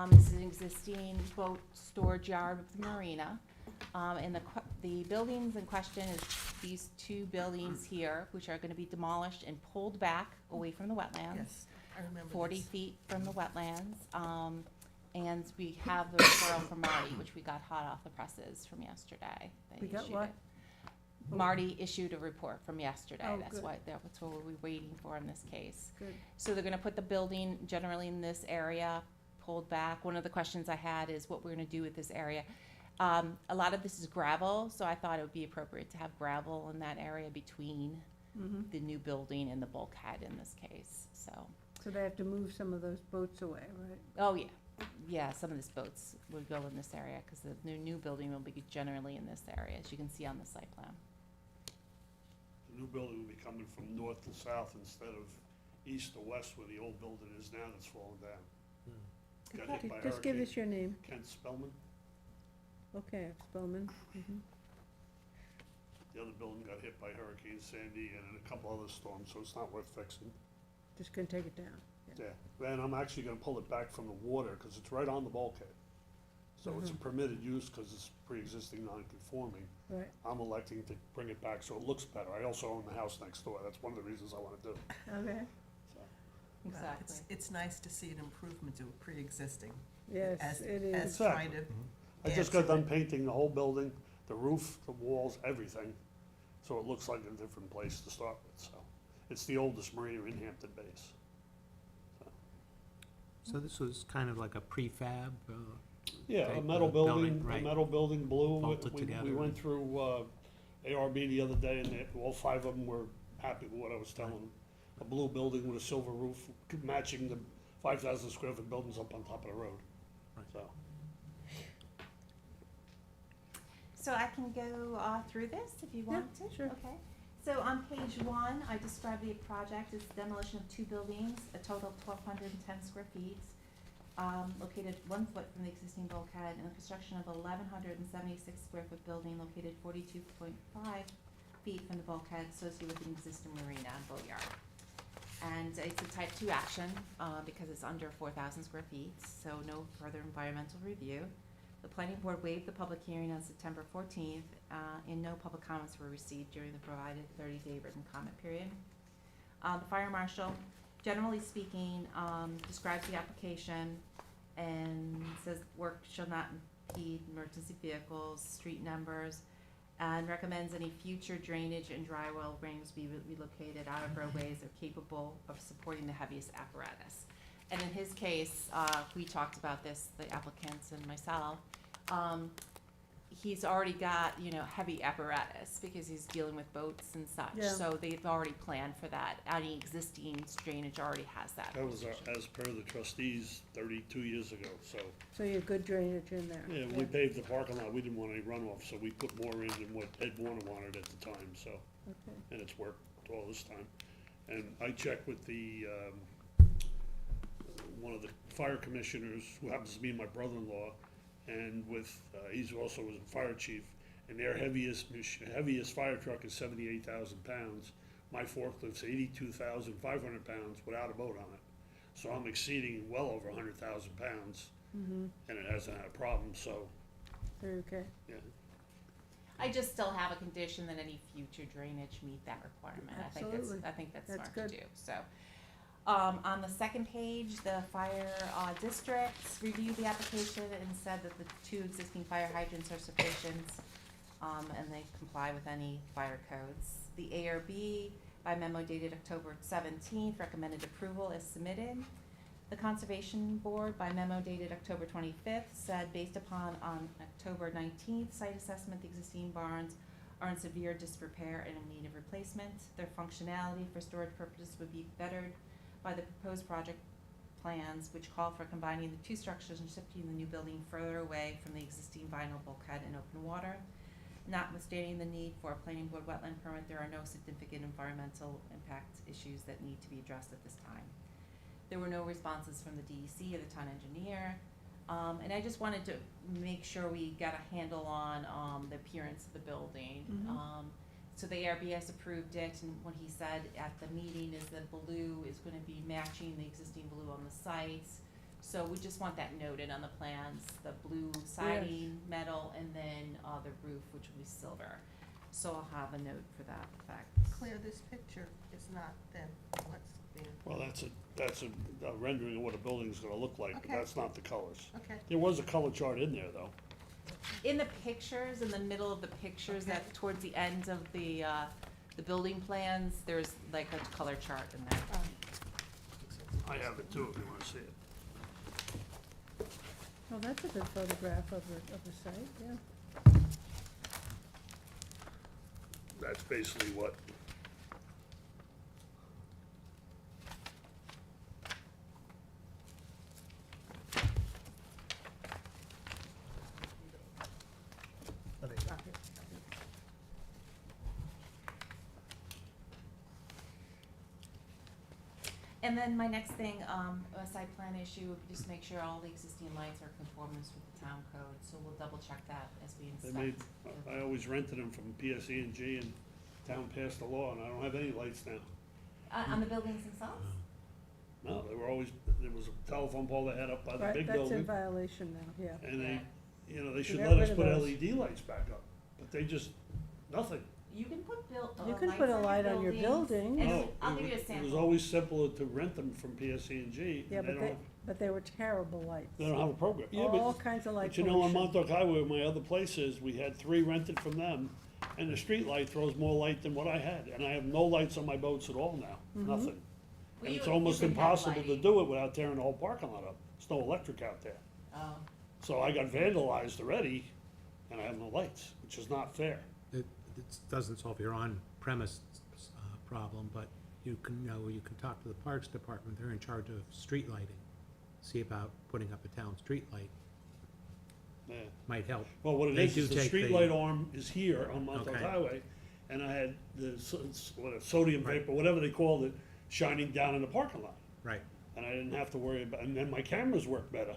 Speaker 6: This is an existing boat storage yard with the marina. And the buildings in question is these 2 buildings here, which are gonna be demolished and pulled back away from the wetlands.
Speaker 2: Yes, I remember
Speaker 6: 40
Speaker 2: this.
Speaker 6: feet from the wetlands. And we have the referral from Marty, which we got hot off the presses from yesterday. They
Speaker 1: We got
Speaker 6: issued
Speaker 1: what?
Speaker 6: it. Marty issued a report from yesterday.
Speaker 1: Oh,
Speaker 6: That's
Speaker 1: good.
Speaker 6: that's what we're waiting for in this case.
Speaker 1: Good.
Speaker 6: So they're gonna put the building generally in this area, pulled back. One of the questions I had is what we're gonna do with this area. A lot of this is gravel, so I thought it would be appropriate to have gravel in that area between
Speaker 1: Mhm.
Speaker 6: the new building and the bulkhead in this case, so.
Speaker 1: So they have to move some of those boats away, right?
Speaker 6: Oh, yeah. Yeah, some of these boats would go in this area, because the new building will be generally in this area, as you can see on the site plan.
Speaker 15: The new building will be coming from north to south instead of east to west where the old building is now that's fallen down. Got hit by
Speaker 1: Just give
Speaker 15: hurricane.
Speaker 1: us your name.
Speaker 15: Kent Spellman.
Speaker 1: Okay, Spellman. Mhm.
Speaker 15: The other building got hit by Hurricane Sandy and a couple other storms, so it's not worth fixing.
Speaker 1: Just gonna take it down.
Speaker 15: Yeah, then I'm actually gonna pull it back from the water, cause it's right on the bulkhead. So it's a permitted use, cause it's pre-existing non-conforming.
Speaker 1: Right,
Speaker 15: I'm electing to bring it back so it looks better. I also own the house next door, that's one of the reasons I wanna do it,
Speaker 1: okay.
Speaker 15: so.
Speaker 2: Well,
Speaker 6: Exactly.
Speaker 2: It's nice to see an improvement to a pre-existing.
Speaker 1: Yes,
Speaker 2: as-
Speaker 1: it
Speaker 2: As
Speaker 1: is.
Speaker 2: trying to.
Speaker 15: I just
Speaker 2: add
Speaker 15: got
Speaker 2: to
Speaker 15: done
Speaker 2: it.
Speaker 15: painting the whole building, the roof, the walls, everything, so it looks like a different place to start with, so. It's the oldest marina in Hampton Bays.
Speaker 7: So this was kind of like a prefab?
Speaker 15: Yeah, a
Speaker 7: type
Speaker 15: metal
Speaker 7: of
Speaker 15: building, a
Speaker 7: right.
Speaker 15: metal building, blue.
Speaker 7: Bolted
Speaker 15: We
Speaker 7: together.
Speaker 15: went through, ARB the other day, and all 5 of them were happy with what I was telling them. A blue building with a silver roof, matching the 5,000 square foot buildings up on top of the road,
Speaker 7: Right.
Speaker 15: so.
Speaker 6: So I can go through this if you want to?
Speaker 1: sure.
Speaker 6: Okay. So on page 1, I describe the project as demolition of 2 buildings, a total of 1,210 square feet, located 1 foot from the existing bulkhead, and the construction of 1,176 square foot building located 42.5 feet from the bulkhead associated with an existing marina and boatyard. And it's a type 2 action, because it's under 4,000 square feet, so no further environmental review. The planning board waived the public hearing on September 14th, and no public comments were received during the provided 30-day written comment period. The fire marshal, generally speaking, describes the application and says work shall not impede emergency vehicles, street numbers, and recommends any future drainage and dry well rings be relocated out of roadways that are capable of supporting the heaviest apparatus. And in his case, we talked about this, the applicants and myself, he's already got, heavy apparatus because he's dealing with boats and such.
Speaker 1: Yeah.
Speaker 6: So they've already planned for that. Any existing drainage already has that.
Speaker 15: That was as per the trustees 32 years ago, so.
Speaker 1: So you have good drainage in there.
Speaker 15: Yeah, when we paved the parking lot, we didn't want any runoff, so we put more in than what Ed Warner wanted at the time, so.
Speaker 1: Okay.
Speaker 15: And it's worked all this time. And I checked with the, one of the fire commissioners, who happens to be my brother-in-law, and with, he's also was a fire chief, and their heaviest fire truck is 78,000 pounds. My forklift's 82,500 pounds without a boat on it. So I'm exceeding well over 100,000 pounds, and it hasn't had a problem, so,
Speaker 1: Okay.
Speaker 15: yeah.
Speaker 6: I just still have a condition that any future drainage meet that requirement.
Speaker 1: Absolutely.
Speaker 6: I think that's
Speaker 1: That's
Speaker 6: smart to
Speaker 1: good.
Speaker 6: do, so. On the second page, the fire, districts reviewed the application and said that the 2 existing fire hydrants are sufficient, and they comply with any fire codes. The ARB, by memo dated October 17th, recommended approval as submitted. The Conservation Board, by memo dated October 25th, said based upon on October 19th site assessment, the existing barns are in severe disrepair and in need of replacement. Their functionality for storage purposes would be bettered by the proposed project plans, which call for combining the 2 structures and shifting the new building further away from the existing vinyl bulkhead and open water. Notwithstanding the need for a planning board wetland permit, there are no significant environmental impact issues that need to be addressed at this time. There were no responses from the DEC or the town engineer. And I just wanted to make sure we got a handle on the appearance of the building. So the ARB has approved it, and what he said at the meeting is the blue is gonna be matching the existing blue on the site. So we just want that noted on the plans, the blue siding, metal, and then the roof, which will be silver. So I'll have a note for that effect.
Speaker 2: Claire, this picture is not then what's being.
Speaker 15: Well, that's a rendering of what a building's gonna look like, but
Speaker 2: Okay.
Speaker 15: that's not the colors.
Speaker 2: Okay.
Speaker 15: There was a color chart in there, though.
Speaker 6: In the pictures, in the middle of the pictures,
Speaker 2: Okay.
Speaker 6: that towards the end of the building plans, there's like a color chart in there.
Speaker 15: I have it too, if you wanna see it.
Speaker 1: Well, that's a good photograph of the site, yeah.
Speaker 15: That's basically what.
Speaker 8: There you go.
Speaker 6: And then my next thing, a site plan issue, would be just make sure all the existing lights are conformance with the town code, so we'll double check that as we
Speaker 15: They
Speaker 6: inspect.
Speaker 15: made, I always rented them from PSE&G, and town passed a law, and I don't have any lights now.
Speaker 6: On the buildings themselves?
Speaker 15: No, they were always, there was a telephone pole they had up by the
Speaker 1: Right,
Speaker 15: big
Speaker 1: that's in
Speaker 15: building,
Speaker 1: violation now, yeah.
Speaker 15: and they, they should
Speaker 1: got
Speaker 15: let
Speaker 1: rid
Speaker 15: us
Speaker 1: of
Speaker 15: put
Speaker 1: those.
Speaker 15: LED lights back up, but they just, nothing.
Speaker 6: You can put
Speaker 1: You can
Speaker 6: lights
Speaker 1: put a
Speaker 6: on
Speaker 1: light on your building.
Speaker 6: And
Speaker 15: No,
Speaker 6: I'll give you a
Speaker 15: It was
Speaker 6: sample.
Speaker 15: always simpler to rent them from PSE&G,
Speaker 1: Yeah,
Speaker 15: and they don't,
Speaker 1: but they were terrible lights.
Speaker 15: they don't have a program. Yeah,
Speaker 1: All
Speaker 15: but,
Speaker 1: kinds of light
Speaker 15: but you know, on
Speaker 1: pollution.
Speaker 15: Montauk Highway, where my other place is, we had 3 rented from them, and the street light throws more light than what I had, and I have no lights on my boats at all now, nothing.
Speaker 6: Well,
Speaker 15: And
Speaker 6: you-
Speaker 15: it's
Speaker 6: you
Speaker 15: almost
Speaker 6: can have
Speaker 15: impossible to
Speaker 6: lighting.
Speaker 15: do it without tearing the whole parking lot up. There's no electric out there.
Speaker 6: Oh.
Speaker 15: So I got vandalized already, and I have no lights, which is not fair.
Speaker 7: It doesn't solve your on-premise problem, but you can talk to the Parks Department, they're in charge of street lighting. See about putting up a town street light,
Speaker 15: Yeah.
Speaker 7: might help.
Speaker 15: Well, what it
Speaker 7: They
Speaker 15: is
Speaker 7: do
Speaker 15: the
Speaker 7: take
Speaker 15: street
Speaker 7: the-
Speaker 15: light arm is here on Montauk
Speaker 7: Okay.
Speaker 15: Highway, and I had the sodium
Speaker 7: Right.
Speaker 15: vapor, whatever they called it, shining down in the parking lot.
Speaker 7: Right.
Speaker 15: And I didn't have to worry about, and then my cameras work better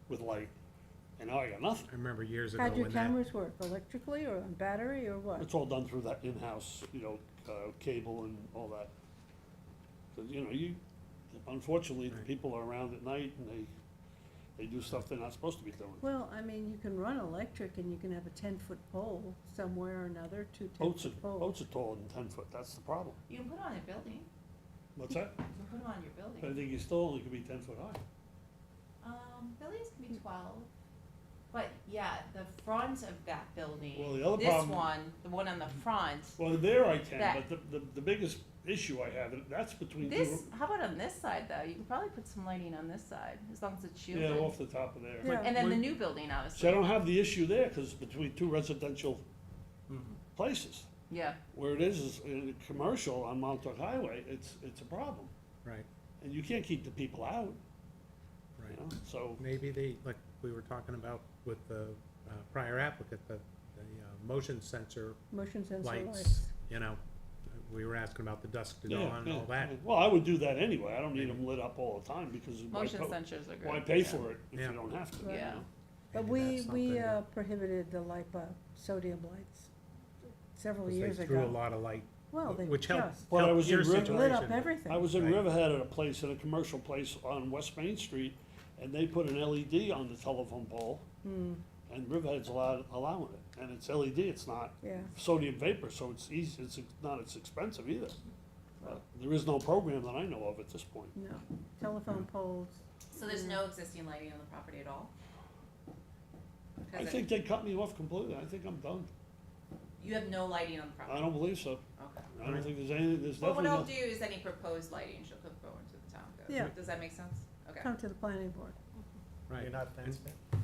Speaker 15: with light, and now I got nothing.
Speaker 7: I remember years ago
Speaker 1: How'd your
Speaker 7: when that,
Speaker 1: cameras work, electrically or on battery or what?
Speaker 15: It's all done through that in-house, cable and all that. 'Cause, you know, unfortunately, the
Speaker 7: Right.
Speaker 15: people are around at night and they do stuff they're not supposed to be doing.
Speaker 1: Well, I mean, you can run electric and you can have a 10-foot pole somewhere or another, two
Speaker 15: Boats
Speaker 1: 10-foot poles.
Speaker 15: boats are taller than 10 foot, that's the problem.
Speaker 6: You can put it on your building,
Speaker 15: What's that?
Speaker 6: you can put them on your
Speaker 15: But I
Speaker 6: building.
Speaker 15: think you still only could be 10 foot high.
Speaker 6: Buildings can be 12, but yeah, the front of that building,
Speaker 15: Well, the other
Speaker 6: this
Speaker 15: problem-
Speaker 6: one, the one on the front,
Speaker 15: Well, there I can,
Speaker 6: That-
Speaker 15: but the biggest issue I have, and that's between
Speaker 6: this,
Speaker 15: two,
Speaker 6: how about on this side though? You can probably put some lighting on this side, as long as it's
Speaker 15: yeah,
Speaker 6: shielded.
Speaker 15: off the top of there.
Speaker 1: Yeah.
Speaker 6: And then the new building,
Speaker 15: See, I
Speaker 6: obviously,
Speaker 15: don't have the issue there, cause it's between two residential places.
Speaker 6: yeah.
Speaker 15: Where it is in commercial on Montauk Highway, it's a problem.
Speaker 7: Right,
Speaker 15: And you can't keep the people out, you
Speaker 7: right.
Speaker 15: know, so,
Speaker 7: Maybe they, like we were talking about with the prior applicant, the motion sensor
Speaker 1: Motion sensor
Speaker 7: lights,
Speaker 1: lights.
Speaker 7: you know, we were asking about the dusk to
Speaker 15: yeah,
Speaker 7: dawn and
Speaker 15: yeah.
Speaker 7: all that.
Speaker 15: Well, I would do that anyway, I don't need them lit up all the time, because
Speaker 6: Motion sensors are good.
Speaker 15: why pay
Speaker 6: yeah.
Speaker 15: for it if
Speaker 7: Yeah.
Speaker 15: you don't have to, you
Speaker 1: Right.
Speaker 6: Yeah.
Speaker 15: know?
Speaker 1: But
Speaker 7: Maybe
Speaker 1: we
Speaker 7: that's something that-
Speaker 1: prohibited the LIPA sodium lights several
Speaker 7: 'cause
Speaker 1: years
Speaker 7: they
Speaker 1: ago.
Speaker 7: threw a lot of light,
Speaker 1: Well, they
Speaker 7: which helped,
Speaker 1: just
Speaker 15: Well, I
Speaker 7: helped
Speaker 15: was
Speaker 7: your
Speaker 15: in River-
Speaker 7: situation.
Speaker 1: lit up everything.
Speaker 15: I was in
Speaker 7: Right.
Speaker 15: Riverhead at a place, in a commercial place on West Main Street, and they put an LED on the telephone pole,
Speaker 1: Hmm,
Speaker 15: and Riverhead's allowing it, and it's LED, it's not
Speaker 1: yeah,
Speaker 15: sodium vapor, so it's easy, it's not as expensive either. There is no program that I know of at this point.
Speaker 1: no, telephone poles.
Speaker 6: So there's no existing lighting on the property at all?
Speaker 15: I
Speaker 6: 'Cause
Speaker 15: think they cut me off completely, I think I'm done.
Speaker 6: you have no lighting on the
Speaker 15: I
Speaker 6: property?
Speaker 15: don't believe so.
Speaker 6: Okay.
Speaker 15: I don't think there's anything, there's
Speaker 6: Well, what
Speaker 15: definitely
Speaker 6: I'll
Speaker 15: no.
Speaker 6: do is any proposed lighting shall go into the town code.
Speaker 1: Yeah.
Speaker 6: Does that make sense? Okay.
Speaker 1: Come to the planning board.
Speaker 7: Right.
Speaker 8: You're not fenced in?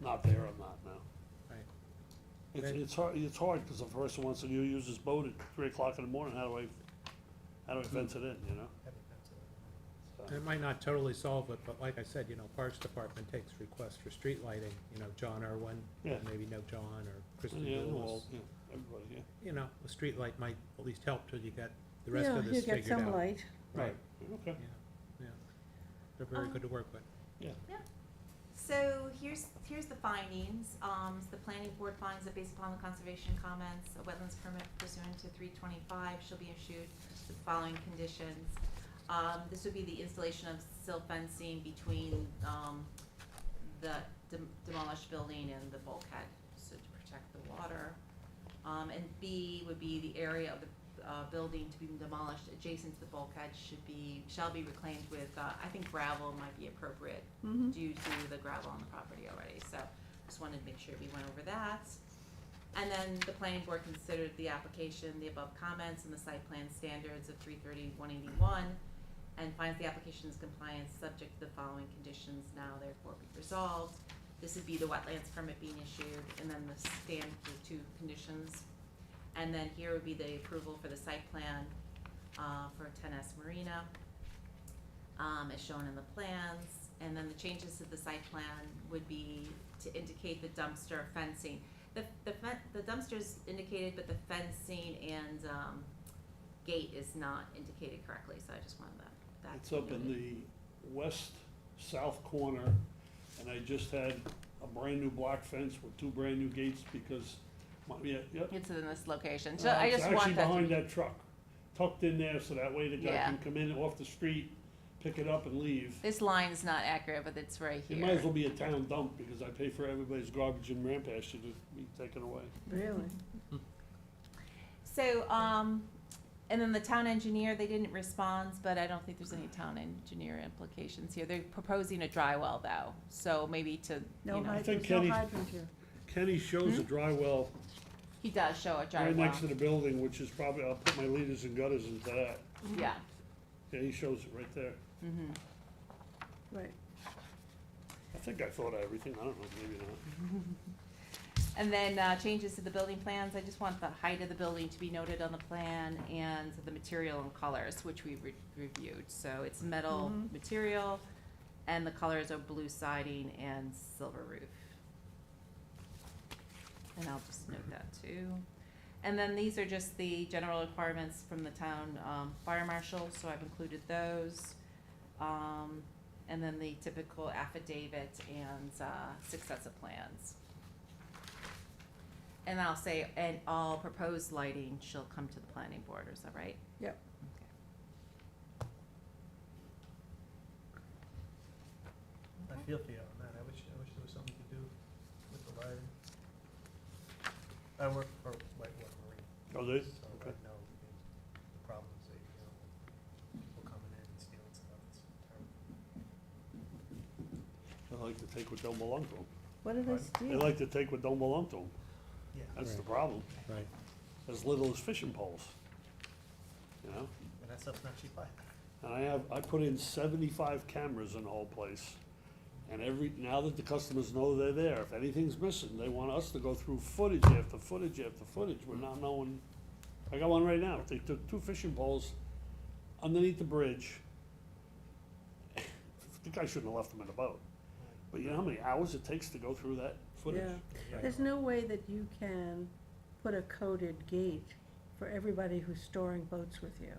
Speaker 15: Not there, I'm not, no.
Speaker 7: Right.
Speaker 15: It's hard, because the person wants to use his boat at 3 o'clock in the morning, how do I fence it in, you know?
Speaker 8: Heavy fence in.
Speaker 15: So-
Speaker 7: It might not totally solve it, but like I said, you know, Parks Department takes requests for street lighting, you know, John Irwin,
Speaker 15: Yeah.
Speaker 7: maybe know John or Kristen
Speaker 15: Yeah,
Speaker 7: Lewis.
Speaker 15: well, yeah, everybody, yeah.
Speaker 7: You know, a street light might at least help till you get the rest
Speaker 1: Yeah,
Speaker 7: of
Speaker 1: you
Speaker 7: this
Speaker 1: get
Speaker 7: figured out.
Speaker 1: some light.
Speaker 7: Right,
Speaker 15: Okay.
Speaker 7: yeah. They're very good to work with.
Speaker 6: So here's the findings. The planning board finds that based upon the conservation comments, a wetlands permit pursuant to 325 shall be issued with the following conditions. This would be the installation of sill fencing between, the demolished building and the bulkhead, so to protect the water. And B would be the area of the building to be demolished adjacent to the bulkhead shall be reclaimed with, I think gravel might be appropriate
Speaker 1: Mhm.
Speaker 6: due to the gravel on the property already, so just wanted to make sure we went over that. And then the planning board considered the application, the above comments, and the site plan standards of 330-181, and finds the application is compliance subject to the following conditions now therefore be resolved. This would be the wetlands permit being issued, and then the two conditions. And then here would be the approval for the site plan, for 10S Marina, as shown in the plans. And then the changes to the site plan would be to indicate the dumpster fencing. The dumpster's indicated, but the fencing and, gate is not indicated correctly, so I just wanted that
Speaker 15: It's
Speaker 6: to be
Speaker 15: up in
Speaker 6: noted.
Speaker 15: the west-south corner, and I just had a brand-new block fence with 2 brand-new gates because, yep.
Speaker 6: It's in this location, so I just want
Speaker 15: It's actually
Speaker 6: that to
Speaker 15: behind
Speaker 6: be-
Speaker 15: that truck, tucked in there, so that way the guy
Speaker 6: Yeah.
Speaker 15: can come in off the street, pick it up and leave.
Speaker 6: This line is not accurate, but it's right
Speaker 15: It
Speaker 6: here.
Speaker 15: might as well be a town dump, because I pay for everybody's garbage in Rampasture to be taken away.
Speaker 1: Really?
Speaker 6: So, and then the town engineer, they didn't respond, but I don't think there's any town engineer implications here. They're proposing a dry well though, so maybe to,
Speaker 1: No
Speaker 6: you know,
Speaker 1: hydrant,
Speaker 15: think
Speaker 1: no
Speaker 15: Kenny's-
Speaker 1: hydrant here.
Speaker 15: Kenny shows a dry well
Speaker 6: he does show a dry
Speaker 15: right
Speaker 6: well.
Speaker 15: next to the building, which is probably, I'll put my leaders and gutters into that.
Speaker 6: Yeah.
Speaker 15: Yeah, he shows it right there.
Speaker 6: Mm-hmm.
Speaker 1: Right.
Speaker 15: I think I thought of everything, I don't know, maybe not.
Speaker 6: And then, changes to the building plans, I just want the height of the building to be noted on the plan and the material and colors, which we reviewed. So it's metal
Speaker 1: Mhm.
Speaker 6: material, and the colors are blue siding and silver roof. And I'll just note that too. And then these are just the general requirements from the town, fire marshal, so I've included those. And then the typical affidavit and, 6 sets of plans. And I'll say, and all proposed lighting shall come to the planning board, is that right?
Speaker 1: Yep.
Speaker 6: Okay.
Speaker 8: feel for you on that. I wish there was something to do with the lighting. I work for Whitewater Marine,
Speaker 15: Oh, they,
Speaker 8: so I
Speaker 15: okay.
Speaker 8: know the problems that, people coming in and stealing stuff. It's terrible.
Speaker 15: They like to take what don't belong to them.
Speaker 1: What did they
Speaker 15: They
Speaker 1: steal?
Speaker 15: like to take what don't belong to them.
Speaker 8: Yeah.
Speaker 15: That's the
Speaker 7: Right.
Speaker 15: problem.
Speaker 7: Right.
Speaker 15: As little as fishing poles. You know?
Speaker 8: And that stuff's not cheap either.
Speaker 15: And I put in 75 cameras in the whole place. And now that the customers know they're there, if anything's missing, they want us to go through footage after footage after footage. We're not knowing, I got one right now. They took 2 fishing poles underneath the bridge. The guy shouldn't have left them in the boat. But you know how many hours it takes to go through that footage?
Speaker 1: Yeah, there's no way that you can put a coded gate for everybody who's storing boats with you.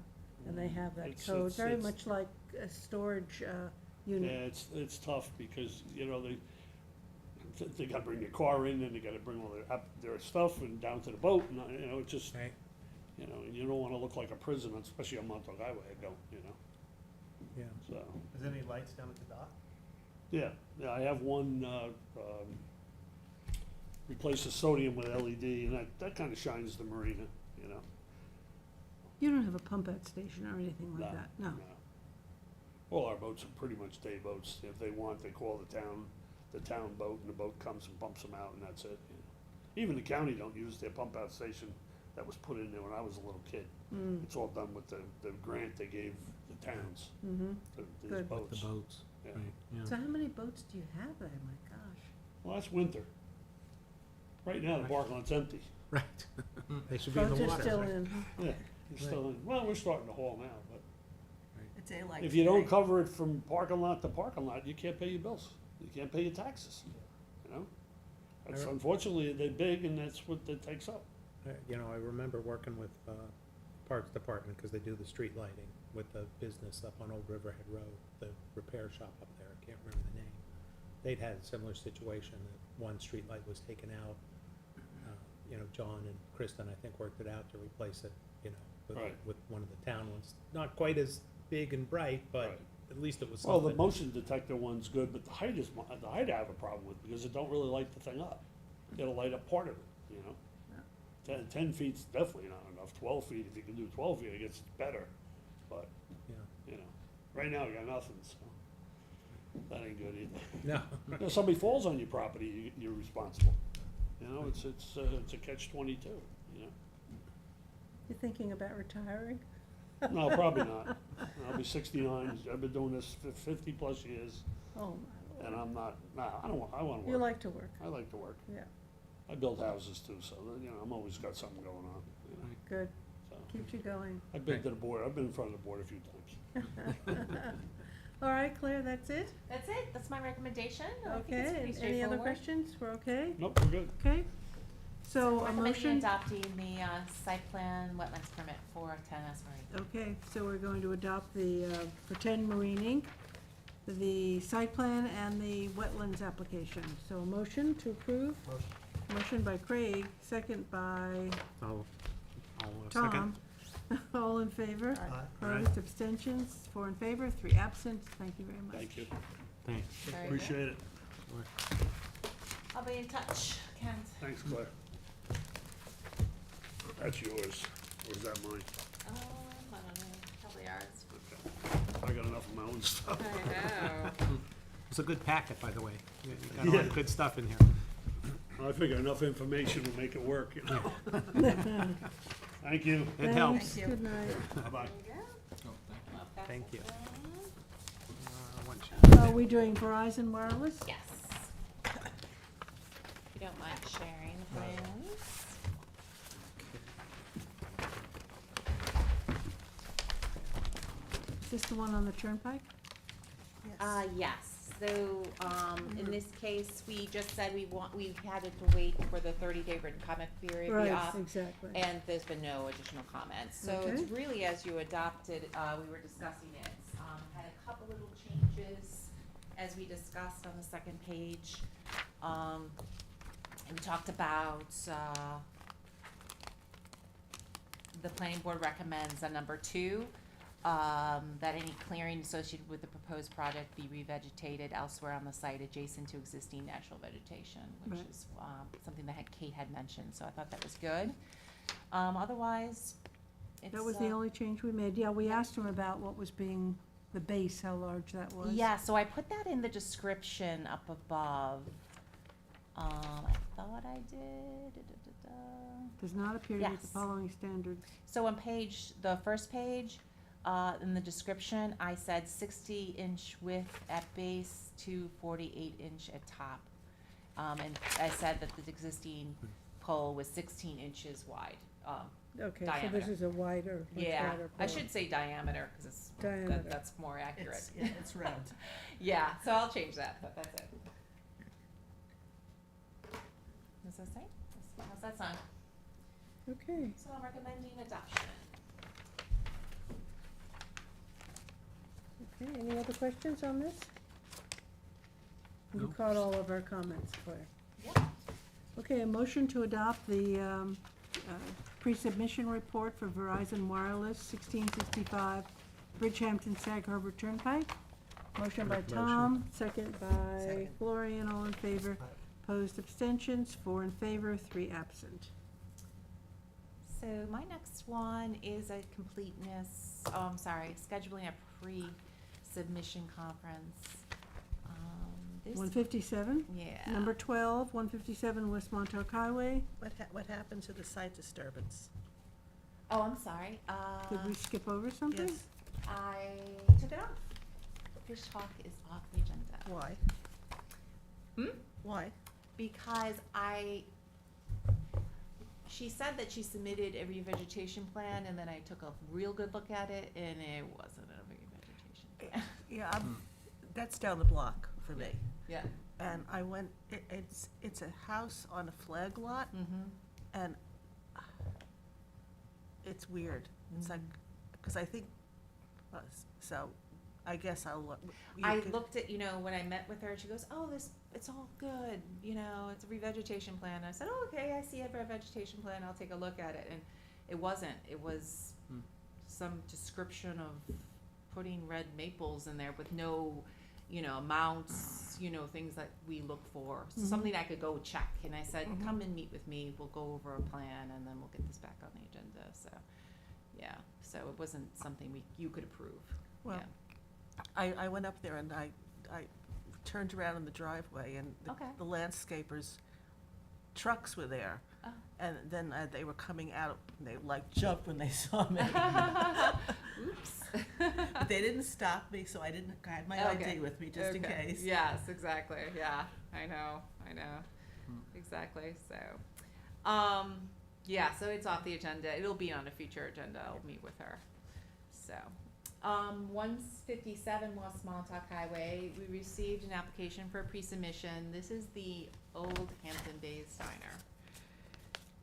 Speaker 1: And they have that
Speaker 15: It's-
Speaker 1: code,
Speaker 15: it's-
Speaker 1: very
Speaker 15: it's-
Speaker 1: much like a storage,
Speaker 15: Yeah,
Speaker 1: unit.
Speaker 15: it's tough because, they gotta bring their car in and they gotta bring all their stuff and down to the boat and, it's just,
Speaker 7: Right.
Speaker 15: and you don't wanna look like a prison, especially on Montauk Highway, I don't,
Speaker 7: Yeah.
Speaker 15: so.
Speaker 8: Is there any lights down at the dock?
Speaker 15: Yeah, I have one, replaces sodium with LED and that kinda shines the marina,
Speaker 1: You don't have a pump out station or anything like
Speaker 15: No,
Speaker 1: that, no.
Speaker 15: All our boats are pretty much day boats. If they want, they call the town boat, and the boat comes and pumps them out, and that's it. Even the county don't use their pump out station that was put in there when I was a little kid.
Speaker 1: Mm,
Speaker 15: It's all done with the grant they gave the towns,
Speaker 1: mm-hmm.
Speaker 15: these
Speaker 1: Good.
Speaker 7: The
Speaker 15: boats.
Speaker 7: boats,
Speaker 15: Yeah.
Speaker 7: right, yeah.
Speaker 1: So how many boats do you have there, my gosh?
Speaker 15: Well, that's winter. Right now, the parking lot's empty.
Speaker 7: Right. They should be in the
Speaker 1: Boats are
Speaker 7: water.
Speaker 1: still
Speaker 7: right?
Speaker 1: in, huh?
Speaker 15: Yeah, it's still in, well, we're starting to haul now, but
Speaker 2: A day like
Speaker 15: if you don't
Speaker 2: today.
Speaker 15: cover it from parking lot to parking lot, you can't pay your bills. You can't pay your taxes, That's
Speaker 7: I re-
Speaker 15: unfortunately, they're big and that's what it takes up.
Speaker 7: I remember working with Parks Department, because they do the street lighting with the business up on Old Riverhead Road, the repair shop up there, I can't remember the name. They'd had a similar situation, that one street light was taken out. John and Kristen, I think, worked it out to replace it,
Speaker 15: Right.
Speaker 7: with one of the town ones. Not quite as big and bright, but
Speaker 15: Right.
Speaker 7: at least it was
Speaker 15: Well,
Speaker 7: something.
Speaker 15: the motion detector one's good, but the height I have a problem with, because it don't really light the thing up. It'll light up part of it, 10 feet's definitely not enough. 12 feet, if you can do 12 feet, it gets better, but,
Speaker 7: Yeah.
Speaker 15: right now, you got nothing, so. That ain't good either.
Speaker 7: No.
Speaker 15: If somebody falls on your property, you're responsible. It's a catch-22,
Speaker 1: You thinking about retiring?
Speaker 15: No, probably not. I'll be 69. I've been doing this 50-plus years,
Speaker 1: Oh, my
Speaker 15: and
Speaker 1: lord.
Speaker 15: I'm not, I want to
Speaker 1: You
Speaker 15: work.
Speaker 1: like to work,
Speaker 15: I like to work.
Speaker 1: yeah,
Speaker 15: I build houses too, so, I'm always got something going on,
Speaker 1: good,
Speaker 15: so.
Speaker 1: keeps you going.
Speaker 15: I've been to the board, I've been in front of the board a few times.
Speaker 1: All right, Claire, that's it?
Speaker 6: That's it, that's my recommendation. I think it's
Speaker 1: Okay,
Speaker 6: pretty
Speaker 1: and any other
Speaker 6: straightforward.
Speaker 1: questions? We're okay?
Speaker 15: Nope, we're good.
Speaker 1: Okay? So a
Speaker 6: Recommending
Speaker 1: motion,
Speaker 6: adopting the, site plan wetlands permit for 10 Asbury.
Speaker 1: okay, so we're going to adopt the, for 10 Marine Inc., the site plan and the wetlands application. So a motion to approve?
Speaker 8: Motion.
Speaker 1: Motion by Craig, second by
Speaker 7: I'll second.
Speaker 1: Tom. All in favor?
Speaker 8: Aye.
Speaker 1: Opposed, abstentions, 4 in favor, 3 absent. Thank you very much.
Speaker 15: Thank you.
Speaker 7: Thanks.
Speaker 6: Very
Speaker 15: Appreciate it.
Speaker 6: good. I'll be in touch, Kent.
Speaker 15: Thanks, Claire. That's yours, or is that mine?
Speaker 6: I don't know, probably ours.
Speaker 15: I got enough of my own stuff.
Speaker 6: I know.
Speaker 7: It's a good packet, by the way. You got a lot of
Speaker 15: Yeah.
Speaker 7: good stuff in here.
Speaker 15: I figure enough information will make it work, Thank you.
Speaker 7: It helps.
Speaker 1: Thanks, good night.
Speaker 15: Bye-bye.
Speaker 6: There you go.
Speaker 9: Oh, thank you.
Speaker 6: I'll pass
Speaker 7: Thank
Speaker 6: it
Speaker 7: you.
Speaker 6: down.
Speaker 7: One sheet.
Speaker 1: Are we doing Verizon Wireless?
Speaker 6: Yes. If you don't mind sharing the plans.
Speaker 1: Is this the one on the Turnpike?
Speaker 6: Yes, so, in this case, we just said we had to wait for the 30-day written comment period to be
Speaker 1: Right,
Speaker 6: up.
Speaker 1: exactly.
Speaker 6: And there's been no additional comments. So it's
Speaker 1: Okay.
Speaker 6: really, as you adopted, we were discussing it, had a couple little changes as we discussed on the second page. And we talked about, the planning board recommends on number 2, that any clearing associated with the proposed project be revegetated elsewhere on the site adjacent to existing natural vegetation, which
Speaker 1: Right.
Speaker 6: is, something that Kate had mentioned, so I thought that was good. Otherwise, it's,
Speaker 1: That was the only change we made. Yeah, we asked him about what was being, the base, how large that was.
Speaker 6: yeah, so I put that in the description up above. I thought I did,
Speaker 1: Does not appear to meet the
Speaker 6: Yes.
Speaker 1: following standards.
Speaker 6: So on the first page, in the description, I said 60-inch width at base to 48-inch at top. And I said that the existing pole was 16 inches wide.
Speaker 1: Okay, so this
Speaker 6: Diameter.
Speaker 1: is a wider, much
Speaker 6: Yeah,
Speaker 1: wider
Speaker 6: I
Speaker 1: pole.
Speaker 6: should say diameter, because it's,
Speaker 1: Diameter.
Speaker 6: that's more accurate.
Speaker 2: It's, yeah, it's round.
Speaker 6: Yeah, so I'll change that, but that's it. Does that say? How's that sound?
Speaker 1: Okay,
Speaker 6: So I'm recommending adoption.
Speaker 1: okay, any other questions on this? You
Speaker 3: Nope.
Speaker 1: caught all of our comments, Claire.
Speaker 6: Yeah.
Speaker 1: Okay, a motion to adopt the pre-submission report for Verizon Wireless, 1665 Bridgehampton Sag Harbor Turnpike. Motion by
Speaker 3: Motion.
Speaker 1: Tom, second by
Speaker 2: Second.
Speaker 1: Gloria, all in favor.
Speaker 3: Aye.
Speaker 1: Opposed, abstentions, 4 in favor, 3 absent.
Speaker 6: So my next one is a completeness, scheduling a pre-submission conference. This,
Speaker 1: 157,
Speaker 6: yeah.
Speaker 1: number 12, 157 West Montauk Highway.
Speaker 2: What happened to the site disturbance?
Speaker 6: Oh, I'm sorry,
Speaker 1: Did we skip over something?
Speaker 2: Yes,
Speaker 6: I took it off. Fish Talk is off the agenda.
Speaker 2: why? Why?
Speaker 6: Because she said that she submitted a revegetation plan, and then I took a real good look at it, and it wasn't a revegetation plan.
Speaker 2: Yeah, that's down the block for me.
Speaker 6: Yeah.
Speaker 2: And I went, it's a house on a flag lot,
Speaker 6: Mm-hmm.
Speaker 2: and it's weird. It's like, because I think, so I guess I'll look. you
Speaker 6: I
Speaker 2: could-
Speaker 6: looked at, when I met with her, she goes, oh, it's all good, it's a revegetation plan. I said, oh, okay, I see a revegetation plan, I'll take a look at it. And it wasn't, it was some description of putting red maples in there with no, amounts, things that we look for. So
Speaker 1: Mhm.
Speaker 6: something I could go check. And I said,
Speaker 2: Mhm.
Speaker 6: come and meet with me, we'll go over a plan, and then we'll get this back on the agenda. So, yeah, so it wasn't something you could approve.
Speaker 2: Well,
Speaker 6: Yeah.
Speaker 2: I went up there and I turned around in the driveway, and
Speaker 6: Okay.
Speaker 2: the landscapers' trucks were there.
Speaker 6: Oh.
Speaker 2: And then they were coming out, and they jumped when they saw me.
Speaker 6: Oops.
Speaker 2: But they didn't stop me, so I had my
Speaker 6: Okay.
Speaker 2: ID with me just in
Speaker 6: Okay.
Speaker 2: case.
Speaker 6: Yes, exactly. Yeah, I know. Exactly. So, yeah, so it's off the agenda. It'll be on a future agenda. I'll meet with her. So, 157 West Montauk Highway, we received an application for a pre-submission. This is the old Hampton Bays Diner.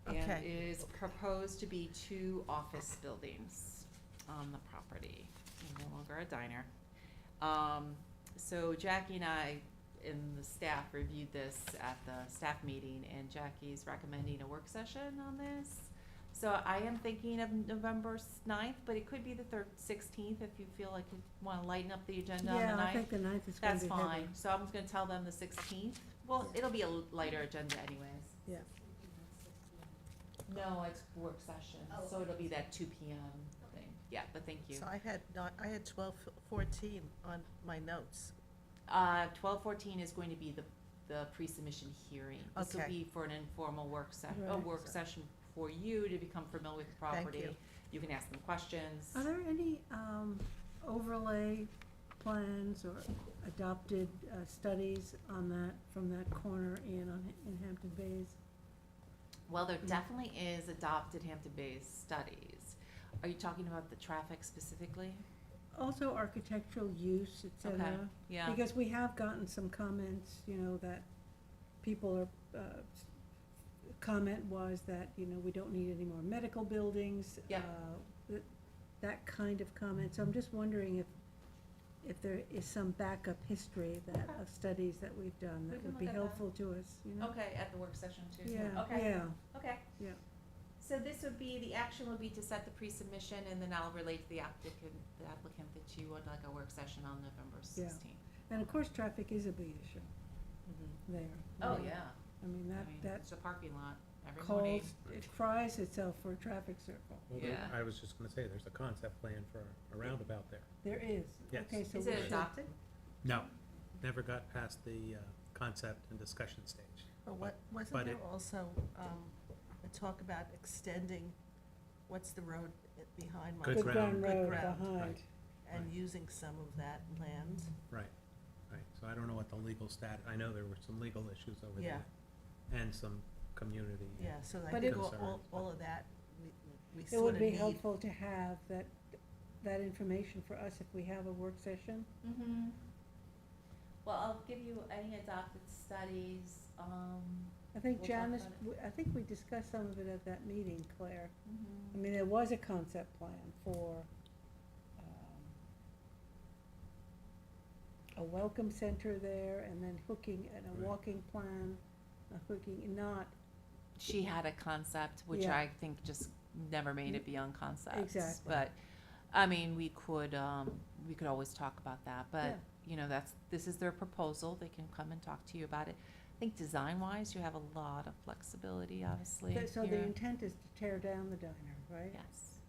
Speaker 6: And
Speaker 2: Okay.
Speaker 6: it is proposed to be 2 office buildings on the property, and no longer a diner. So Jackie and I and the staff reviewed this at the staff meeting, and Jackie's recommending a work session on this. So I am thinking of November 9th, but it could be the 16th if you feel like you wanna lighten up the agenda on the 9th.
Speaker 1: Yeah, I think the 9th is gonna
Speaker 6: That's
Speaker 1: be heavy.
Speaker 6: fine, so I'm just gonna tell them the 16th. Well, it'll be a lighter agenda anyways.
Speaker 1: Yeah.
Speaker 6: No, it's work session, so it'll be that 2 PM thing. Yeah, but thank you.
Speaker 2: So I had 12/14 on my notes.
Speaker 6: 12/14 is going to be the pre-submission hearing. This will
Speaker 2: Okay.
Speaker 6: be for an informal a
Speaker 1: Right.
Speaker 6: work session for you to become familiar with the property.
Speaker 2: you.
Speaker 6: You can ask them questions.
Speaker 1: Are there any overlay plans or adopted studies on that, from that corner in Hampton Bays?
Speaker 6: Well, there definitely is adopted Hampton Bays studies. Are you talking about the traffic specifically?
Speaker 1: Also architectural use, et
Speaker 6: Okay,
Speaker 1: cetera.
Speaker 6: yeah.
Speaker 1: Because we have gotten some comments, that people are, comment was that, we don't need any more medical buildings.
Speaker 6: Yeah.
Speaker 1: That kind of comment. So I'm just wondering if there is some backup history of studies that we've done
Speaker 6: We
Speaker 1: that
Speaker 6: can
Speaker 1: would
Speaker 6: look
Speaker 1: be
Speaker 6: at that.
Speaker 1: helpful to us,
Speaker 6: Okay, at the work session too.
Speaker 1: Yeah,
Speaker 6: Okay.
Speaker 1: yeah,
Speaker 6: Okay.
Speaker 1: yeah.
Speaker 6: So this would be, the action would be to set the pre-submission, and then I'll relate to the applicant that you would like a work session on November
Speaker 1: Yeah.
Speaker 6: 16th.
Speaker 1: And of course, traffic is a big issue there.
Speaker 6: Oh,
Speaker 1: Yeah.
Speaker 6: yeah.
Speaker 1: I mean,
Speaker 6: I mean,
Speaker 1: that
Speaker 6: it's a parking lot every morning.
Speaker 1: calls, it cries itself for a traffic circle.
Speaker 7: Well,
Speaker 6: Yeah.
Speaker 7: I was just gonna say, there's a concept plan for a roundabout there.
Speaker 1: There is.
Speaker 7: Yes.
Speaker 1: Okay, so
Speaker 6: Is
Speaker 1: we
Speaker 6: it
Speaker 1: should-
Speaker 6: adopted?
Speaker 7: No, never got past the concept and discussion stage.
Speaker 2: But what,
Speaker 7: But
Speaker 2: wasn't there
Speaker 7: it-
Speaker 2: also, a talk about extending, what's the road behind my?
Speaker 7: Good ground.
Speaker 1: Road
Speaker 2: ground,
Speaker 1: behind.
Speaker 7: Right.
Speaker 2: And
Speaker 7: Right.
Speaker 2: using some of that land.
Speaker 7: Right, right. So I don't know what the legal I know there were some legal issues over
Speaker 2: Yeah.
Speaker 7: there. And some community.
Speaker 2: Yeah, so I
Speaker 1: But
Speaker 2: think
Speaker 1: it-
Speaker 2: all of that, we
Speaker 1: It
Speaker 2: sort
Speaker 1: would
Speaker 2: of
Speaker 1: be
Speaker 2: need.
Speaker 1: helpful to have that information for us if we have a work session.
Speaker 6: Mm-hmm. Well, I'll give you any adopted studies,
Speaker 1: I think
Speaker 6: We'll talk
Speaker 1: Janice,
Speaker 6: about
Speaker 1: I think we discussed some of it at that meeting, Claire.
Speaker 6: mhm.
Speaker 1: I mean, there was a concept plan for, a welcome center there, and then hooking, and a
Speaker 7: Right.
Speaker 1: walking plan, a hooking, not,
Speaker 6: She had a concept, which
Speaker 1: Yeah.
Speaker 6: I think just never made it beyond concepts.
Speaker 1: Exactly.
Speaker 6: But, I mean, we could always talk about that, but,
Speaker 1: Yeah.
Speaker 6: you know, this is their proposal, they can come and talk to you about it. I think design-wise, you have a lot of flexibility, obviously,
Speaker 1: so the
Speaker 6: here.
Speaker 1: intent is to tear down the diner, right?
Speaker 6: Yes,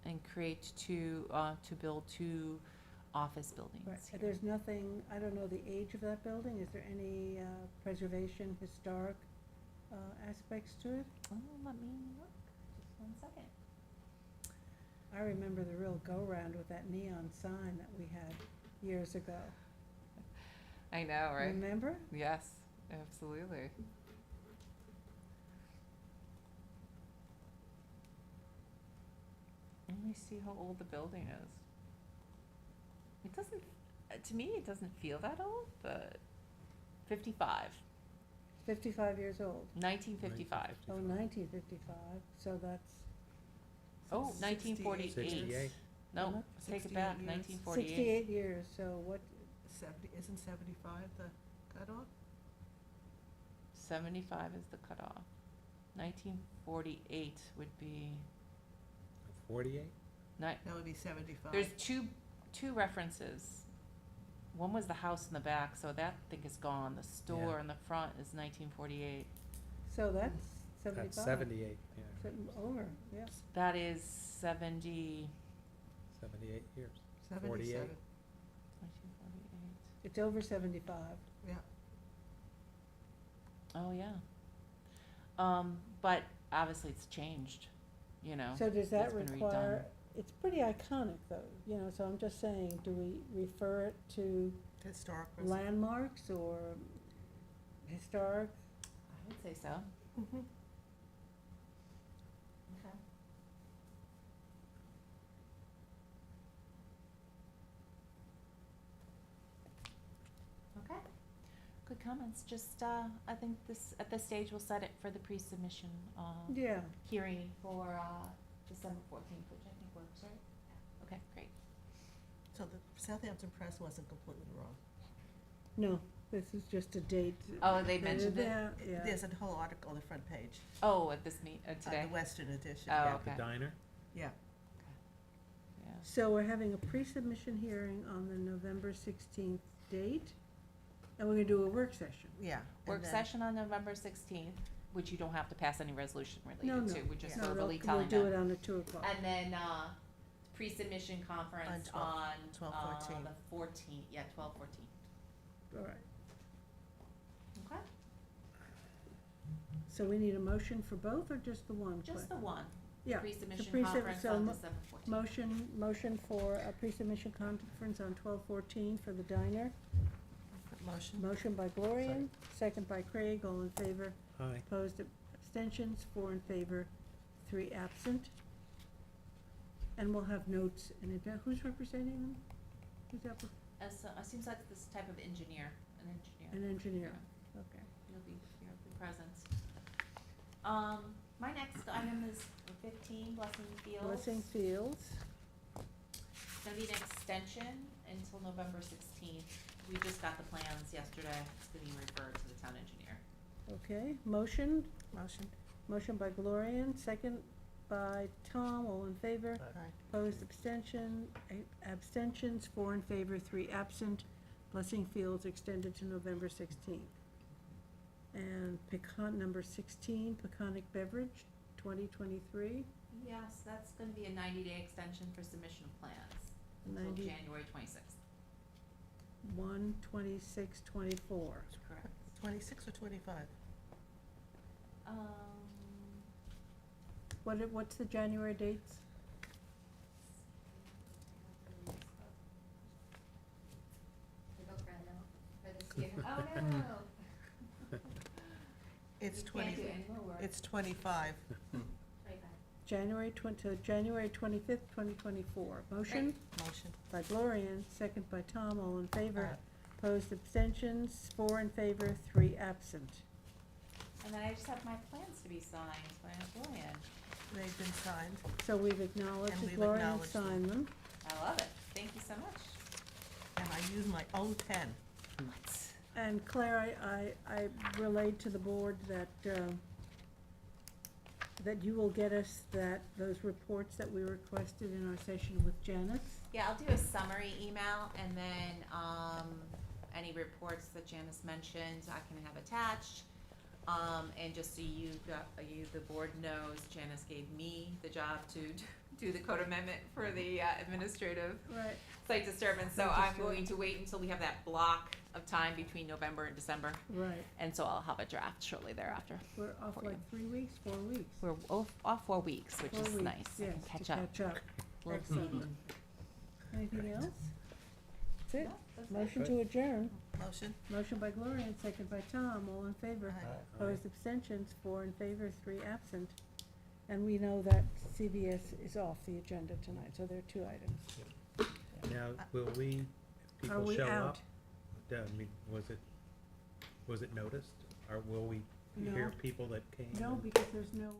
Speaker 6: and create to build two office buildings
Speaker 1: Right,
Speaker 6: here.
Speaker 1: there's nothing, I don't know the age of that building, is there any, preservation, historic, aspects to it?
Speaker 6: Oh, let me look, just 1 second.
Speaker 1: I remember the real go-round with that neon sign that we had years ago.
Speaker 6: I know, right?
Speaker 1: Remember?
Speaker 6: Yes, absolutely. Let me see how old the building is. It doesn't, to me, it doesn't feel that old, but 55,
Speaker 1: 55 years old.
Speaker 6: 1955.
Speaker 1: Oh, 1955, so that's
Speaker 6: Oh, 1948.
Speaker 7: 68.
Speaker 6: No, take it back,
Speaker 2: 68 years.
Speaker 6: 1948.
Speaker 1: 68 years, so what,
Speaker 2: 70, isn't 75 the cutoff?
Speaker 6: 75 is the cutoff. 1948 would be,
Speaker 7: 48?
Speaker 2: That would be 75.
Speaker 6: there's two references. One was the house in the back, so that thing is gone. The store
Speaker 7: Yeah.
Speaker 6: in the front is 1948.
Speaker 1: so that's 75.
Speaker 7: That's 78, yeah,
Speaker 1: So over, yeah.
Speaker 6: That is 70,
Speaker 7: 78 years.
Speaker 2: 77.
Speaker 7: 48.
Speaker 6: 1948.
Speaker 1: It's over 75.
Speaker 2: Yeah.
Speaker 6: Oh, yeah. But obviously it's changed, you know.
Speaker 1: So does that
Speaker 6: It's been
Speaker 1: require,
Speaker 6: redone.
Speaker 1: it's pretty iconic though, you know, so I'm just saying, do we refer it to
Speaker 2: Historic.
Speaker 1: landmarks or historic?
Speaker 6: I would say so.
Speaker 2: Mm-hmm.
Speaker 6: Okay. Okay, good comments, just, I think at this stage, we'll set it for the pre-submission,
Speaker 1: Yeah,
Speaker 6: hearing for, December 14th, which I think works, right? Okay, great.
Speaker 2: So the Southampton Press wasn't completely wrong.
Speaker 1: no, this is just a date.
Speaker 6: Oh, they mentioned it?
Speaker 1: Yeah, yeah.
Speaker 2: There's a whole article on the front page,
Speaker 6: Oh, at this today?
Speaker 2: the Western edition.
Speaker 6: Oh,
Speaker 2: yeah.
Speaker 6: okay.
Speaker 7: The diner?
Speaker 2: Yeah.
Speaker 6: Yeah.
Speaker 1: So we're having a pre-submission hearing on the November 16th date, and we're gonna do a work session.
Speaker 2: Yeah.
Speaker 6: Work
Speaker 2: and then-
Speaker 6: session on November 16th, which you don't have to pass any resolution
Speaker 1: No,
Speaker 6: related
Speaker 1: no.
Speaker 6: to, we're just
Speaker 2: Yeah.
Speaker 1: No,
Speaker 6: verbally
Speaker 1: we'll
Speaker 6: telling
Speaker 1: do
Speaker 6: them.
Speaker 1: it on the 2 o'clock.
Speaker 6: And then, pre-submission conference
Speaker 2: On 12,
Speaker 6: on,
Speaker 2: 12/14.
Speaker 6: the 14th, yeah, 12/14.
Speaker 1: All right,
Speaker 6: Okay,
Speaker 1: so we need a motion for both or just the one?
Speaker 6: just
Speaker 1: Claire?
Speaker 6: the one,
Speaker 1: Yeah,
Speaker 6: pre-submission
Speaker 1: pre-sub-
Speaker 6: conference
Speaker 1: so
Speaker 6: on
Speaker 1: mo-
Speaker 6: December 14th.
Speaker 1: motion for a pre-submission conference on 12/14 for the diner.
Speaker 2: Motion.
Speaker 1: Motion by Gloria, second by Craig, all in favor.
Speaker 7: Aye.
Speaker 1: Opposed, abstentions, 4 in favor, 3 absent. And we'll have notes in advance. Who's representing them? Who's up,
Speaker 6: It seems like this type of engineer, an engineer.
Speaker 1: an engineer? Okay.
Speaker 6: You'll be present. My next item is 15 Blessing Fields.
Speaker 1: Blessing Fields,
Speaker 6: It's gonna be an extension until November 16th. We just got the plans yesterday. It's gonna be referred to the town engineer.
Speaker 1: okay. Motion
Speaker 2: Motion.
Speaker 1: by Gloria, second by Tom, all in favor.
Speaker 2: Aye.
Speaker 1: Opposed, abstentions, 4 in favor, 3 absent. Blessing Fields extended to November 16th. And number 16, Peconic Beverage, 2023,
Speaker 6: Yes, that's gonna be a 90-day extension for submission of plans, until
Speaker 1: 90
Speaker 6: January 26th.
Speaker 1: 1/26/24.
Speaker 6: That's correct.
Speaker 2: 26 or 25?
Speaker 1: What's the January dates?
Speaker 5: Oh, no.
Speaker 2: It's
Speaker 5: You
Speaker 2: 20,
Speaker 5: can't do any more work.
Speaker 2: it's 25.
Speaker 1: January 25th, 2024. Motion
Speaker 2: Motion.
Speaker 1: by Gloria, second by Tom, all in favor. Opposed, abstentions, 4 in favor, 3 absent.
Speaker 6: And then I just have my plans to be signed by Gloria.
Speaker 2: They've been signed.
Speaker 1: So we've acknowledged
Speaker 2: And
Speaker 1: that
Speaker 2: we've
Speaker 1: Gloria
Speaker 2: acknowledged them.
Speaker 1: signed them.
Speaker 6: I love it. Thank you so much.
Speaker 2: And I use my own pen.
Speaker 1: And Claire, I relayed to the board that, that you will get us those reports that we requested in our session with Janice.
Speaker 6: Yeah, I'll do a summary email and then, any reports that Janice mentioned, I can have attached. And just so the board knows, Janice gave me the job to do the code amendment for the administrative
Speaker 1: Right.
Speaker 6: site disturbance, so I'm going to wait until we have that block of time between November and December,
Speaker 1: Right.
Speaker 6: and so I'll have a draft shortly thereafter.
Speaker 1: We're off like 3 weeks, 4 weeks.
Speaker 6: We're off 4 weeks, which
Speaker 1: 4
Speaker 6: is
Speaker 1: weeks,
Speaker 6: nice. I
Speaker 1: yes,
Speaker 6: can
Speaker 1: to
Speaker 6: catch up.
Speaker 1: catch up.
Speaker 6: Love
Speaker 1: Excellent.
Speaker 6: meeting.
Speaker 1: Anything else? That's it.
Speaker 6: No, that's it.
Speaker 1: Motion to adjourn.
Speaker 2: Motion.
Speaker 1: Motion by Gloria and second by Tom, all in favor.
Speaker 2: Aye.
Speaker 1: Opposed, abstentions, 4 in favor, 3 absent. And we know that CBS is off the agenda tonight, so there are 2 items.
Speaker 7: Now, will we, if
Speaker 1: Are
Speaker 7: people
Speaker 1: we
Speaker 7: show
Speaker 1: out?
Speaker 7: up, I mean, was it noticed? Or will we
Speaker 1: No.
Speaker 7: hear people that came?
Speaker 1: No,
Speaker 7: and-
Speaker 1: because there's no